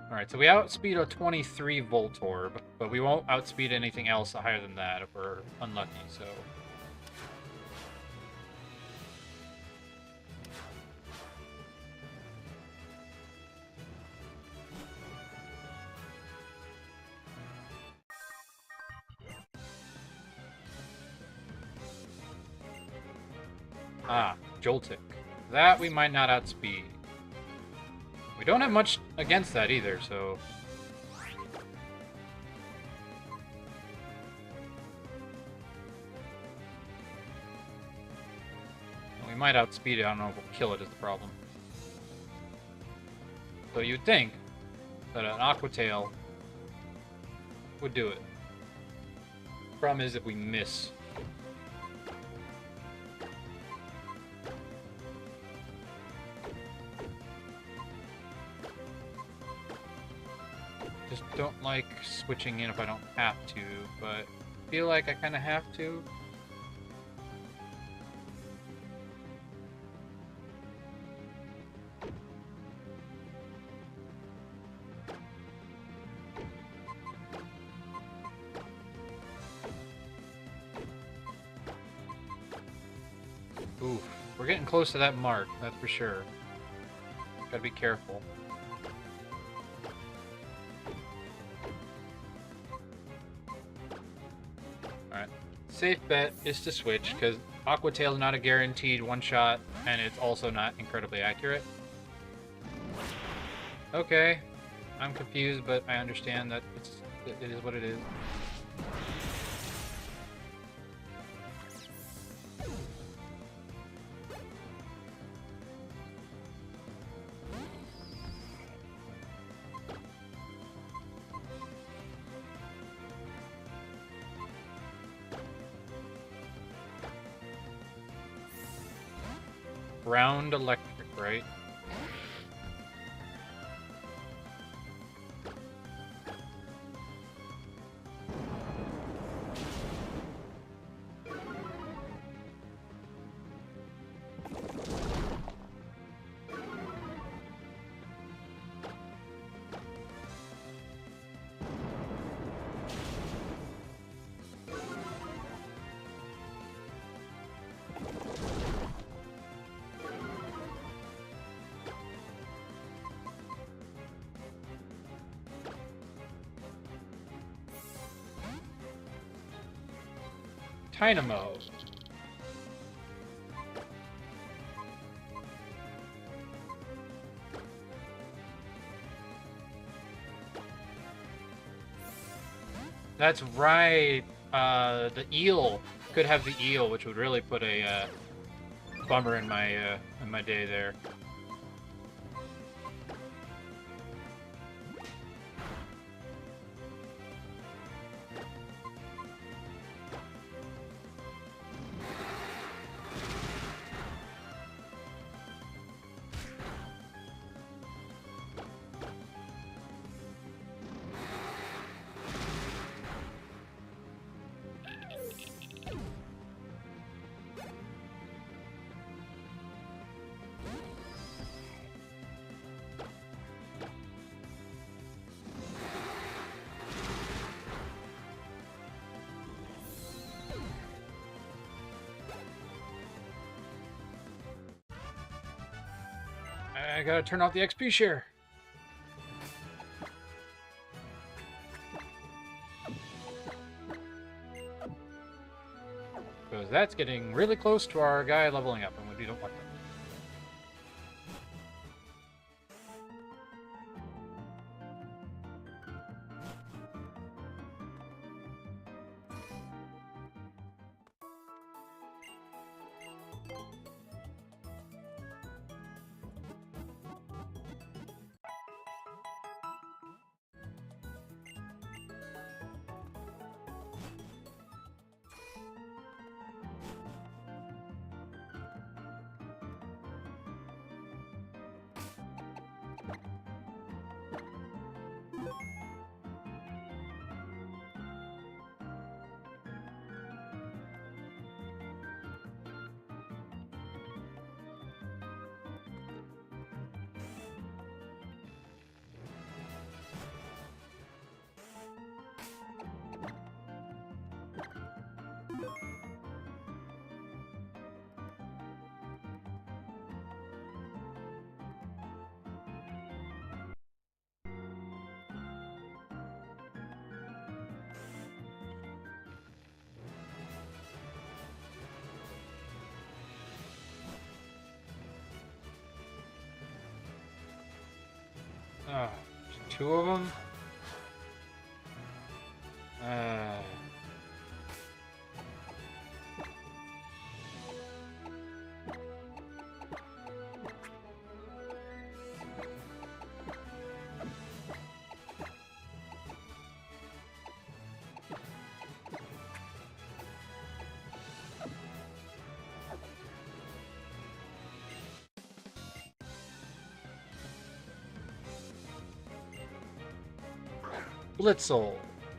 Alright, so we outspeed a 23 Voltorb, but we won't outspeed anything else higher than that if we're unlucky, so... Ah, Joltik. That we might not outspeed. We don't have much against that either, so... We might outspeed it, I don't know if we'll kill it is the problem. So you'd think that an Aqua Tail would do it. Problem is if we miss. Just don't like switching in if I don't have to, but feel like I kind of have to. We're getting close to that mark, that's for sure. Gotta be careful. Alright. Safe bet is to switch, because Aqua Tail is not a guaranteed one-shot, and it's also not incredibly accurate. Okay. I'm confused, but I understand that it is what it is. Ground electric, right? Dynamo. That's right. The eel could have the eel, which would really put a bummer in my day there. I gotta turn off the XP share. Because that's getting really close to our guy leveling up, and we don't want that. Oh, two of them? Blitzel.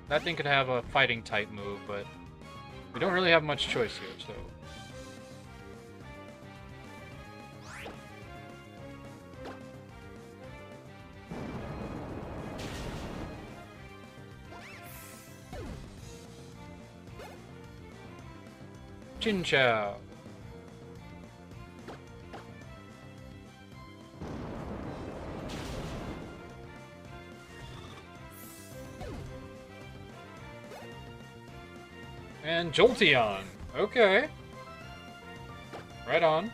That thing could have a fighting type move, but we don't really have much choice here, so. Chin Chow. And Jolteon. Okay. Right on.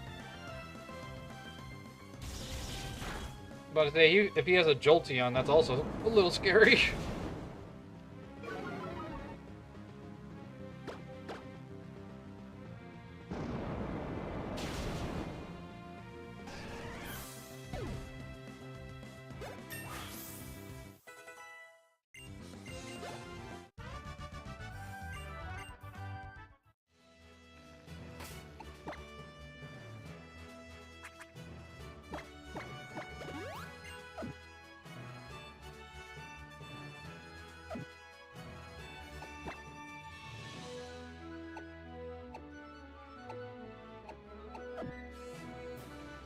But if he has a Jolteon, that's also a little scary.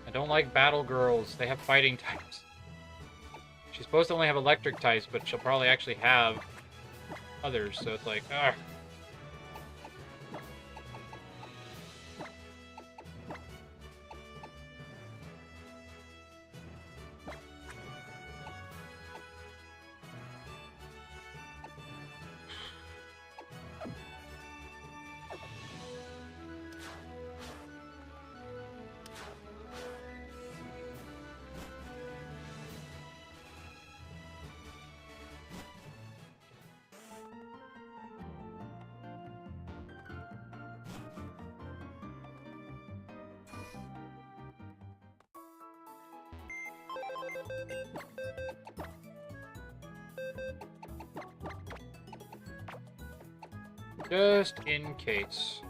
I don't like battle girls. They have fighting types. She's supposed to only have electric types, but she'll probably actually have others, so it's like, ah. Just in case.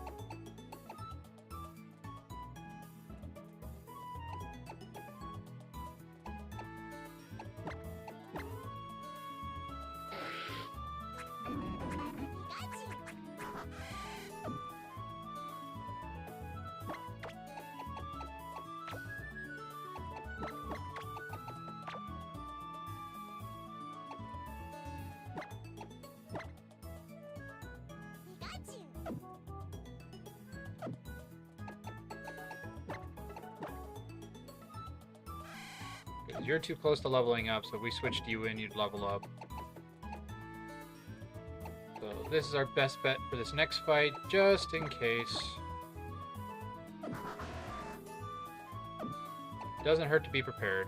You're too close to leveling up, so if we switched you in, you'd level up. So this is our best bet for this next fight, just in case. Doesn't hurt to be prepared.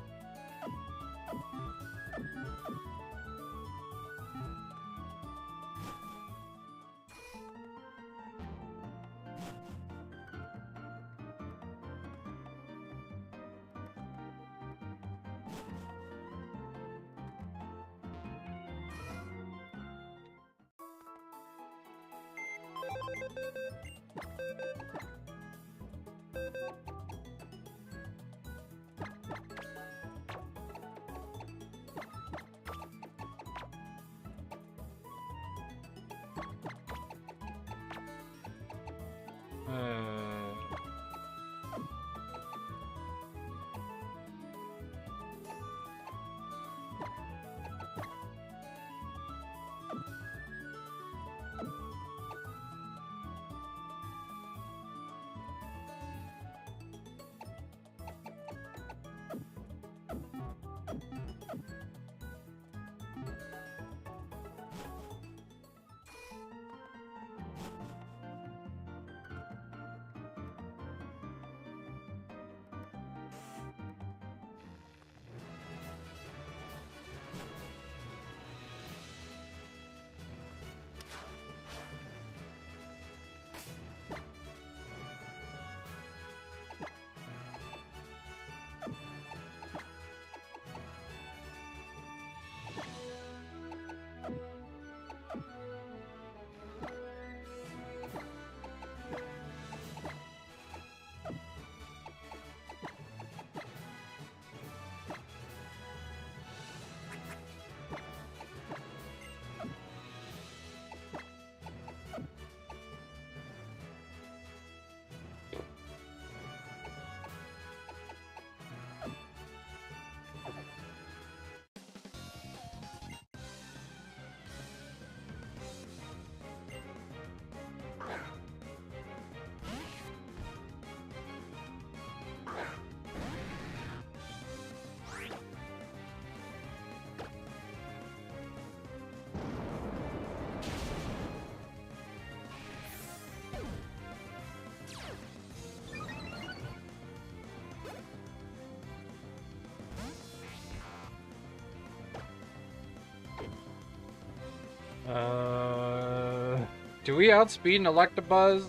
Do we outspeed an Electabuzz?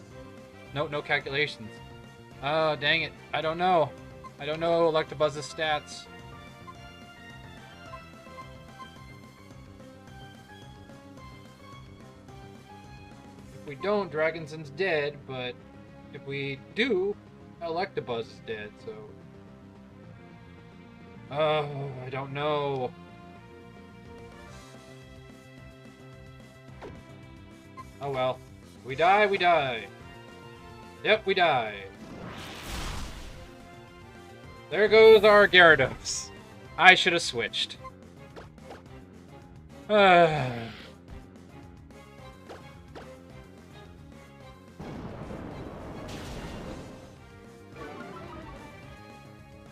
No, no calculations. Oh, dang it. I don't know. I don't know Electabuzz's stats. If we don't, Dragonson's dead, but if we do, Electabuzz is dead, so... Oh, I don't know. Oh well. We die, we die. Yep, we die. There goes our Gyarados. I should have switched.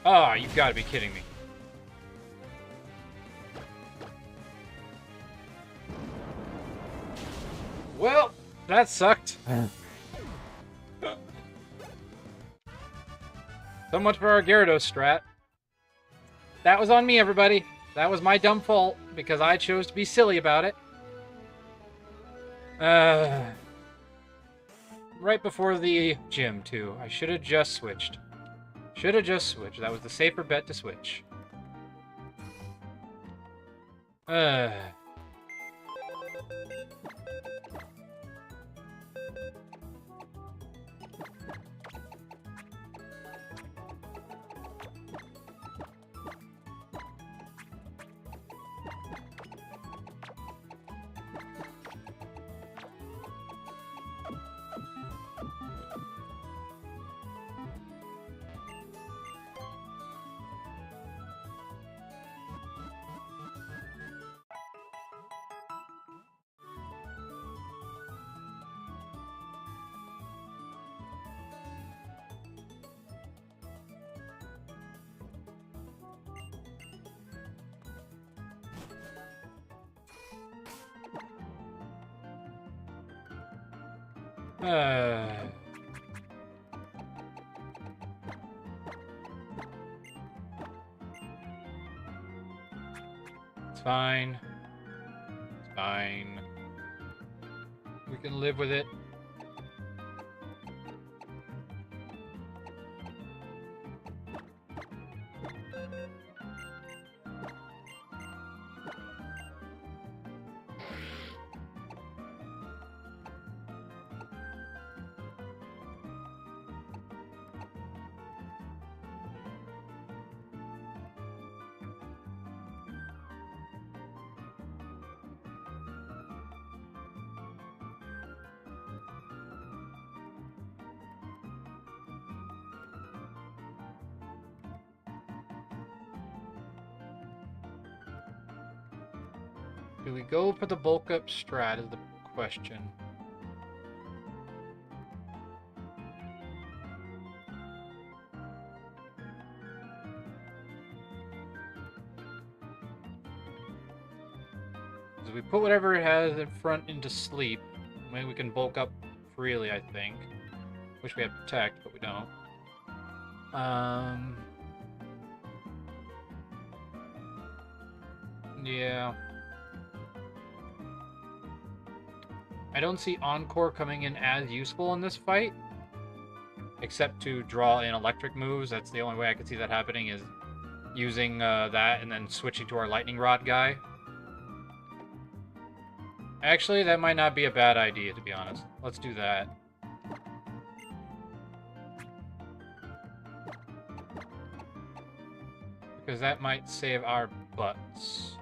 Ah, you've got to be kidding me. Well, that sucked. So much for our Gyarados strat. That was on me, everybody. That was my dumb fault, because I chose to be silly about it. Right before the gym, too. I should have just switched. Should have just switched. That was the safer bet to switch. It's fine. It's fine. We can live with it. Do we go for the bulk up strat is the question. Because we put whatever it has in front into sleep, maybe we can bulk up freely, I think. Wish we had protect, but we don't. Yeah. I don't see Encore coming in as useful in this fight, except to draw in electric moves. That's the only way I could see that happening, is using that and then switching to our Lightning Rod guy. Actually, that might not be a bad idea, to be honest. Let's do that. Because that might save our butts.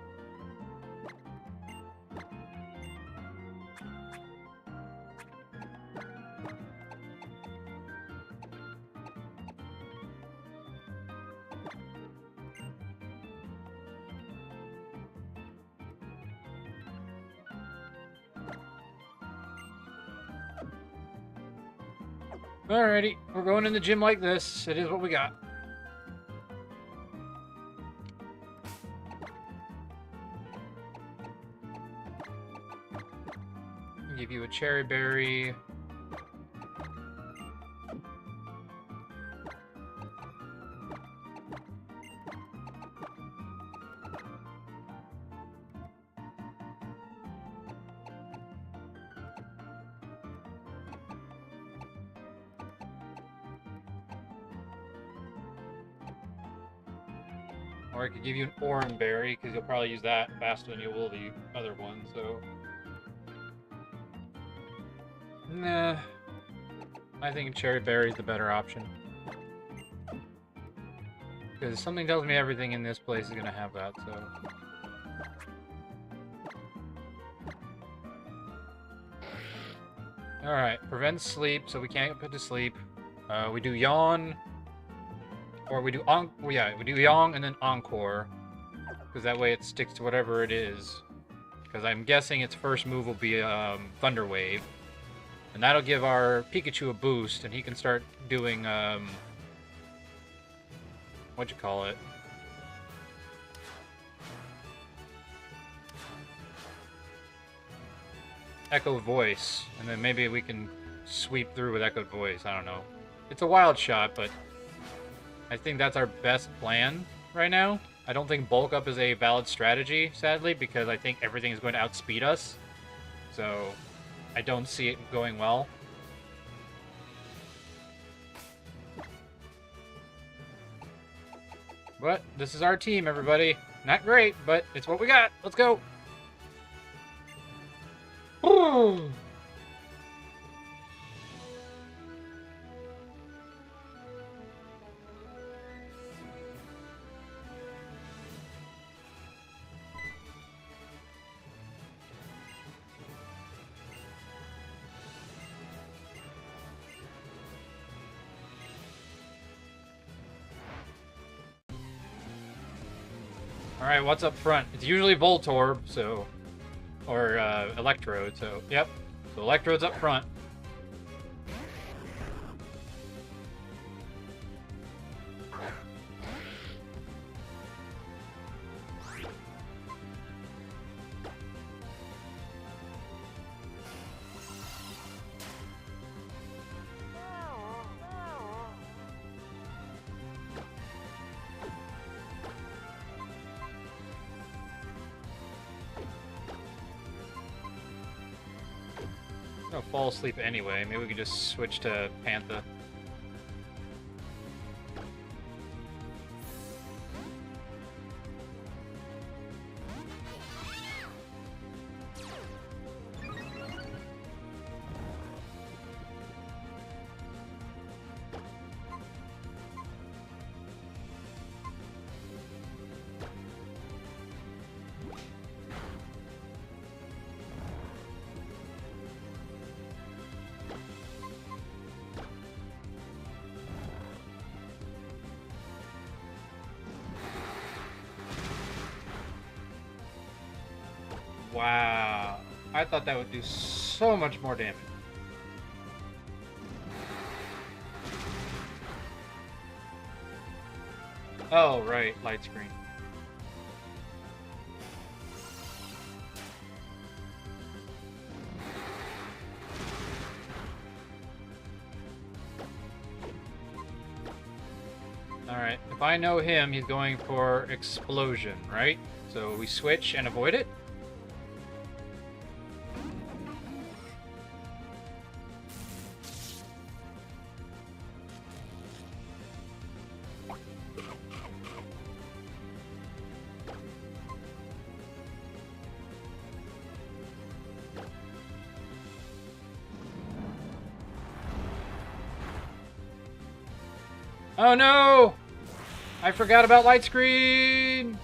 Alrighty, we're going in the gym like this. It is what we got. Give you a cherry berry. Or I could give you an orange berry, because you'll probably use that faster than you will the other one, so... Nah. I think cherry berry is the better option. Because something tells me everything in this place is going to have that, so... Alright, prevents sleep, so we can't get put to sleep. We do yawn. Or we do we do yawn and then encore. Because that way it sticks to whatever it is. Because I'm guessing its first move will be Thunder Wave. And that'll give our Pikachu a boost, and he can start doing, what'd you call it? Echo Voice. And then maybe we can sweep through with Echo Voice, I don't know. It's a wild shot, but I think that's our best plan right now. I don't think Bulk Up is a valid strategy, sadly, because I think everything is going to outspeed us. So, I don't see it going well. But, this is our team, everybody. Not great, but it's what we got. Let's go! Alright, what's up front? It's usually Voltorb, so... Or, Electrode, so... Yep. So Electrode's up front. I'm gonna fall asleep anyway. Maybe we could just switch to Panther. Wow. I thought that would do so much more damage. Oh, right. Light screen. Alright. If I know him, he's going for Explosion, right? So we switch and avoid it? Oh no! I forgot about light screen!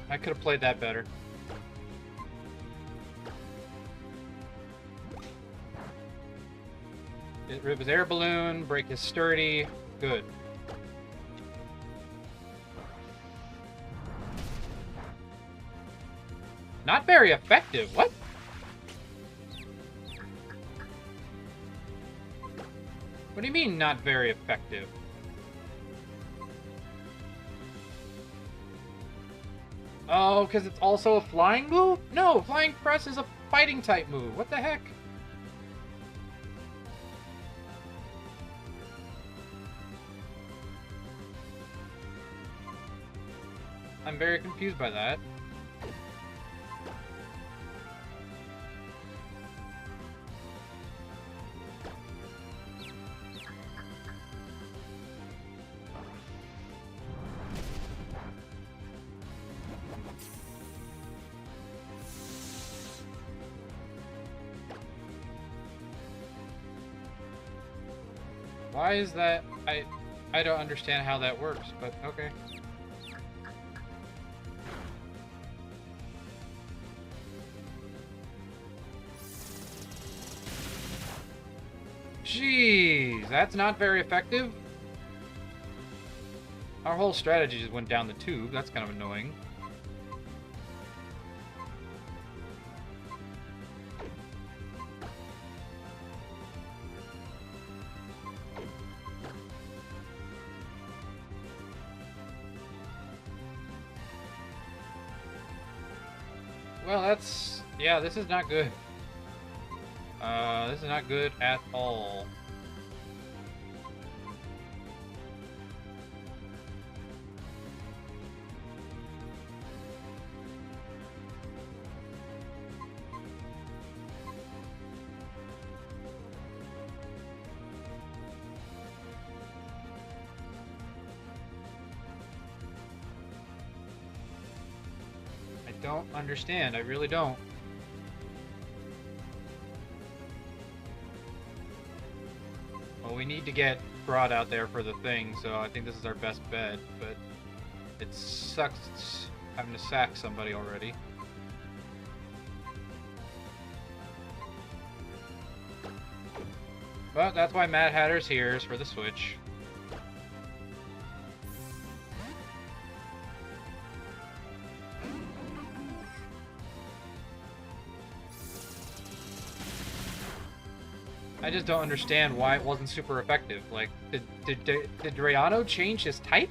I could have played that better. Get rid of his air balloon, break his sturdy. Good. Not very effective. What? What do you mean, not very effective? Oh, because it's also a flying move? No, flying press is a fighting type move. What the heck? I'm very confused by that. Why is that? I don't understand how that works, but okay. Jeez, that's not very effective. Our whole strategy just went down the tube. That's kind of annoying. Well, that's... yeah, this is not good. This is not good at all. I don't understand. I really don't. Well, we need to get Broad out there for the thing, so I think this is our best bet, but it sucks having to sack somebody already. But that's why Mad Hatter's here, is for the Switch. I just don't understand why it wasn't super effective. Like, did Drayano change his type?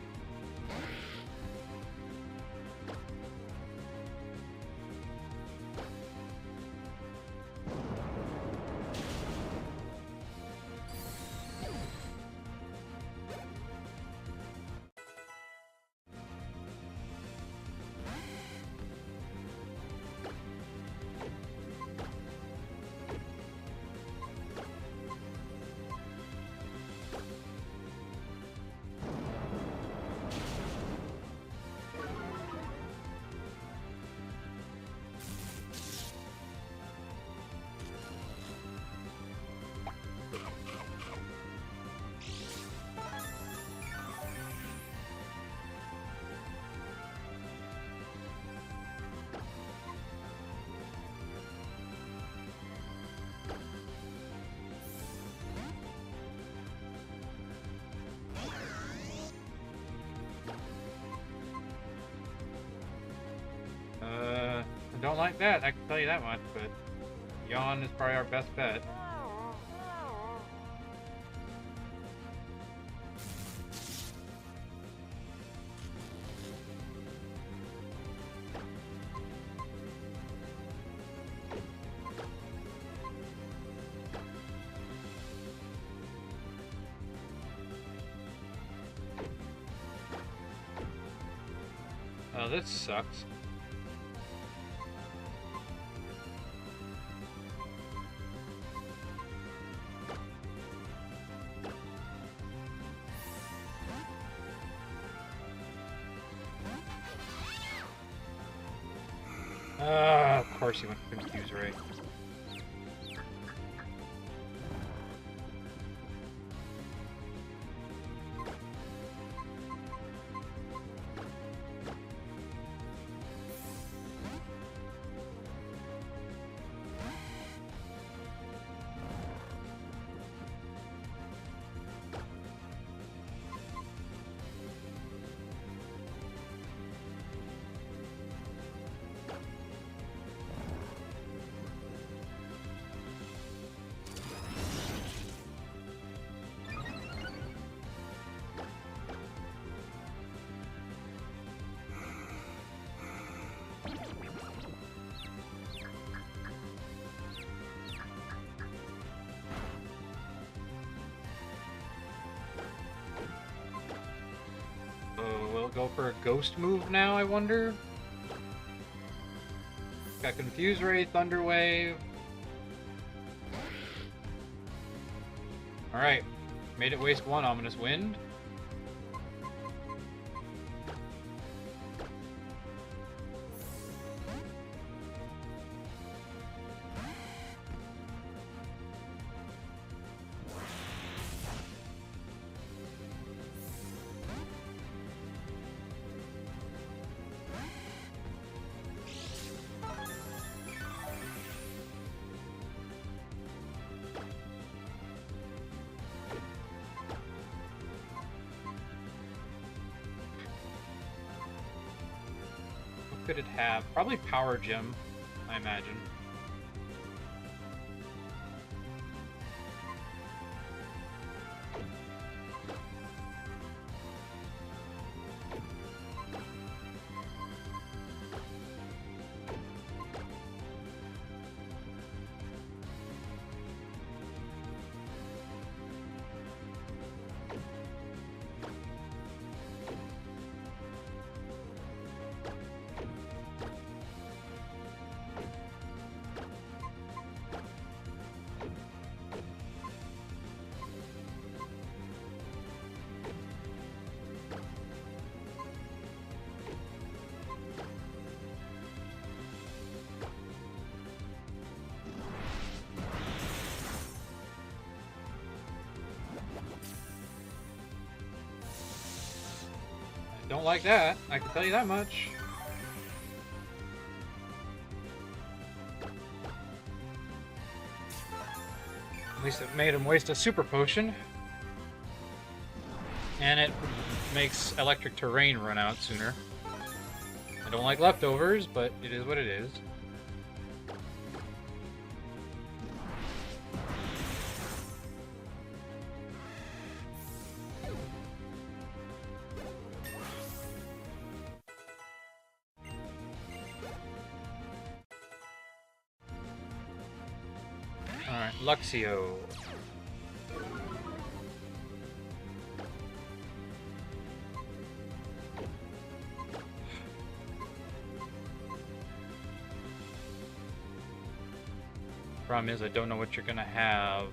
I don't like that, I can tell you that much, but Yawn is probably our best bet. Oh, this sucks. Of course he went to confuse Ray. go for a ghost move now, I wonder? Got Confuse Ray, Thunder Wave. Alright. Made it waste one Ominous Wind. Could it have? Probably Power Gem, I imagine. Don't like that, I can tell you that much. At least it made him waste a super potion. And it makes electric terrain run out sooner. I don't like leftovers, but it is what it is. Alright, Luxio. Problem is, I don't know what you're gonna have.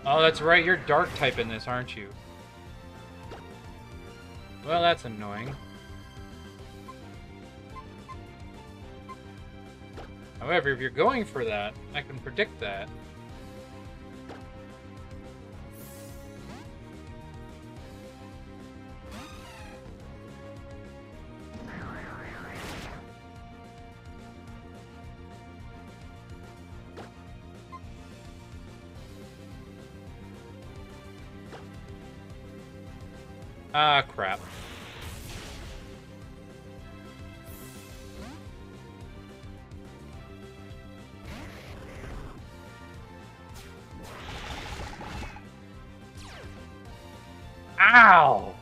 Oh, that's right, you're dark type in this, aren't you? Well, that's annoying. However, if you're going for that, I can predict that. Ah, crap. Ow!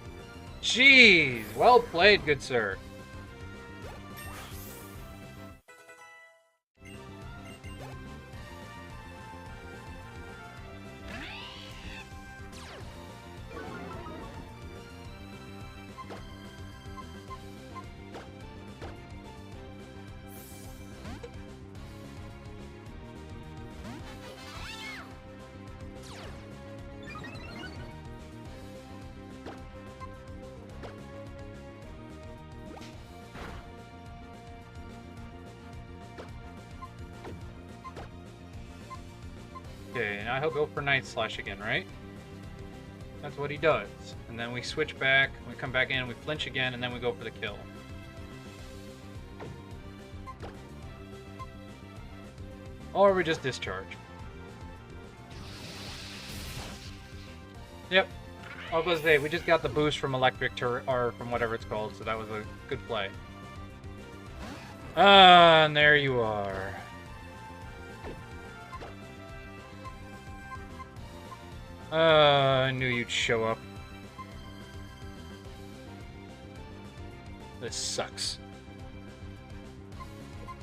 Jeez! Well played, good sir. Okay, now he'll go for Night Slash again, right? That's what he does. And then we switch back, we come back in, we flinch again, and then we go for the kill. Or we just discharge. Yep. I was gonna say, we just got the boost from electric or from whatever it's called, so that was a good play. Ah, and there you are. I knew you'd show up. This sucks.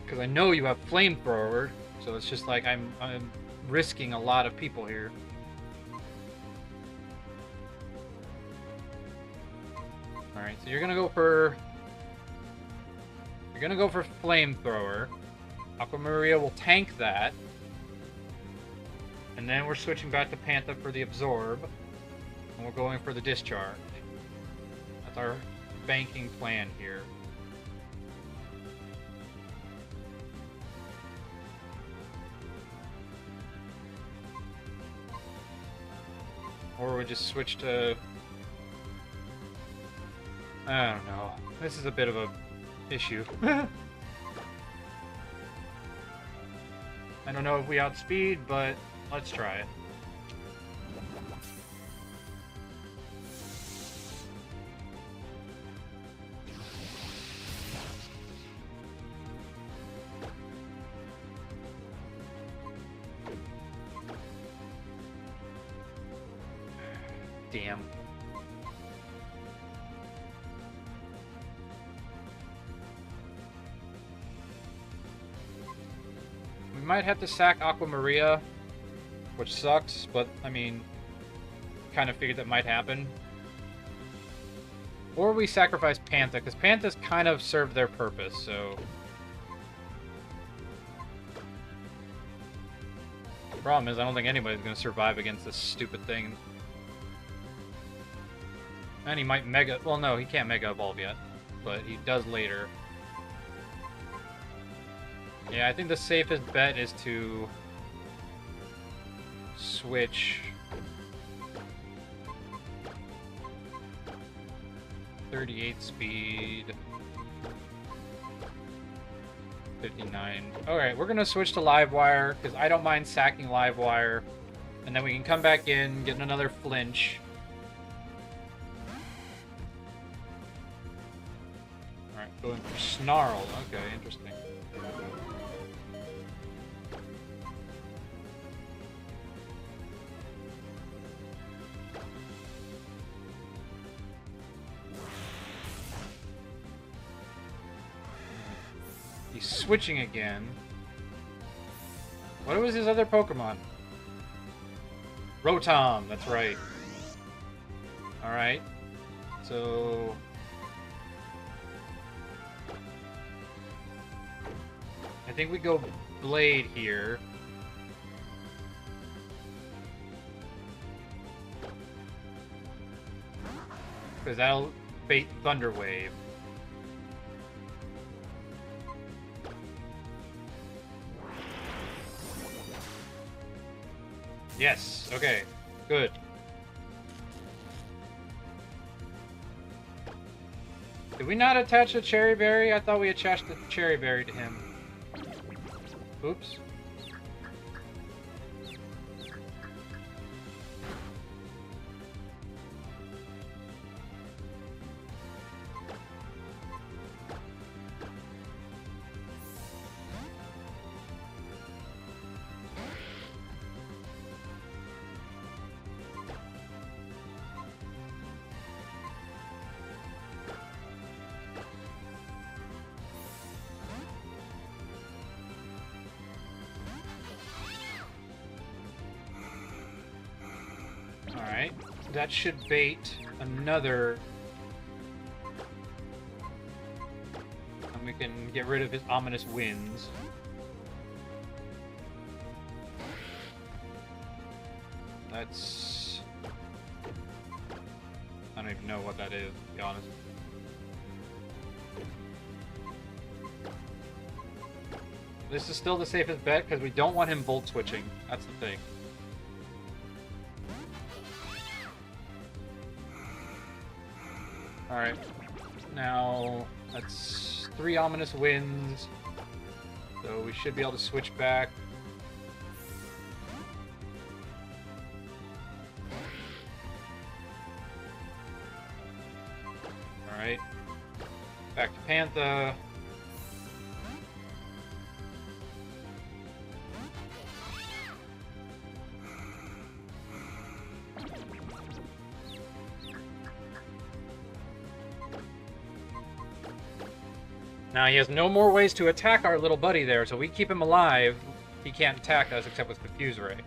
Because I know you have flamethrower, so it's just like I'm risking a lot of people here. Alright, so you're gonna go for flamethrower. Aquamaria will tank that. And then we're switching back to Panther for the absorb. And we're going for the discharge. That's our banking plan here. Or we just switch to... I don't know. This is a bit of a issue. I don't know if we outspeed, but let's try it. Damn. We might have to sack Aquamaria, which sucks, but, I mean, kind of figured that might happen. Or we sacrifice Panther, because Panther's kind of served their purpose, so... The problem is, I don't think anybody's going to survive against this stupid thing. And he might Mega... Well, no, he can't Mega Evolve yet, but he does later. Yeah, I think the safest bet is to switch 38 speed, 59. Alright, we're gonna switch to Livewire, because I don't mind sacking Livewire, and then we can come back in, get another flinch. Alright, going for Snarl. Okay, interesting. He's switching again. What was his other Pokemon? Rotom, that's right. Alright. So... I think we go Blade here. Because that'll bait Thunder Wave. Yes, okay, good. Did we not attach a Cherry Berry? I thought we attached the Cherry Berry to him. Oops. Alright, that should bait another... And we can get rid of his ominous winds. That's... I don't even know what that is, to be honest. This is still the safest bet, because we don't want him Volt Switching. That's the thing. Alright, now that's 3 ominous winds, so we should be able to switch back. Alright, back to Panther. Now he has no more ways to attack our little buddy there, so we keep him alive. He can't attack us except with Confuse Ray.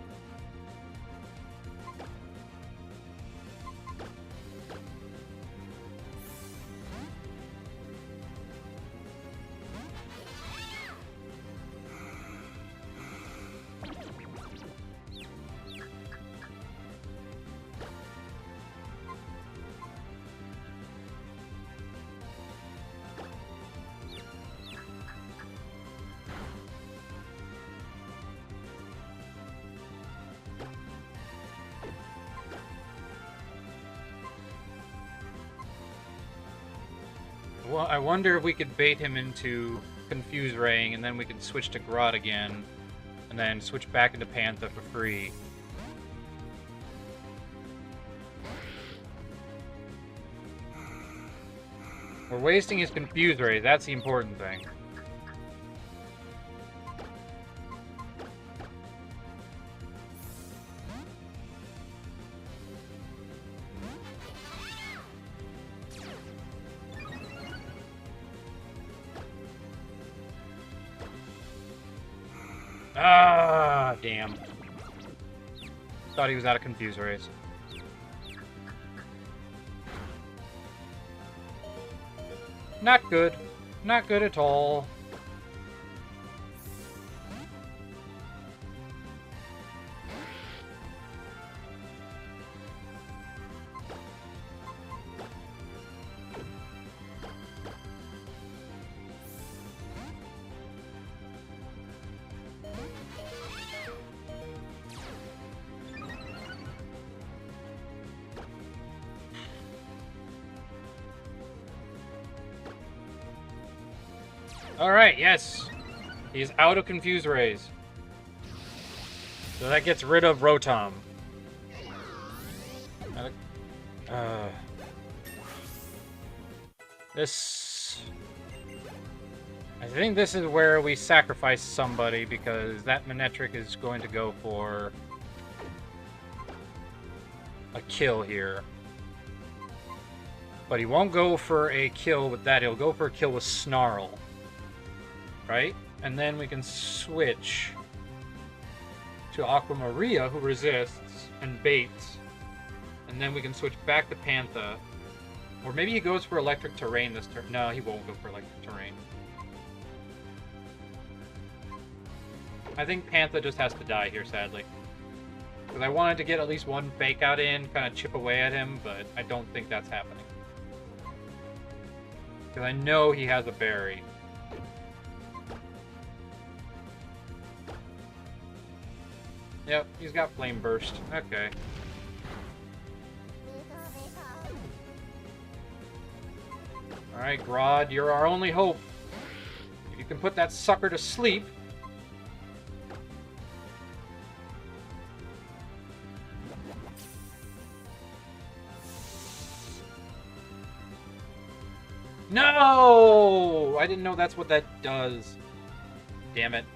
Well, I wonder if we could bait him into Confuse Raying, and then we could switch to Grodd again, and then switch back into Panther for free. We're wasting his Confuse Ray, that's the important thing. Ah, damn. Thought he was out of Confuse Rays. Not good. Not good at all. Alright, yes. He's out of Confuse Rays. So that gets rid of Rotom. This... I think this is where we sacrifice somebody, because that Manectric is going to go for a kill here. But he won't go for a kill with that, he'll go for a kill with Snarl. Right? And then we can switch to Aqua Maria, who resists and baits. And then we can switch back to Panther. Or maybe he goes for Electric Terrain this turn. No, he won't go for Electric Terrain. I think Panther just has to die here, sadly. Because I wanted to get at least one Fake Out in, kind of chip away at him, but I don't think that's happening. Because I know he has a berry. Yep, he's got Flame Burst. Okay. Alright, Grodd, you're our only hope. If you can put that sucker to sleep. No! I didn't know that's what that does. Damn it.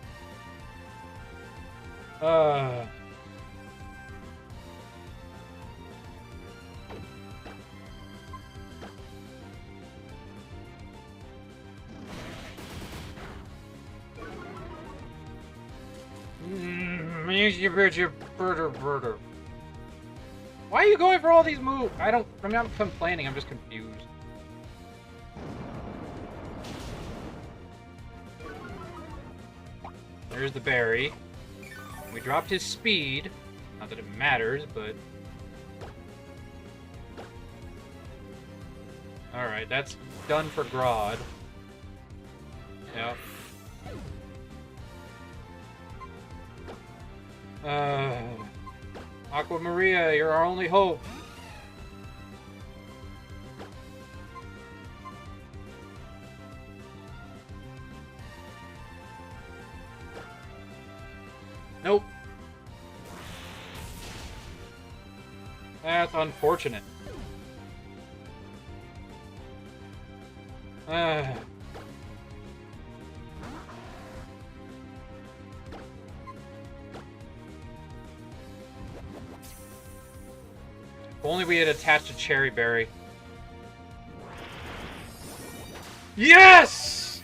Birder. Why are you going for all these moves? I'm not complaining, I'm just confused. There's the berry. We dropped his speed. Not that it matters, but... Alright, that's done for Grodd. Yep. Aqua Maria, you're our only hope. Nope. That's unfortunate. If only we had attached a Cherry Berry. Yes!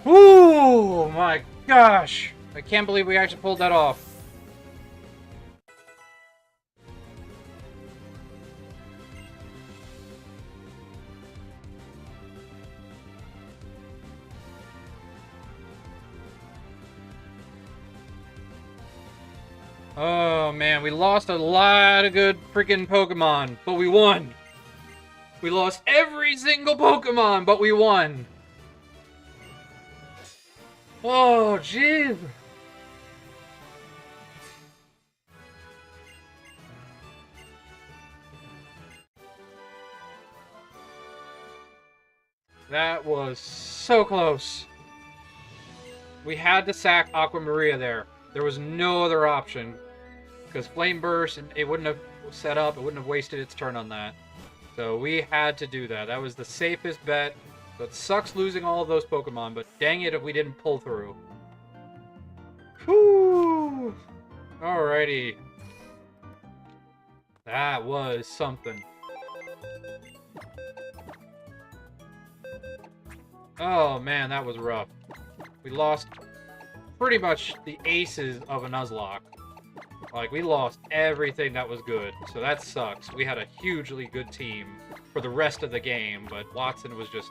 Ooh, my gosh! I can't believe we actually pulled that off. Oh man, we lost a lot of good freaking Pokemon, but we won! We lost every single Pokemon, but we won! Oh, jeez! That was so close. We had to sack Aqua Maria there. There was no other option. Because Flame Burst, it wouldn't have set up, it wouldn't have wasted its turn on that. So we had to do that. That was the safest bet. So it sucks losing all of those Pokemon, but dang it if we didn't pull through. Whew! Alrighty. That was something. Oh man, that was rough. We lost pretty much the aces of a Nuzlocke. Like, we lost everything that was good, so that sucks. We had a hugely good team for the rest of the game, but Watson was just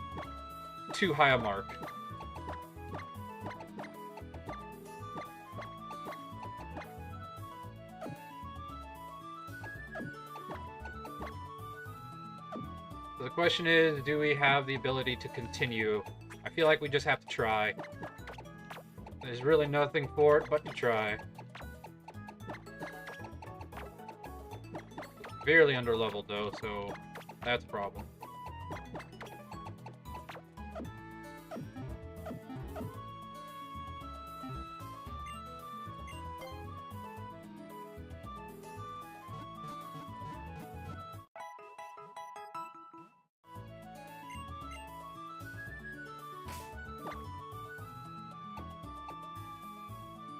too high a mark. So the question is, do we have the ability to continue? I feel like we just have to try. There's really nothing for it but to try. Severely underleveled though, so that's a problem.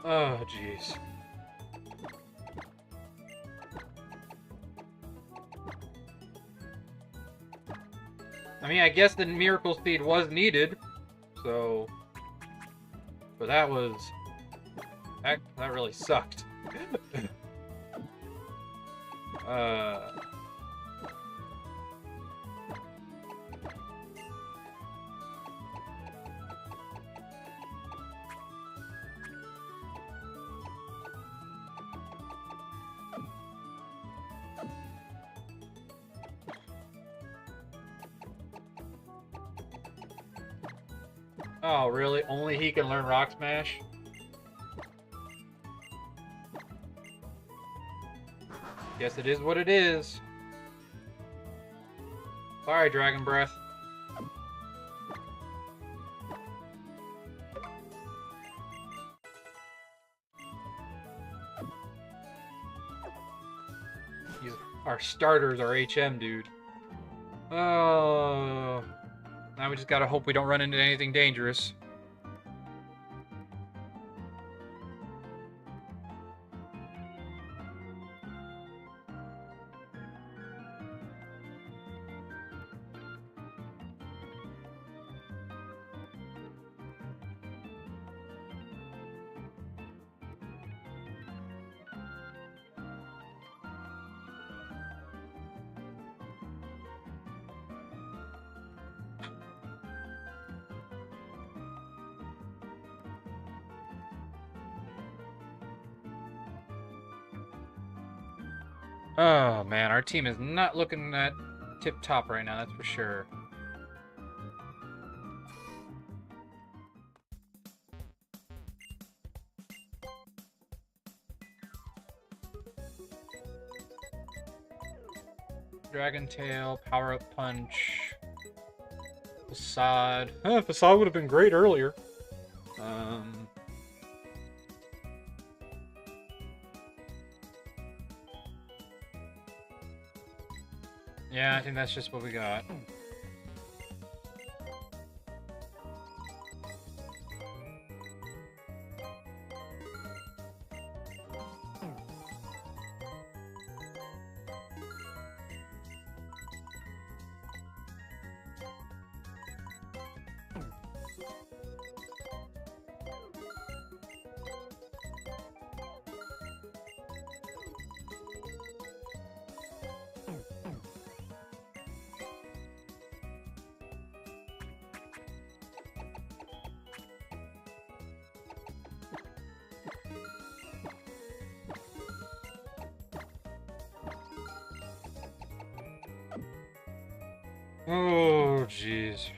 Oh, jeez. I mean, I guess the Miracle Seed was needed, so... But that was... That really sucked. Oh, really? Only he can learn Rock Smash? Guess it is what it is. Sorry, Dragon Breath. Our starters are HM, dude. Oh... Now we just gotta hope we don't run into anything dangerous. Oh man, our team is not looking that tip-top right now, that's for sure. Dragon Tail, Power-Up Punch, Facade. Facade would have been great earlier. Yeah, I think that's just what we got. Oh, jeez.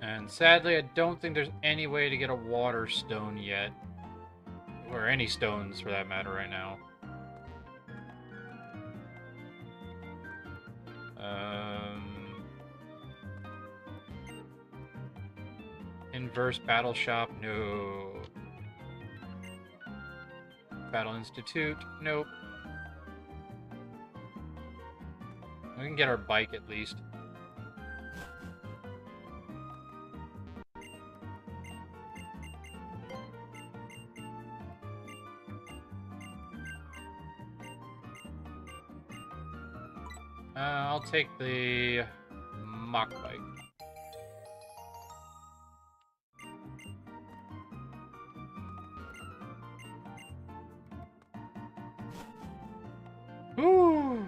And sadly, I don't think there's any way to get a water stone yet. Or any stones, for that matter, right now. Inverse Battle Shop, no. Battle Institute, nope. We can get our bike at least. I'll take the mock bike. Woo!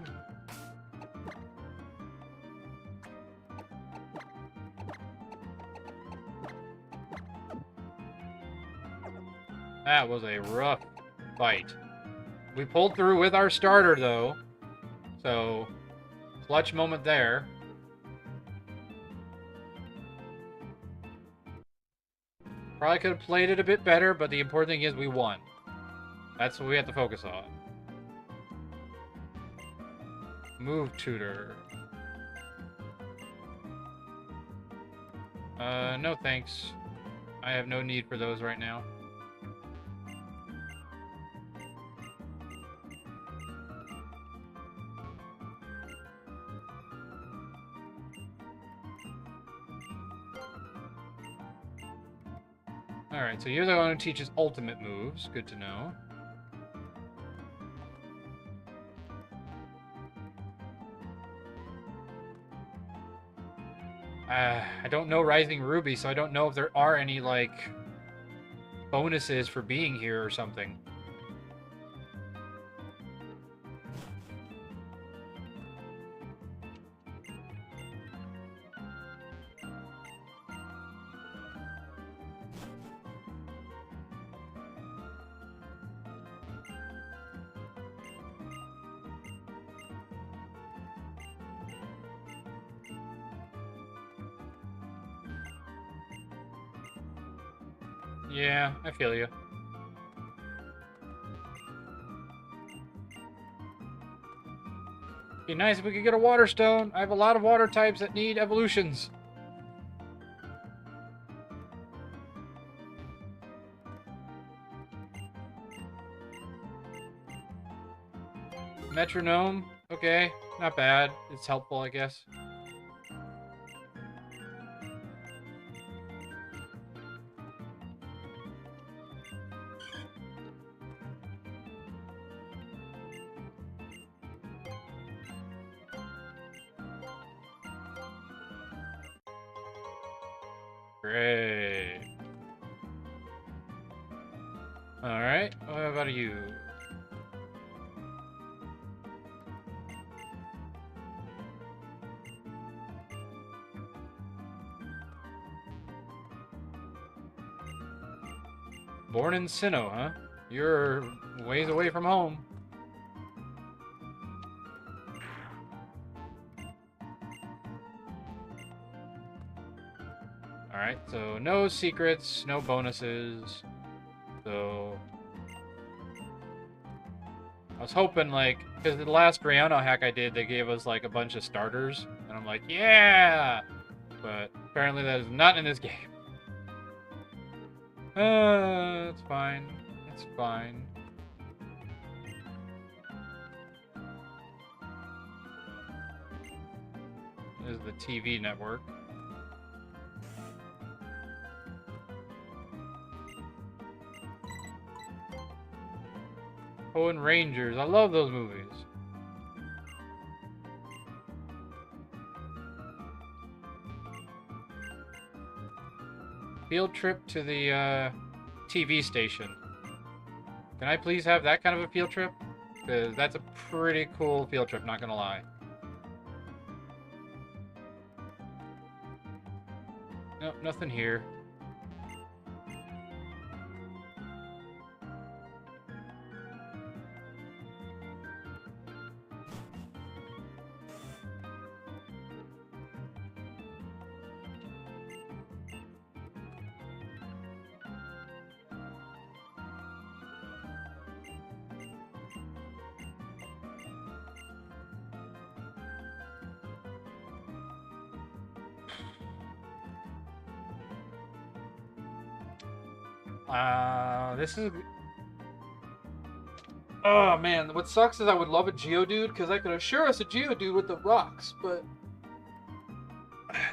That was a rough fight. We pulled through with our starter, though. So, clutch moment there. Probably could have played it a bit better, but the important thing is we won. That's what we have to focus on. Move tutor. No thanks. I have no need for those right now. Alright, so you're the one who teaches ultimate moves. Good to know. I don't know Rising Ruby, so I don't know if there are any, like, bonuses for being here or something. Yeah, I feel you. Be nice if we could get a water stone. I have a lot of water types that need evolutions. Metronome, okay, not bad. It's helpful, I guess. Great. Alright, what about you? Born in Sinnoh, huh? You're ways away from home. Alright, so no secrets, no bonuses. So... I was hoping, like, because the last Brianna hack I did, they gave us, like, a bunch of starters. And I'm like, yeah! But apparently that is not in this game. It's fine. It's fine. This is the TV network. Poe and Rangers. I love those movies. Field trip to the TV station. Can I please have that kind of a field trip? Because that's a pretty cool field trip, not gonna lie. Nope, nothing here. This is... Oh, man. What sucks is I would love a Geodude, because I could assure us a Geodude with the rocks, but...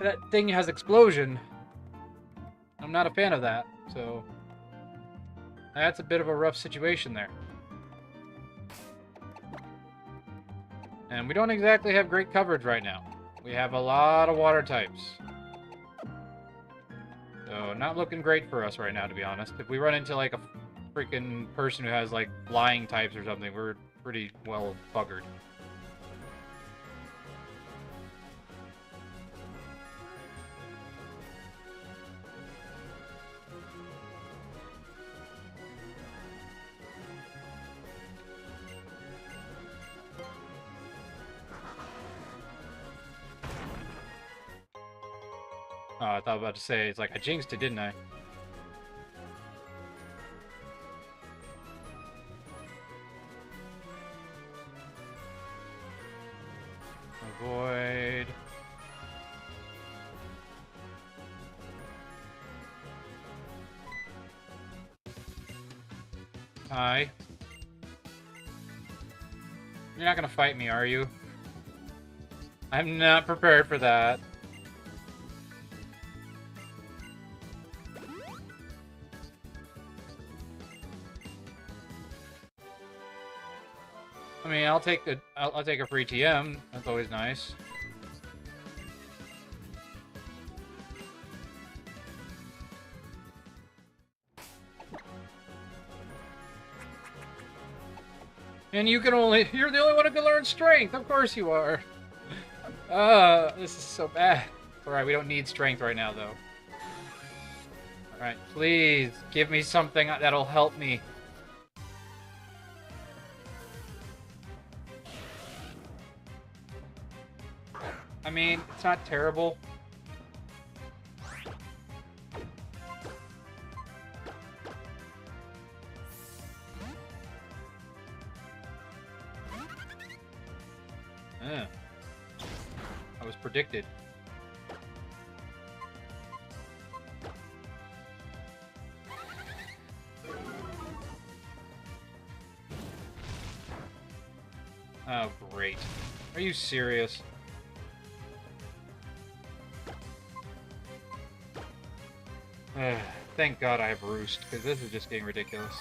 that thing has explosion. I'm not a fan of that, so... that's a bit of a rough situation there. And we don't exactly have great coverage right now. We have a lot of water types. So, not looking great for us right now, to be honest. If we run into, like, a freaking person who has, like, flying types or something, we're pretty well buggered. Oh, I thought about to say, it's like, I jinxed it, didn't I? Avoid. Hi. You're not gonna fight me, are you? I'm not prepared for that. I mean, I'll take a free TM. That's always nice. And you're the only one who can learn strength. Of course you are. This is so bad. Alright, we don't need strength right now, though. Alright, please, give me something that'll help me. I mean, it's not terrible. That was predicted. Oh, great. Are you serious? Thank God I have Roost, because this is just getting ridiculous.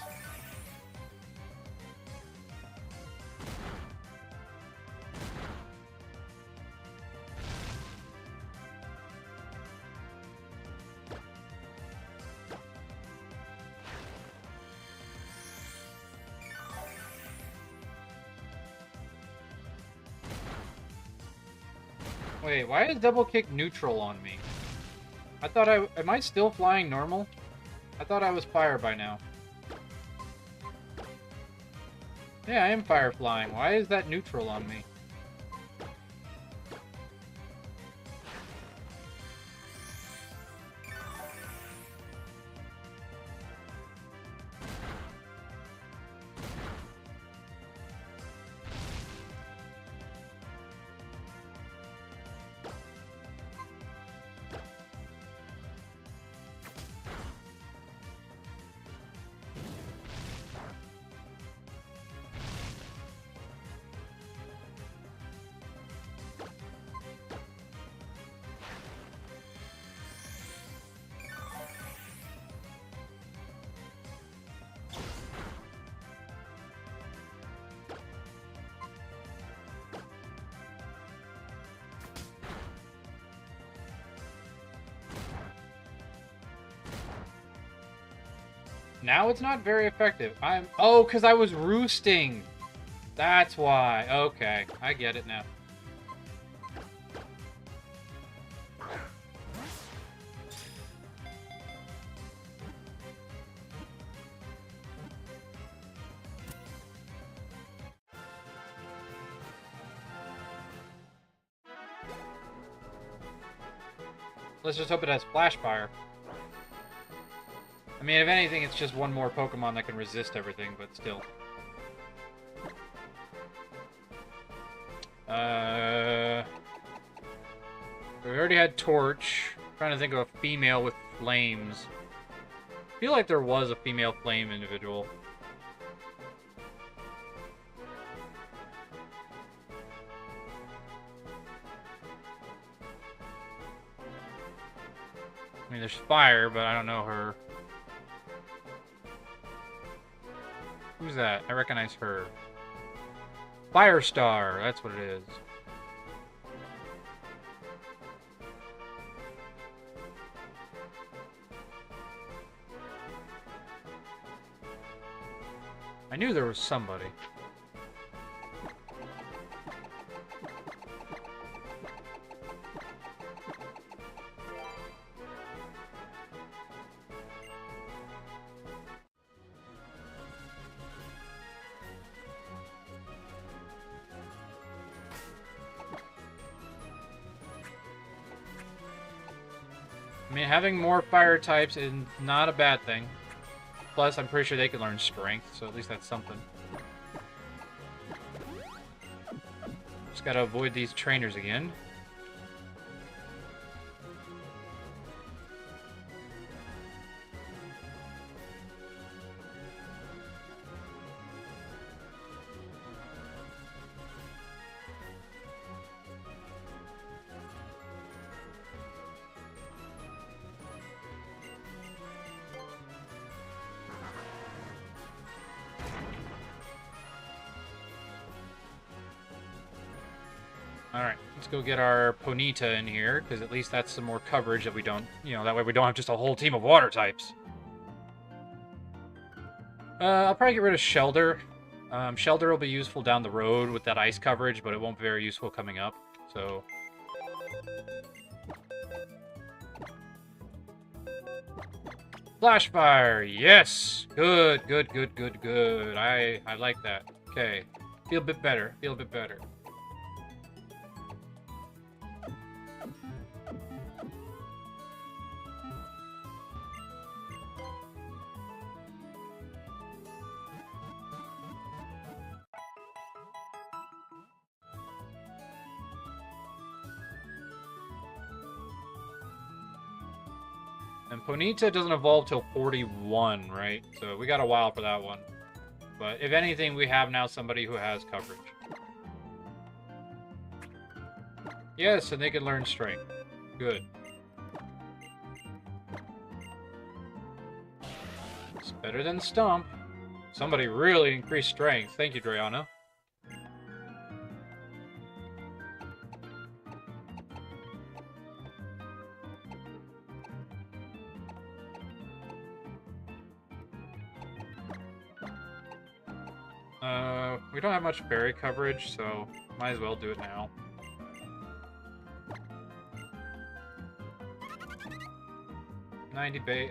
Wait, why is double kick neutral on me? I thought am I still flying normal? I thought I was fire by now. Yeah, I am fire flying. Why is that neutral on me? Now it's not very effective. Oh, because I was roosting. That's why. Okay, I get it now. Let's just hope it has Flash Fire. I mean, if anything, it's just one more Pokemon that can resist everything, but still. We already had Torch. I'm trying to think of a female with flames. I feel like there was a female flame individual. I mean, there's fire, but I don't know her. Who's that? I recognize her. Firestar, that's what it is. I knew there was somebody. I mean, having more fire types is not a bad thing. Plus, I'm pretty sure they can learn strength, so at least that's something. Just gotta avoid these trainers again. Alright, let's go get our Ponyta in here, because at least that's some more coverage that we don't, that way we don't have just a whole team of water types. I'll probably get rid of Shelter. Shelter will be useful down the road with that ice coverage, but it won't be very useful coming up, so... Flashfire! Yes! Good, good, good, good, good. I like that. Okay. Feel a bit better. Feel a bit better. And Ponyta doesn't evolve till 41, right? So we got a while for that one. But if anything, we have now somebody who has coverage. Yes, and they can learn strength. Good. It's better than Stomp. Somebody really increased strength. Thank you, Drayana. We don't have much fairy coverage, so might as well do it now.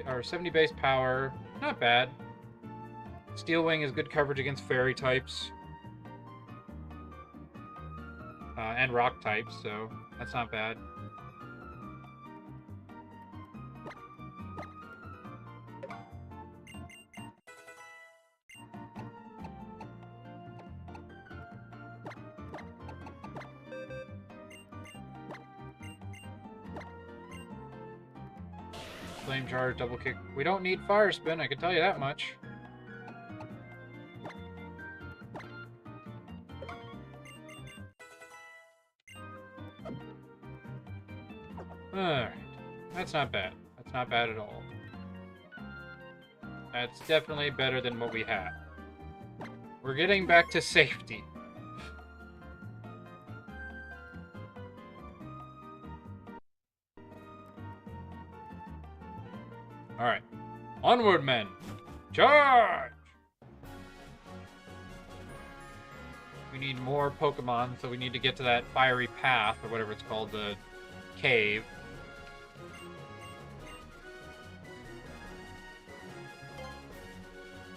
Or 70 base power, not bad. Steel Wing is good coverage against fairy types. And rock types, so that's not bad. Flame charge, double kick. We don't need fire spin, I can tell you that much. Alright. That's not bad. That's not bad at all. That's definitely better than what we had. We're getting back to safety. Alright. Onward, men! Charge! We need more Pokemon, so we need to get to that fiery path, or whatever it's called, the cave.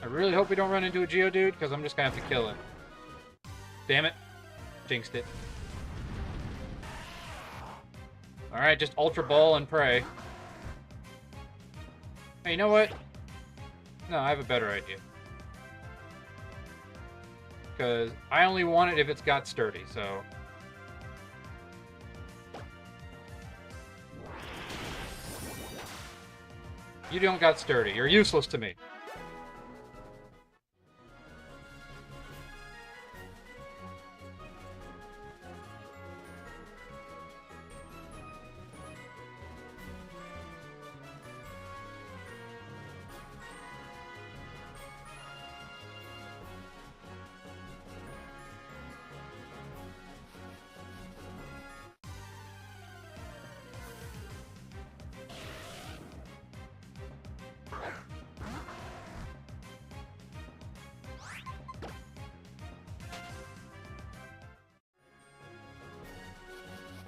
I really hope we don't run into a Geodude, because I'm just gonna have to kill it. Damn it. Jinxed it. Alright, just Ultra Ball and pray. Hey, you know what? No, I have a better idea. Because I only want it if it's got Sturdy, so... You don't got sturdy. You're useless to me.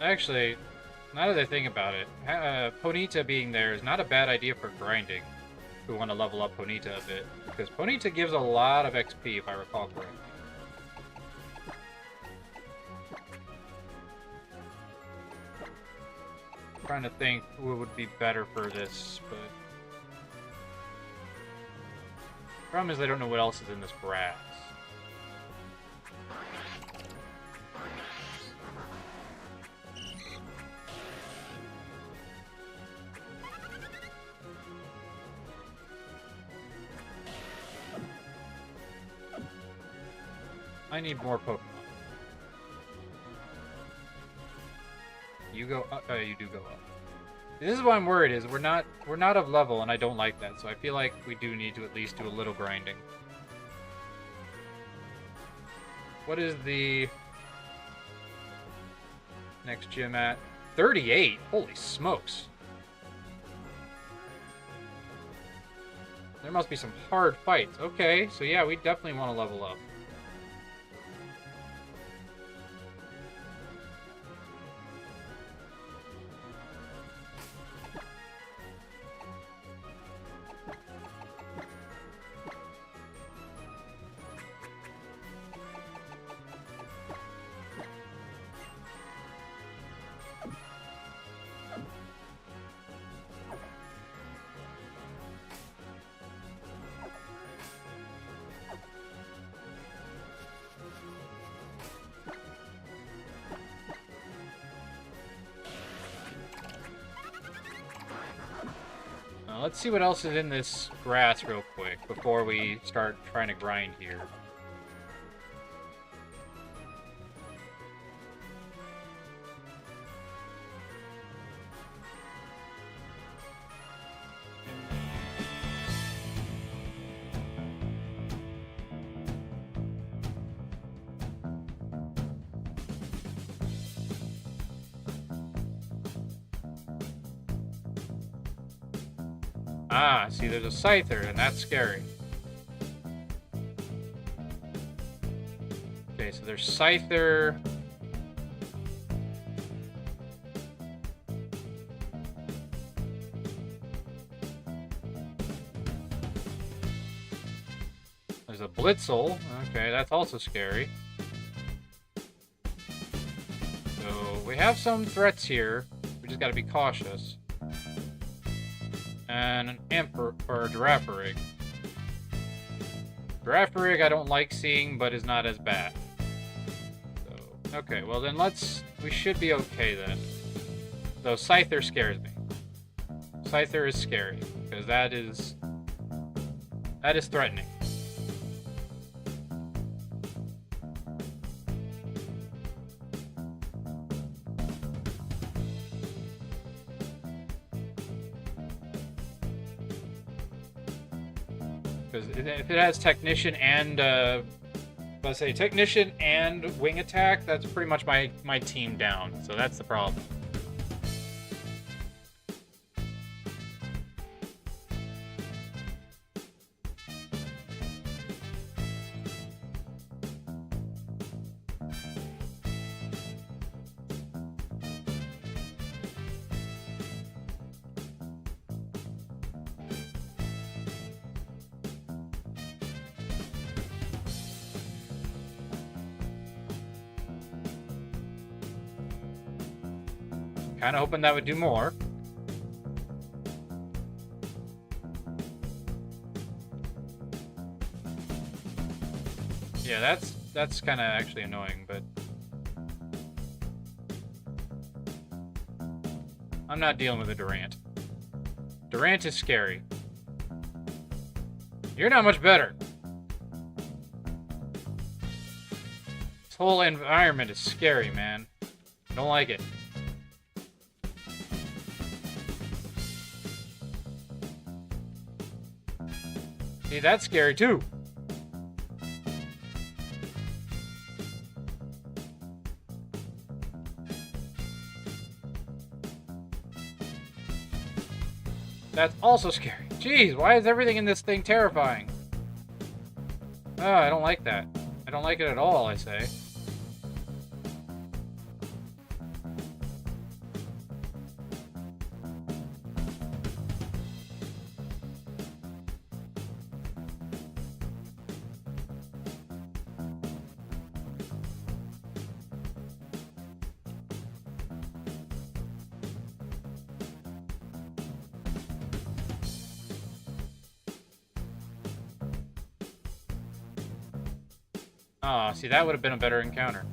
Actually, now that I think about it, Ponyta being there is not a bad idea for grinding. If we want to level up Ponyta a bit. Because Ponyta gives a lot of XP, if I recall correctly. I'm trying to think who would be better for this, but... Problem is I don't know what else is in this grass. I need more Pokemon. You go up. You do go up. This is what I'm worried is we're not of level, and I don't like that. So I feel like we do need to at least do a little grinding. What is the next gym at? 38. Holy smokes! There must be some hard fights. Okay, so yeah, we definitely want to level up. Let's see what else is in this grass real quick before we start trying to grind here. Ah, see, there's a Scyther, and that's scary. Okay, so there's Scyther. There's a Blitzel. Okay, that's also scary. So, we have some threats here. We just gotta be cautious. And an Emperor or Girafarig. Girafarig I don't like seeing, but is not as bad. So, okay, well then we should be okay then. Though Scyther scares me. Scyther is scary, because that is threatening. Because if it has Technician and, Technician and Wing Attack, that's pretty much my team down. So that's the problem. Kind of hoping that would do more. Yeah, that's kind of actually annoying, but I'm not dealing with a Durant. Durant is scary. You're not much better. This whole environment is scary, man. I don't like it. See, that's scary too. That's also scary. Jeez, why is everything in this thing terrifying? Oh, I don't like that. I don't like it at all, I say. Oh, see, that would have been a better encounter.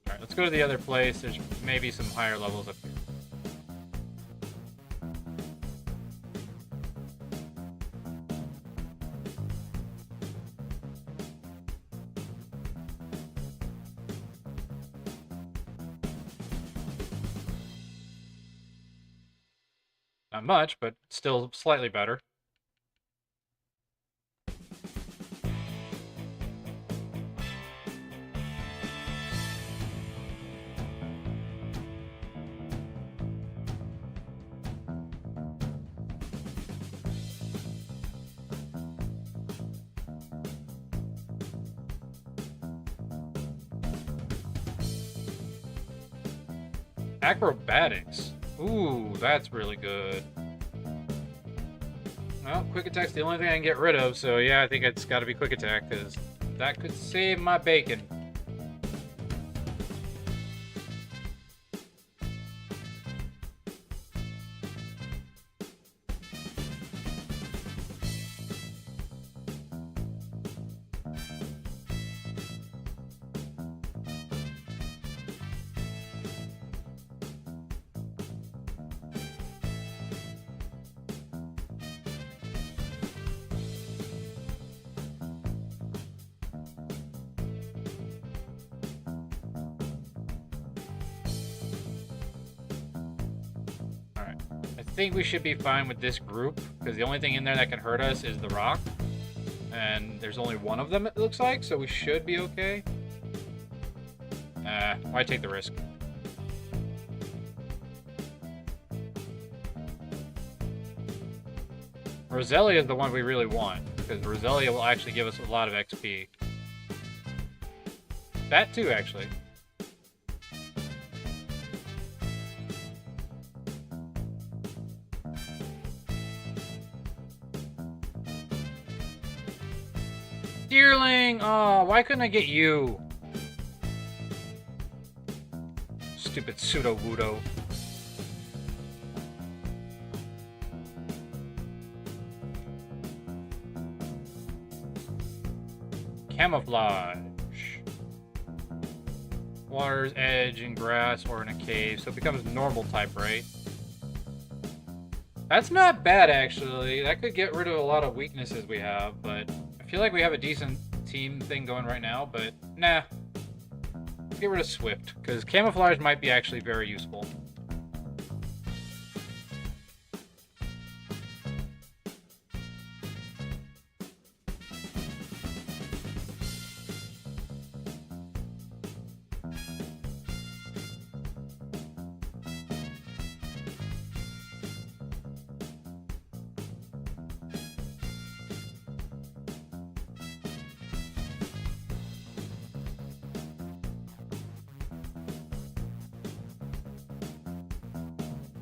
Alright, let's go to the other place. There's maybe some higher levels up here. Not much, but still slightly better. Acrobatics. Ooh, that's really good. Well, quick attack's the only thing I can get rid of, so yeah, I think it's got to be quick attack, because that could save my bacon. I think we should be fine with this group, because the only thing in there that can hurt us is the rock. And there's only one of them, it looks like, so we should be okay. Why take the risk? Roselia is the one we really want, because Roselia will actually give us a lot of XP. That too, actually. Deerling! Oh, why couldn't I get you? Stupid pseudo-wudo. Camouflage. Water's edge in grass or in a cave, so it becomes normal type, right? That's not bad, actually. That could get rid of a lot of weaknesses we have, but I feel like we have a decent team thing going right now, but nah. Let's get rid of Swift, because camouflage might be actually very useful.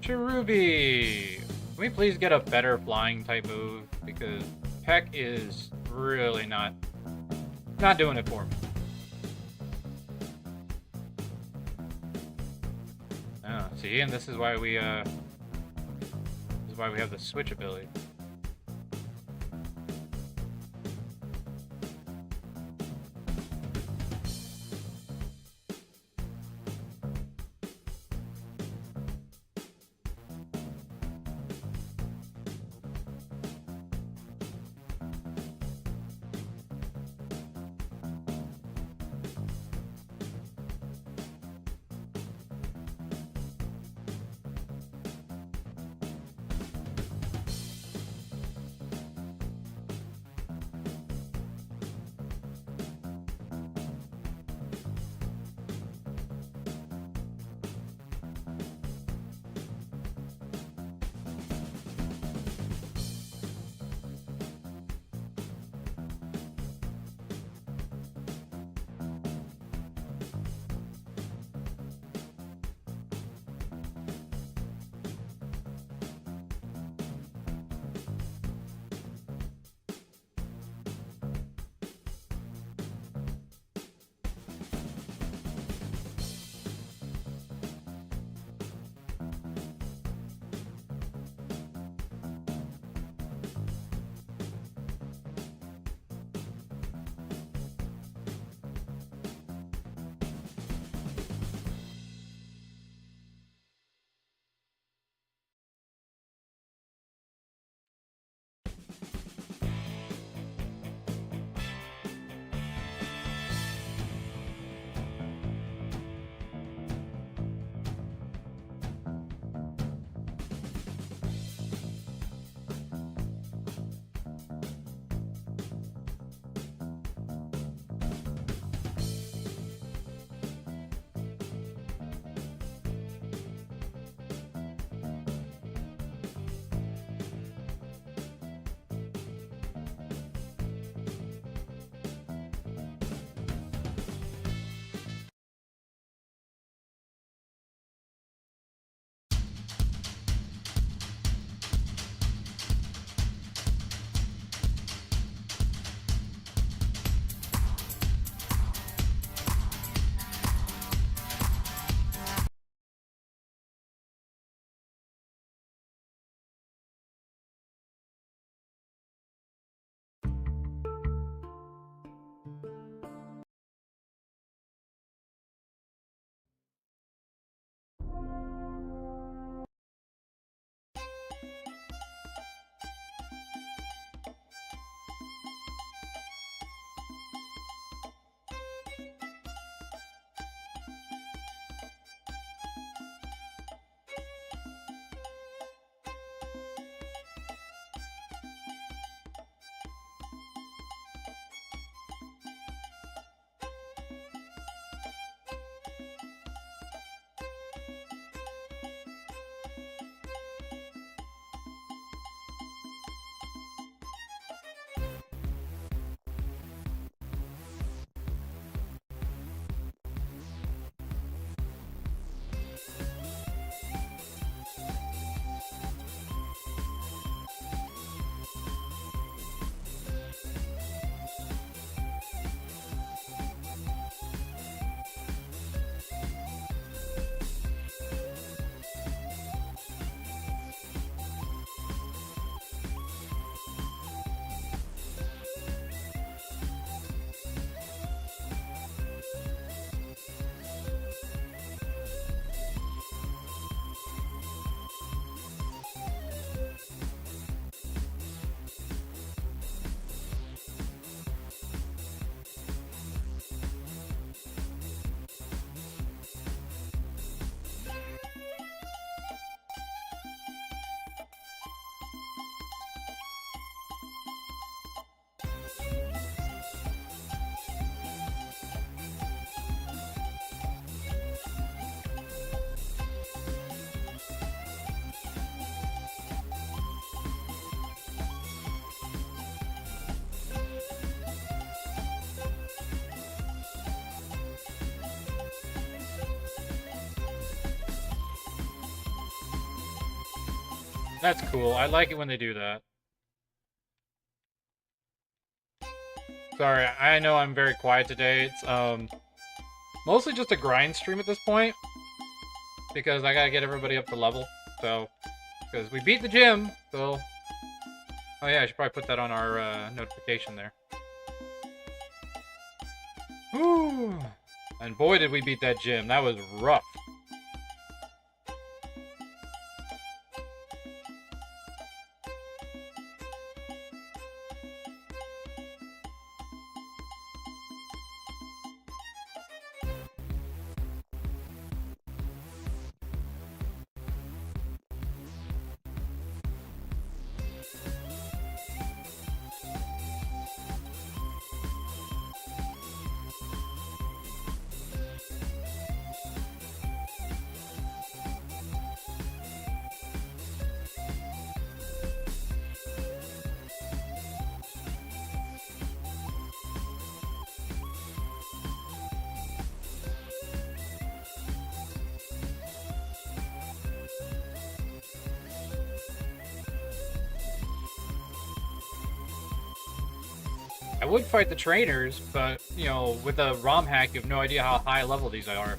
Cherubi! Can we please get a better flying type move? Because Peck is really not doing it for me. Oh, see, and this is why we have the switch ability. That's cool. I like it when they do that. Sorry, I know I'm very quiet today. It's mostly just a grind stream at this point because I gotta get everybody up to level. So, because we beat the gym, so oh yeah, I should probably put that on our notification there. Whew. And boy, did we beat that gym. That was rough. I would fight the trainers, but, you know, with a ROM hack, you have no idea how high level these are.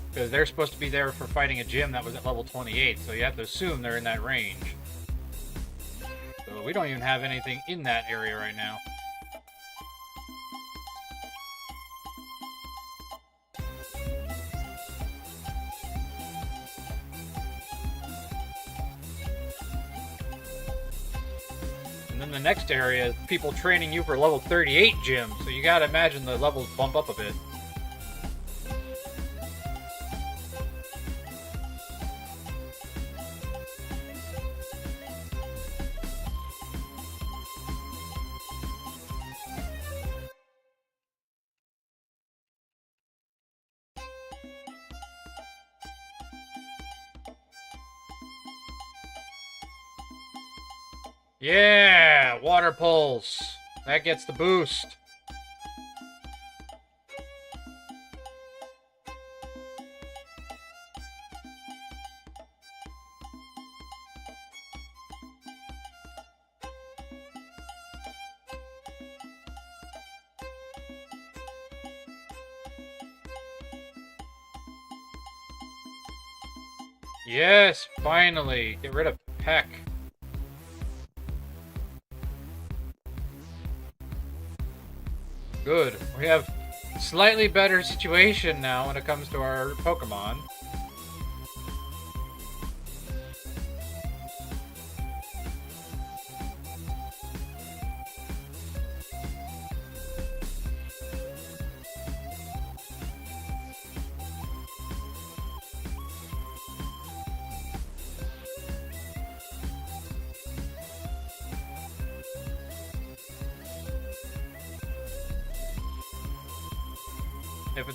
Because they're supposed to be there for fighting a gym that was at level 28, so you have to assume they're in that range. So we don't even have anything in that area right now. And then the next area is people training you for level 38 gym, so you gotta imagine the levels bump up a bit. Yeah! Water pulse! That gets the boost. Yes, finally! Get rid of Peck. Good. We have slightly better situation now when it comes to our Pokemon.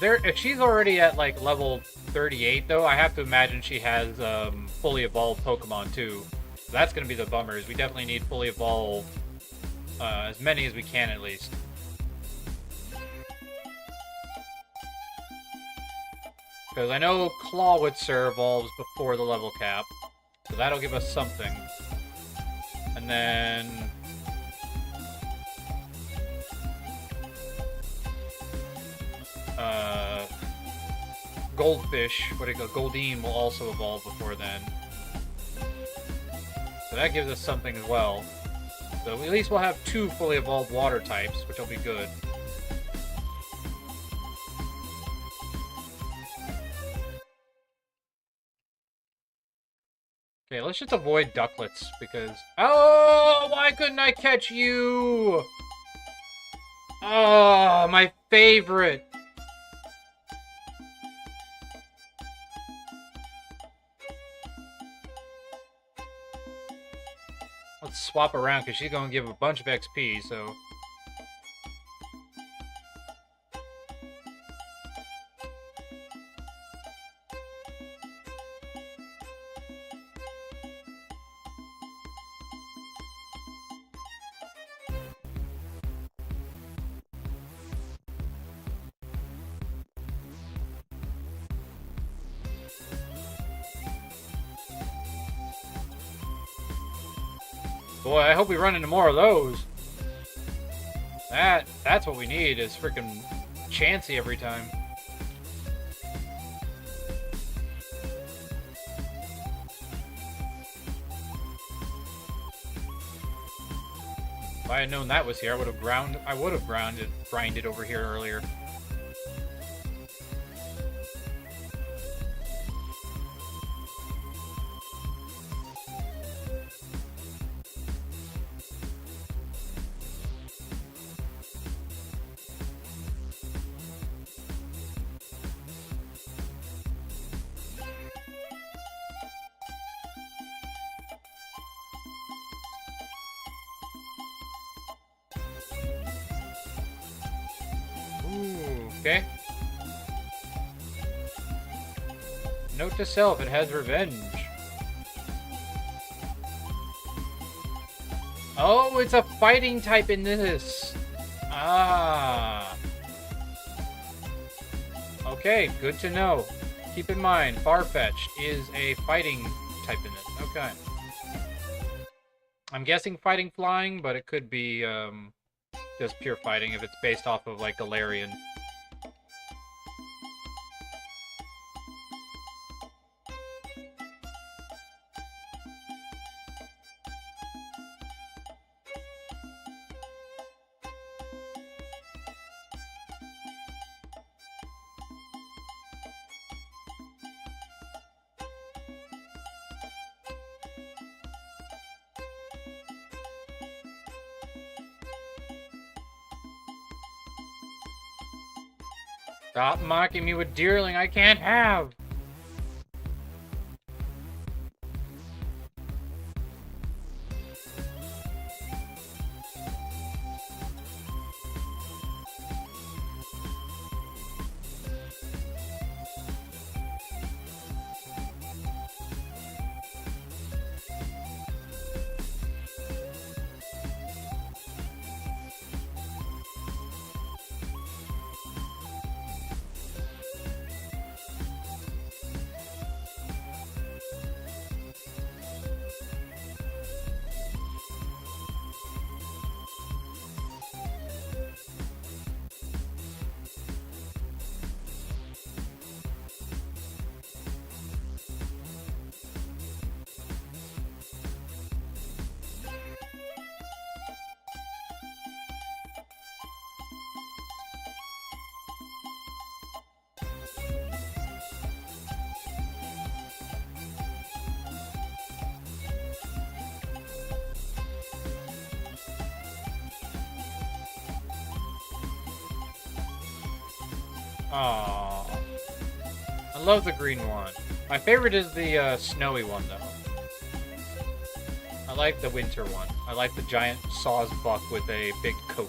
If she's already at like level 38 though, I have to imagine she has fully evolved Pokemon too. So that's gonna be the bummer. Is we definitely need fully evolved, as many as we can at least. Because I know Clawitzer evolves before the level cap, so that'll give us something. And then Goldfish, Goldeen will also evolve before then. So that gives us something as well. So at least we'll have 2 fully evolved water types, which will be good. Okay, let's just avoid Ducklets, because... Oh, why couldn't I catch you? Oh, my favorite! Let's swap around, because she's going to give a bunch of XP, so... Boy, I hope we run into more of those. That's what we need, is freaking Chansey every time. If I had known that was here, I would have grinded over here earlier. Ooh, okay. Note to self, it has revenge. Oh, it's a fighting type in this. Ah. Okay, good to know. Keep in mind, Farfetch'd is a fighting type in this. Okay. I'm guessing fighting flying, but it could be just pure fighting if it's based off of like Galarian. Stop mocking me with Deerling, I can't have! Aww. I love the green one. My favorite is the snowy one, though. I like the winter one. I like the giant Sawsbuck with a big coat.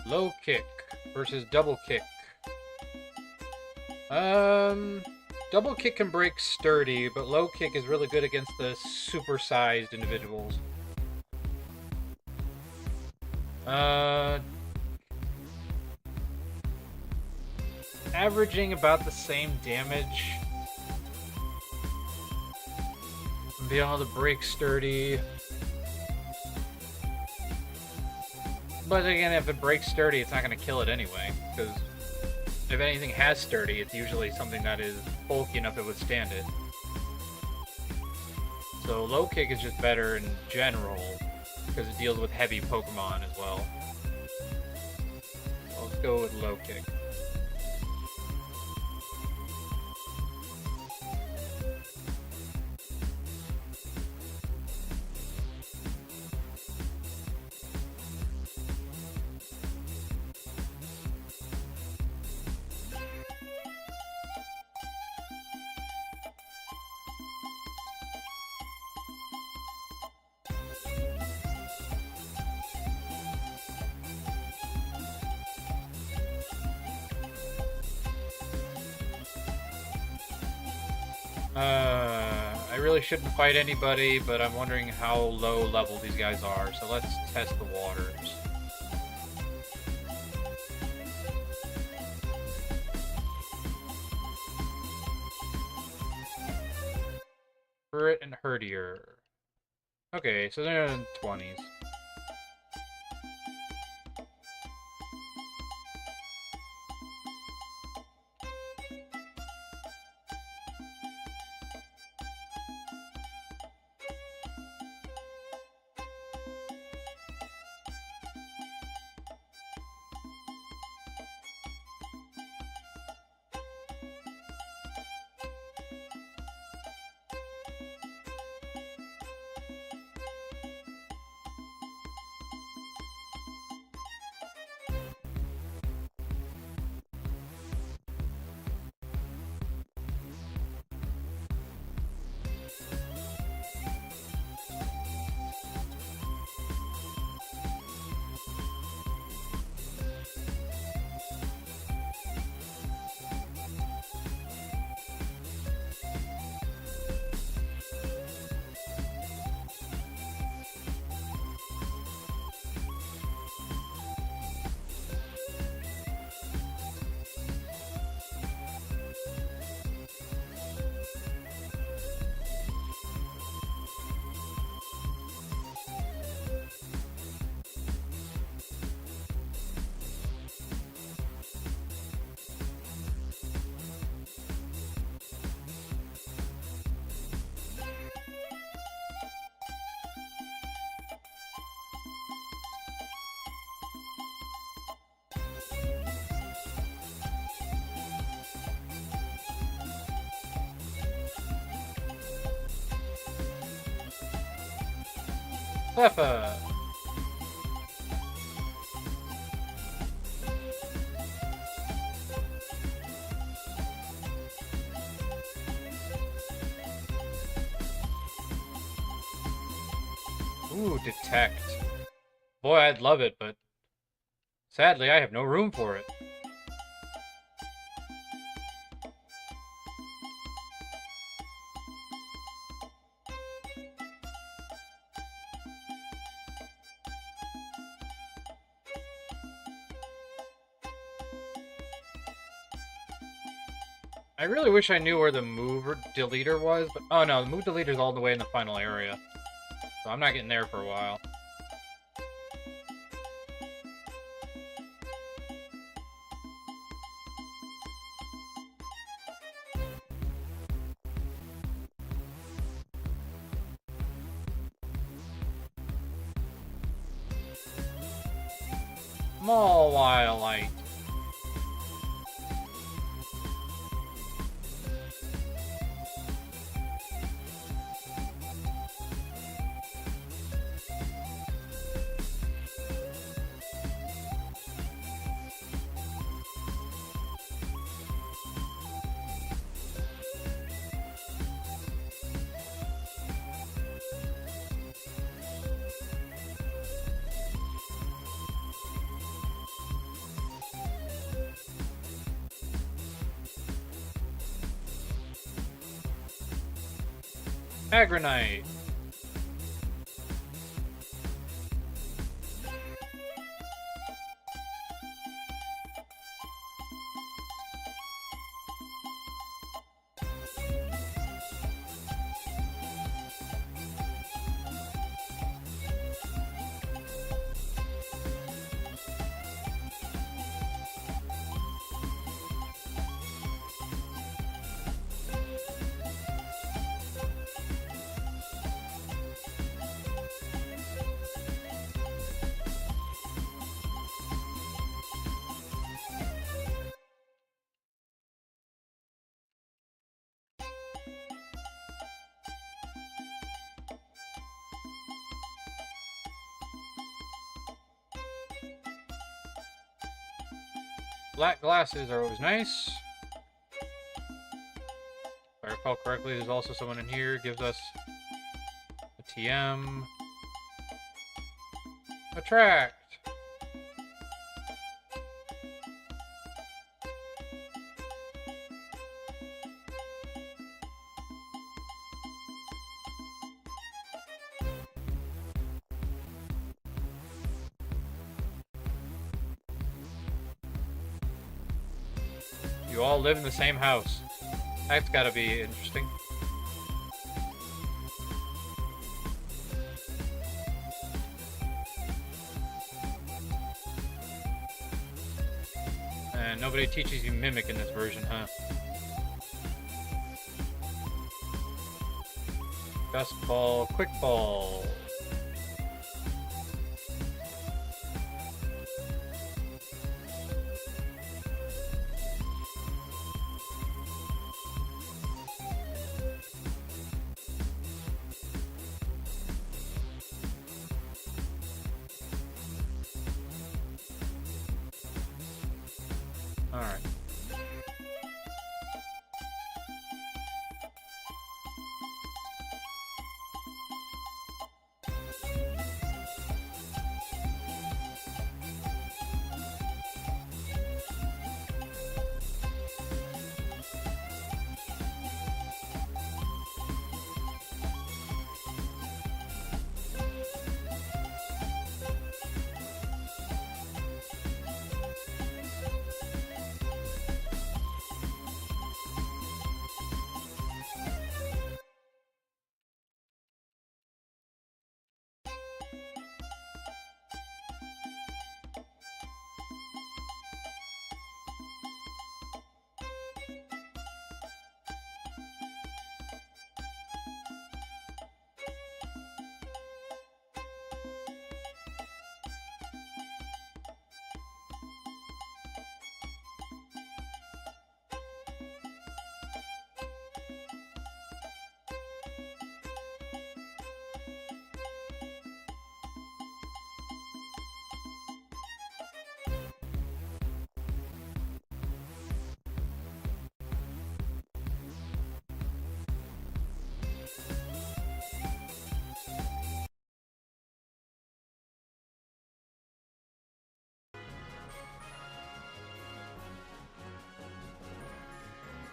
Low kick versus double kick. Double kick can break sturdy, but low kick is really good against the super-sized individuals. Averaging about the same damage. Being able to break sturdy. But again, if it breaks sturdy, it's not going to kill it anyway, because if anything has sturdy, it's usually something that is bulky enough to withstand it. So low kick is just better in general, because it deals with heavy Pokemon as well. So let's go with low kick. I really shouldn't fight anybody, but I'm wondering how low level these guys are, so let's test the waters. Hurt and Herdier. Okay, so they're in 20s. Cleffa! Ooh, detect. Boy, I'd love it, but sadly, I have no room for it. I really wish I knew where the move deleter was, but oh no, the move deleter's all the way in the final area. So I'm not getting there for a while. Small Wildlight. Agronite. Black glasses are always nice. If I recall correctly, there's also someone in here who gives us a TM. Attract! You all live in the same house. That's gotta be interesting. And nobody teaches you Mimic in this version, huh? Gust Ball, Quick Ball. Alright.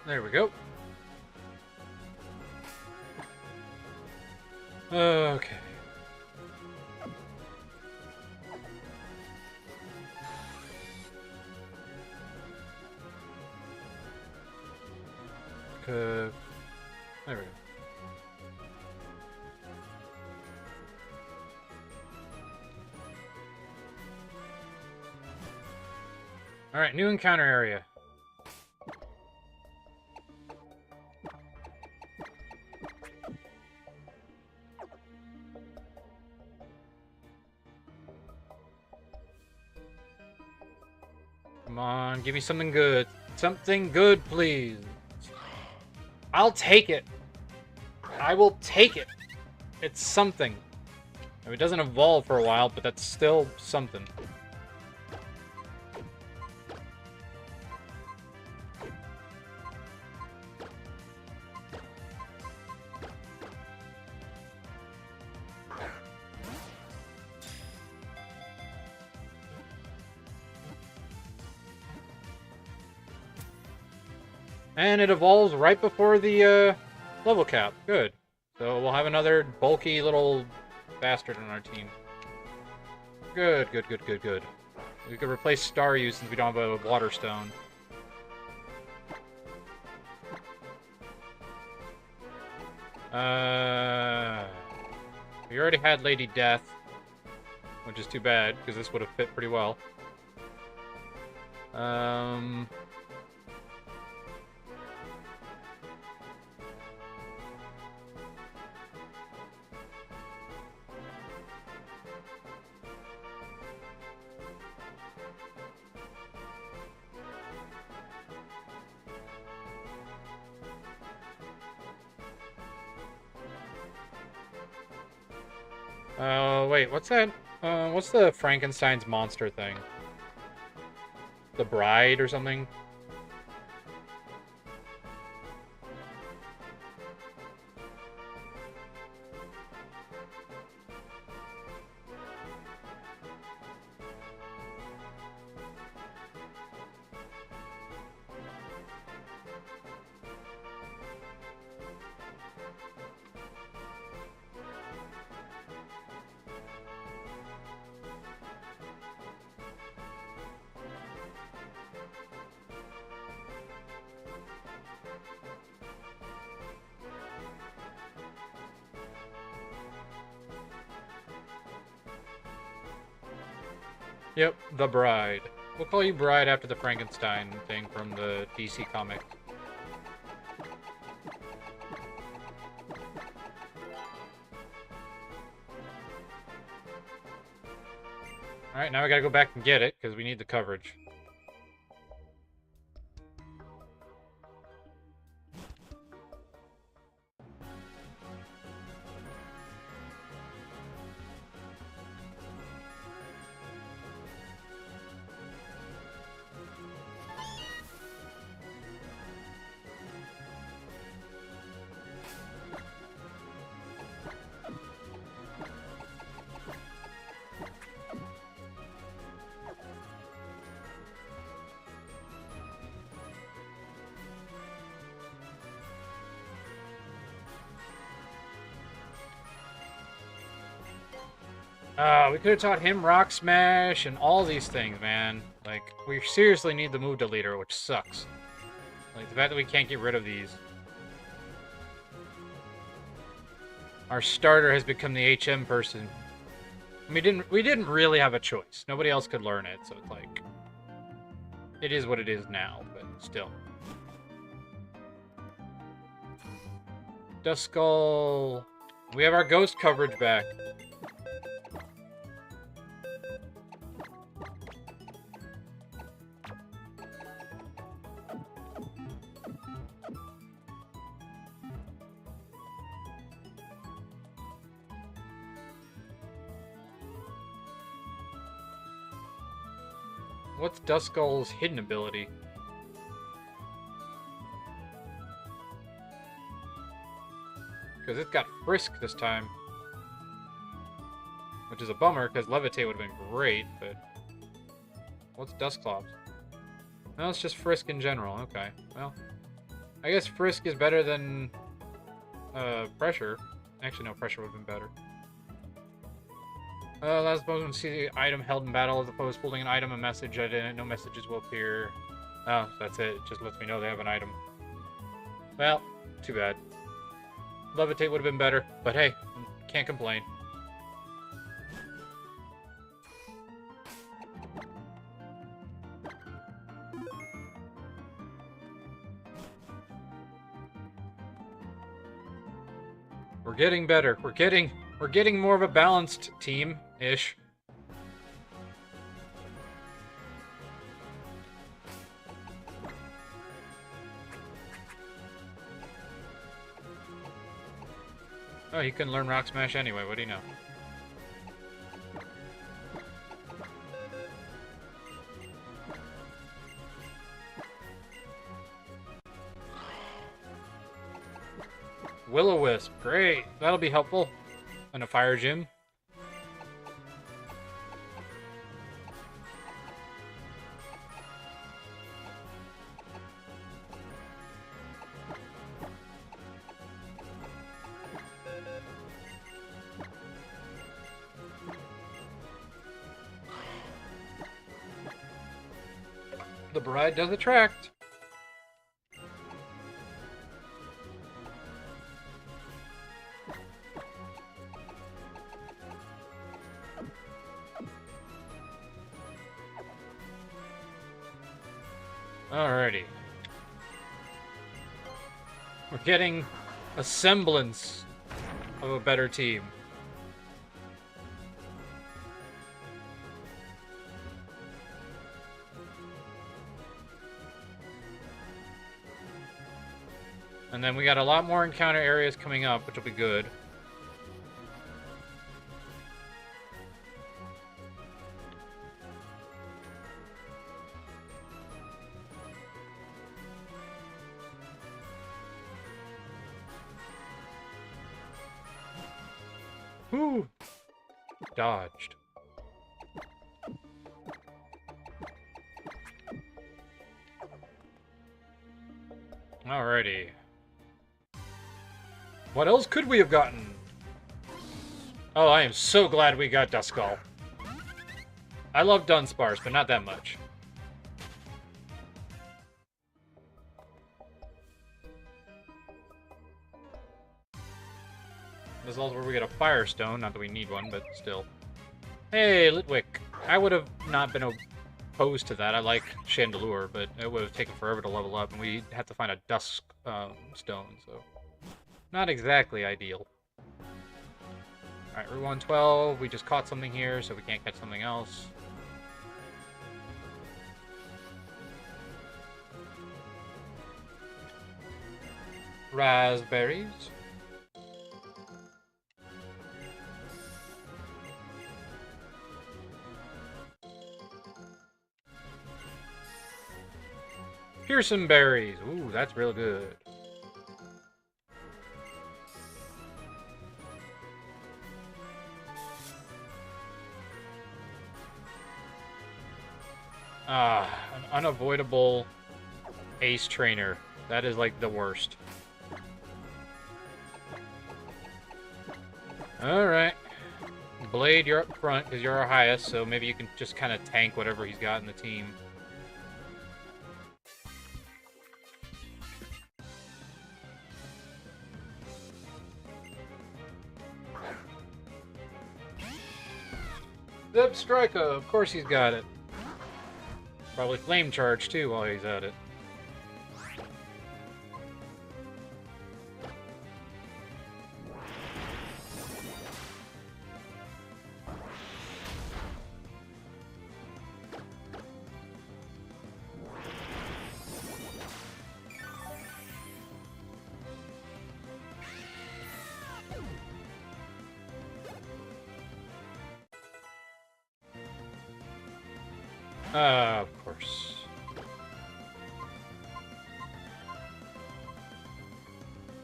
There we go. Okay. There we go. Alright, new encounter area. Come on, give me something good. Something good, please. I'll take it. I will take it. It's something. I mean, it doesn't evolve for a while, but that's still something. And it evolves right before the level cap. Good. So we'll have another bulky little bastard on our team. Good, good, good, good, good. We could replace Staryu since we don't have a Water Stone. We already had Lady Death, which is too bad, because this would have fit pretty well. Wait, what's that? What's the Frankenstein's monster thing? The Bride or something? Yep, the Bride. We'll call you Bride after the Frankenstein thing from the DC comic. Alright, now we gotta go back and get it, because we need the coverage. We could have taught him Rock Smash and all these things, man. Like, we seriously need the move deleter, which sucks. Like, the fact that we can't get rid of these. Our starter has become the HM person. We didn't really have a choice. Nobody else could learn it, so it's like... It is what it is now, but still. Duskull... We have our ghost coverage back. What's Duskull's hidden ability? Because it's got Frisk this time. Which is a bummer, because Levitate would have been great, but... What's Dusclops? No, it's just Frisk in general. Okay, well... I guess Frisk is better than... Pressure. Actually, no, Pressure would have been better. Last opponent to see the item held in battle as opposed to holding an item, a message. No messages will appear. Oh, that's it. It just lets me know they have an item. Well, too bad. Levitate would have been better, but hey, can't complain. We're getting better. We're getting more of a balanced team-ish. Oh, he couldn't learn Rock Smash anyway. What do you know? Will-O-Wisp. Great. That'll be helpful. And a Fire Gym. The Bride does attract. Alrighty. We're getting a semblance of a better team. And then we got a lot more encounter areas coming up, which will be good. Whew. Dodged. Alrighty. What else could we have gotten? Oh, I am so glad we got Duskull. I love Dunsparce, but not that much. This is also where we get a Firestone. Not that we need one, but still. Hey, Litwick. I would have not been opposed to that. I like Chandelure, but it would have taken forever to level up, and we had to find a dusk stone, so not exactly ideal. Alright, Route 112, we just caught something here, so we can't catch something else. Raspberries. Pearson berries. Ooh, that's real good. Ah, an unavoidable ace trainer. That is like the worst. Alright. Blade, you're up front because you're our highest, so maybe you can just kind of tank whatever he's got in the team. Zip Striker, of course he's got it. Probably Flame Charge too while he's at it. Of course.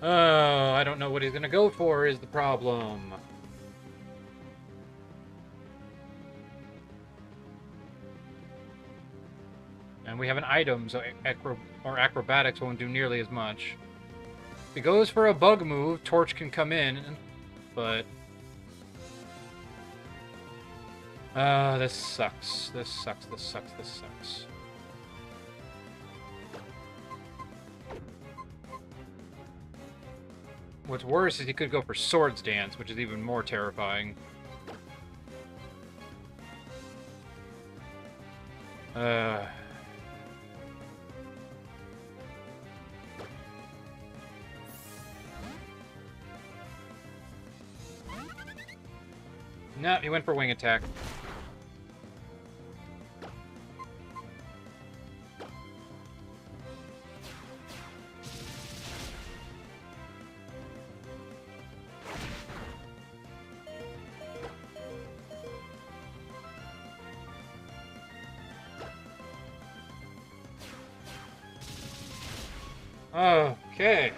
Oh, I don't know what he's gonna go for is the problem. And we have an item, so acrobatics won't do nearly as much. If he goes for a bug move, Torch can come in, but... this sucks. This sucks, this sucks, this sucks. What's worse is he could go for Swords Dance, which is even more terrifying. No, he went for Wing Attack. Okay.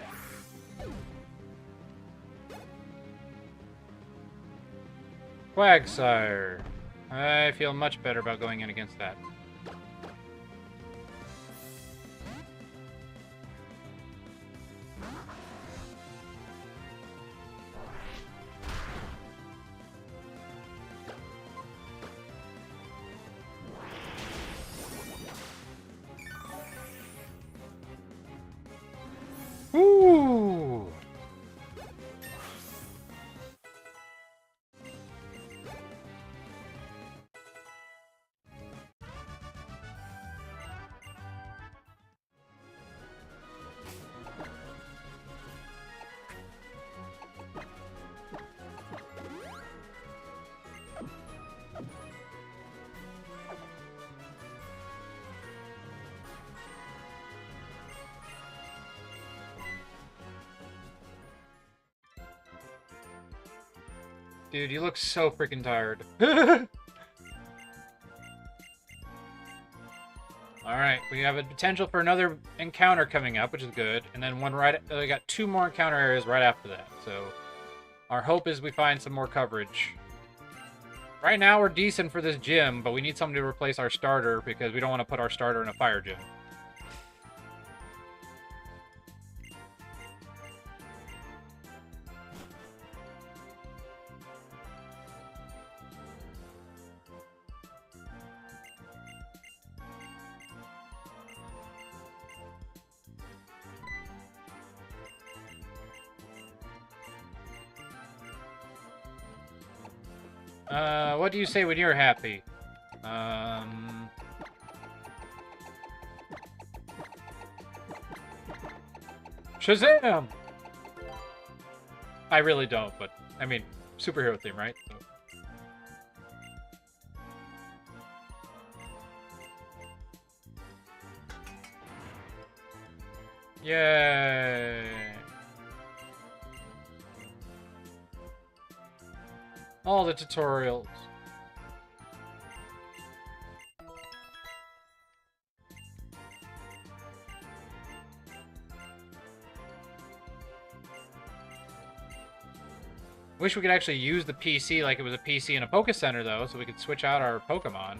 Quagsire. I feel much better about going in against that. Ooh. Dude, you look so freaking tired. Alright, we have a potential for another encounter coming up, which is good. And then one right... we got 2 more encounter areas right after that. So, our hope is we find some more coverage. Right now, we're decent for this gym, but we need something to replace our starter because we don't want to put our starter in a fire gym. What do you say when you're happy? Shazam! I really don't, but I mean, superhero theme, right? So. Yay! All the tutorials. Wish we could actually use the PC like it was a PC in a Poké Center, though, so we could switch out our Pokemon.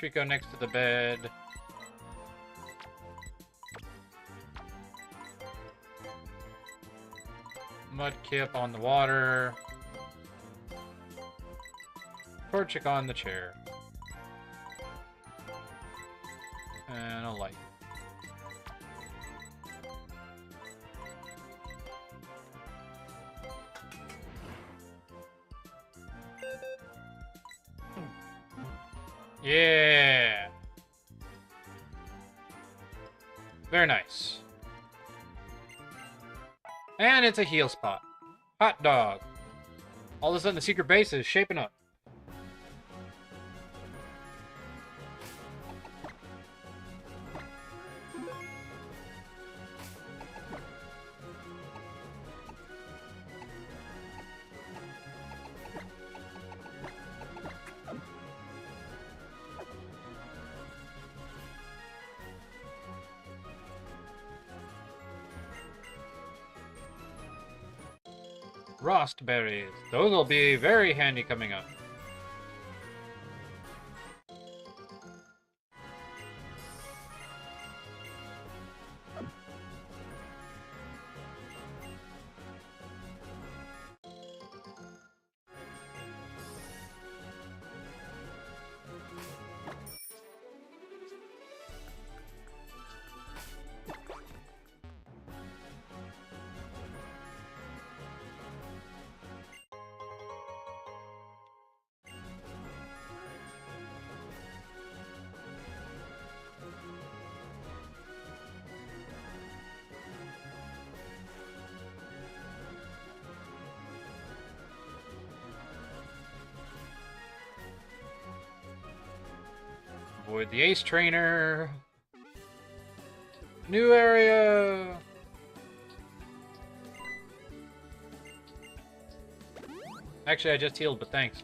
Trico next to the bed. Mudkip on the water. Torchic on the chair. And a light. Yeah. Very nice. And it's a heal spot. Hot dog. All of a sudden the secret base is shaping up. Frost berries. Those will be very handy coming up. Avoid the Ace Trainer. New area. Actually, I just healed, but thanks.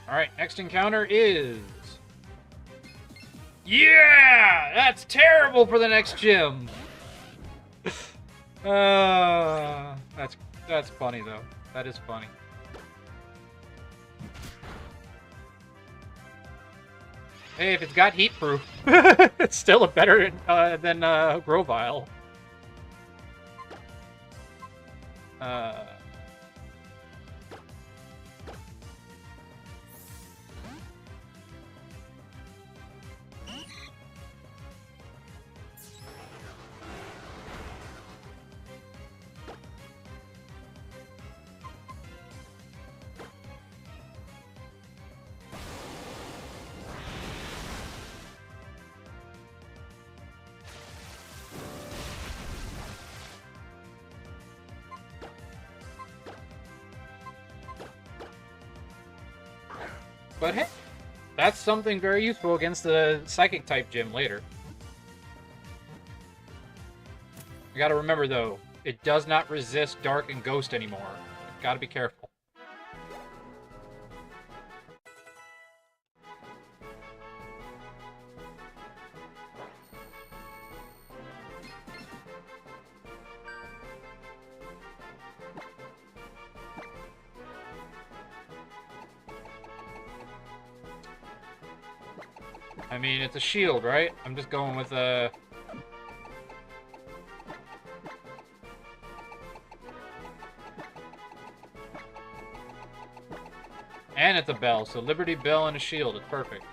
Alright, next encounter is... Yeah! That's terrible for the next gym! That's funny, though. That is funny. Hey, if it's got heat proof, it's still a better than Grovyle. But hey, that's something very useful against the psychic type gym later. You gotta remember though, it does not resist dark and ghost anymore. Gotta be careful. I mean, it's a shield, right? I'm just going with a... And it's a bell, so Liberty Bell and a shield. It's perfect.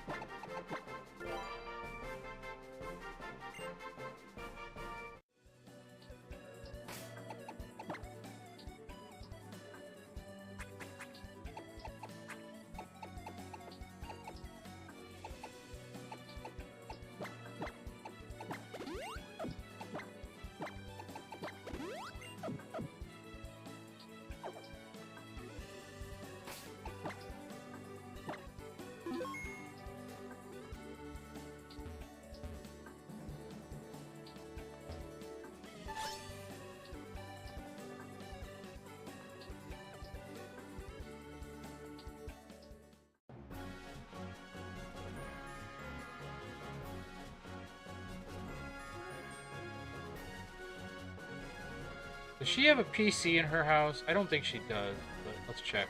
Does she have a PC in her house? I don't think she does, but let's check.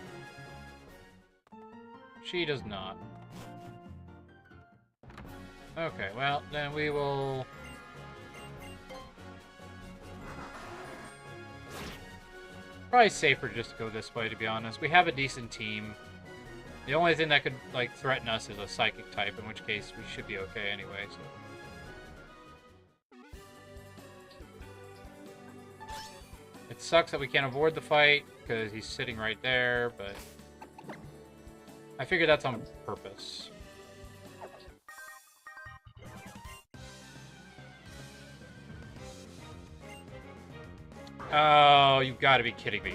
She does not. Okay, well, then we will... Probably safer just to go this way, to be honest. We have a decent team. The only thing that could, like, threaten us is a psychic type, in which case we should be okay anyway, so... It sucks that we can't avoid the fight, because he's sitting right there, but... I figure that's on purpose. Oh, you've got to be kidding me.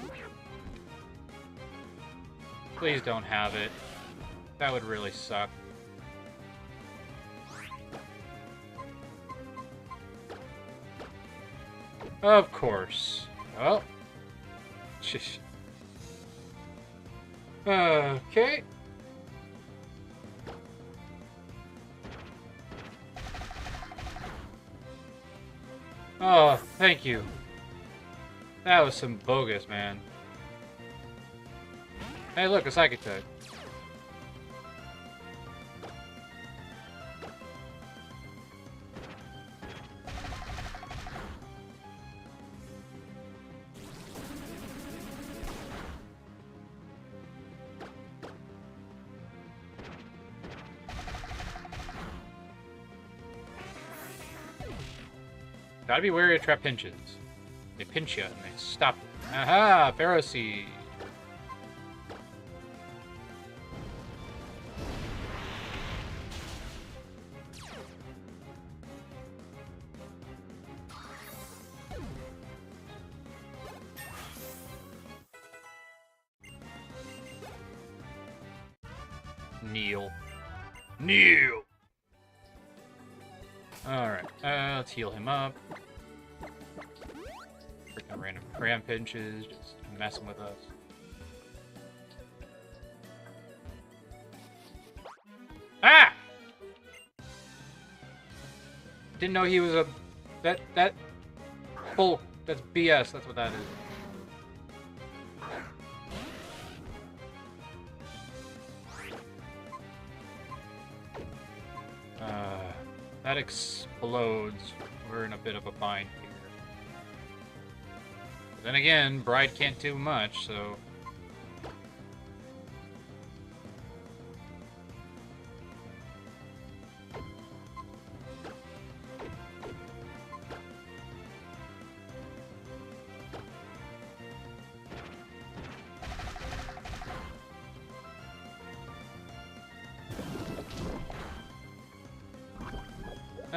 Please don't have it. That would really suck. Of course. Oh. Shish. Okay. Oh, thank you. That was some bogus, man. Hey, look, a psychic type. Gotta be wary of trap pinches. They pinch you and they stop you. Aha! Pharisee! Kneel. Kneel! Alright, let's heal him up. Freaking random cram pinches, just messing with us. Ah! Didn't know he was a... That... Bull. That's BS, that's what that is. That explodes. We're in a bit of a bind here. But then again, Bride can't do much, so...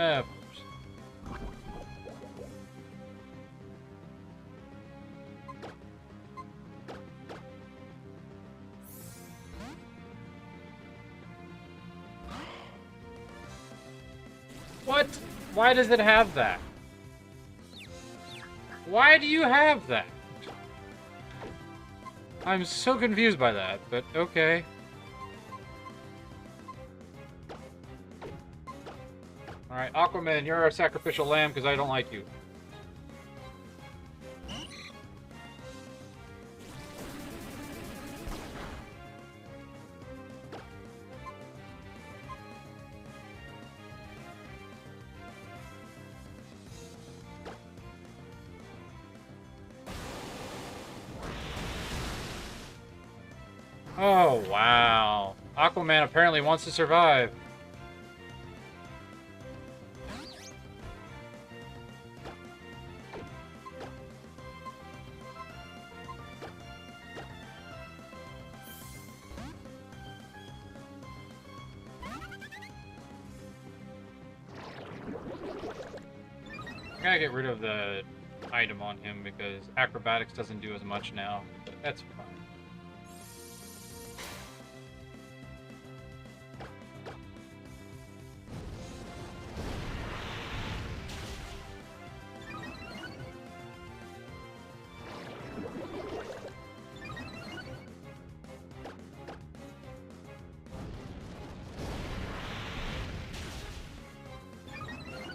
Of course. Why does it have that? Why do you have that? I'm so confused by that, but okay. Alright, Aquaman, you're our sacrificial lamb because I don't like you. Oh, wow. Aquaman apparently wants to survive. I gotta get rid of the item on him because acrobatics doesn't do as much now, but that's fine.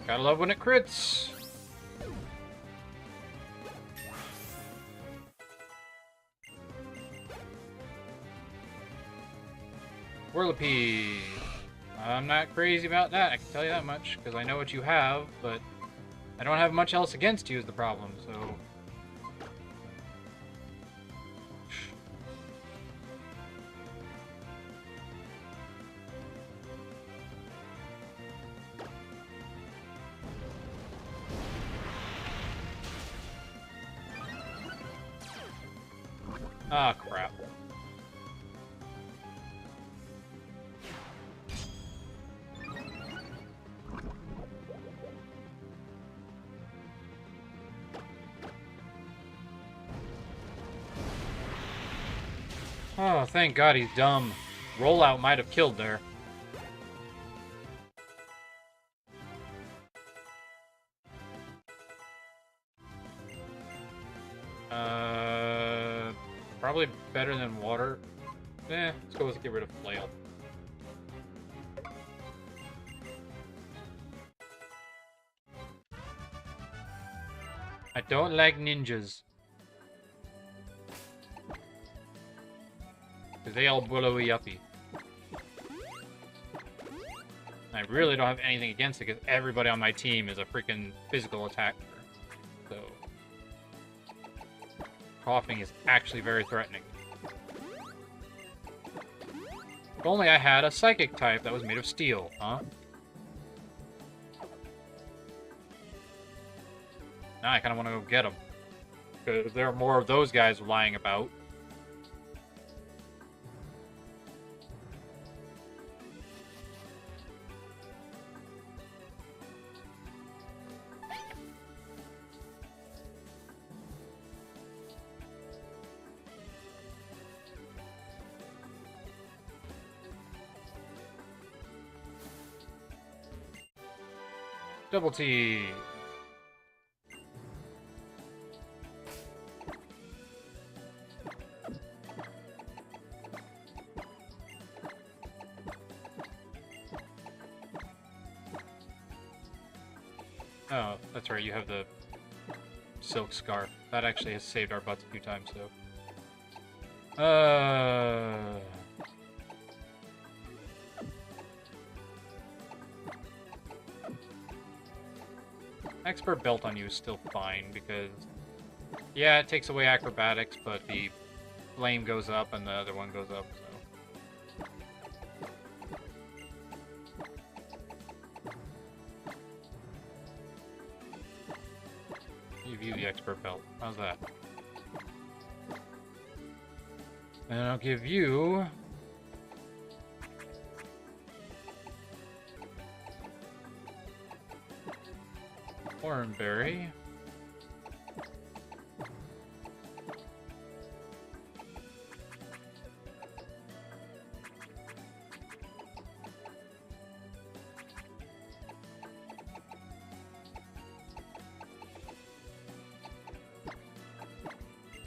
Gotta love when it crits. Whirlipede. I'm not crazy about that, I can tell you that much, because I know what you have, but I don't have much else against you is the problem, so... Ah, crap. Oh, thank God he's dumb. Rollout might have killed there. Probably better than water. Let's go with get rid of flail. I don't like ninjas. Because they all blowy uppy. I really don't have anything against it because everybody on my team is a freaking physical attacker. So... coughing is actually very threatening. If only I had a psychic type that was made of steel, huh? Now I kind of want to go get them. Because there are more of those guys lying about. Double T. Oh, that's right, you have the silk scarf. That actually has saved our butts a few times, so... Expert belt on you is still fine, because... yeah, it takes away acrobatics, but the flame goes up and the other one goes up, so... Give you the expert belt. How's that? And I'll give you... Oranberry.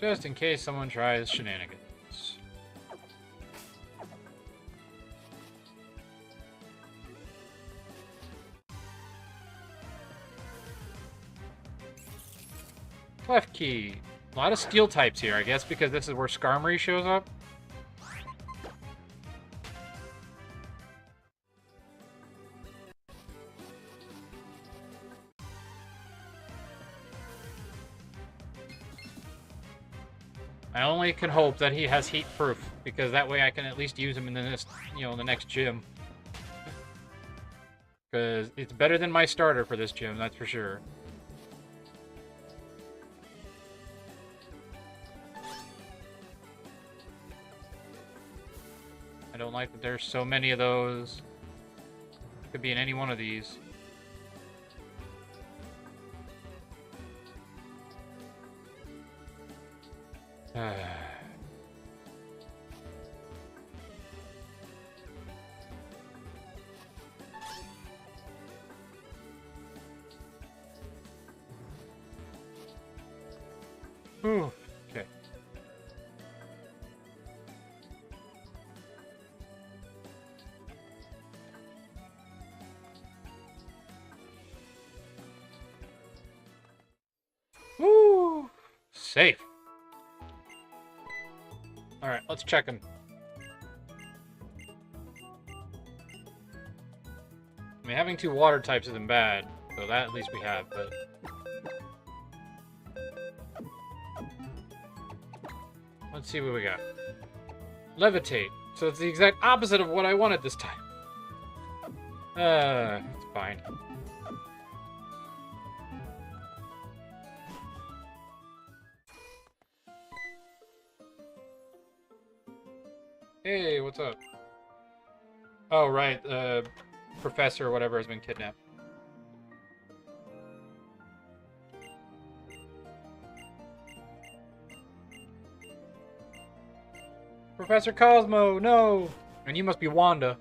Just in case someone tries shenanigans. Clef key. A lot of steel types here, I guess, because this is where Skarmory shows up. I only can hope that he has heat proof, because that way I can at least use him in the next, the next gym. Because it's better than my starter for this gym, that's for sure. I don't like that there's so many of those. Could be in any one of these. Ooh, okay. Woo! Safe. Alright, let's check him. I mean, having two water types isn't bad, so that at least we have, but... Let's see what we got. Levitate. So it's the exact opposite of what I wanted this time. It's fine. Hey, what's up? Oh, right, Professor or whatever has been kidnapped. Professor Cosmo, no! And you must be Wanda.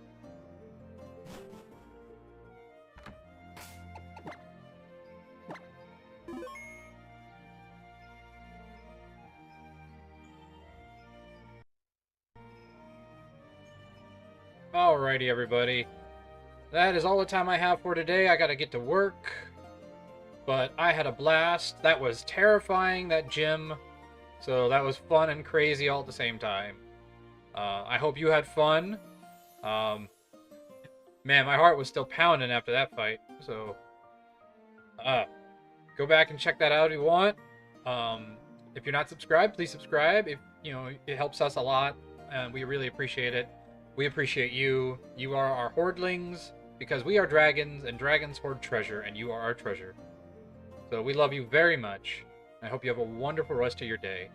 Alrighty, everybody. That is all the time I have for today. I gotta get to work. But I had a blast. That was terrifying, that gym. So that was fun and crazy all at the same time. I hope you had fun. Man, my heart was still pounding after that fight. So, go back and check that out if you want. If you're not subscribed, please subscribe. If it helps us a lot, and we really appreciate it. We appreciate you. You are our hoardlings, because we are dragons, and dragons hoard treasure, and you are our treasure. So we love you very much. I hope you have a wonderful rest of your day.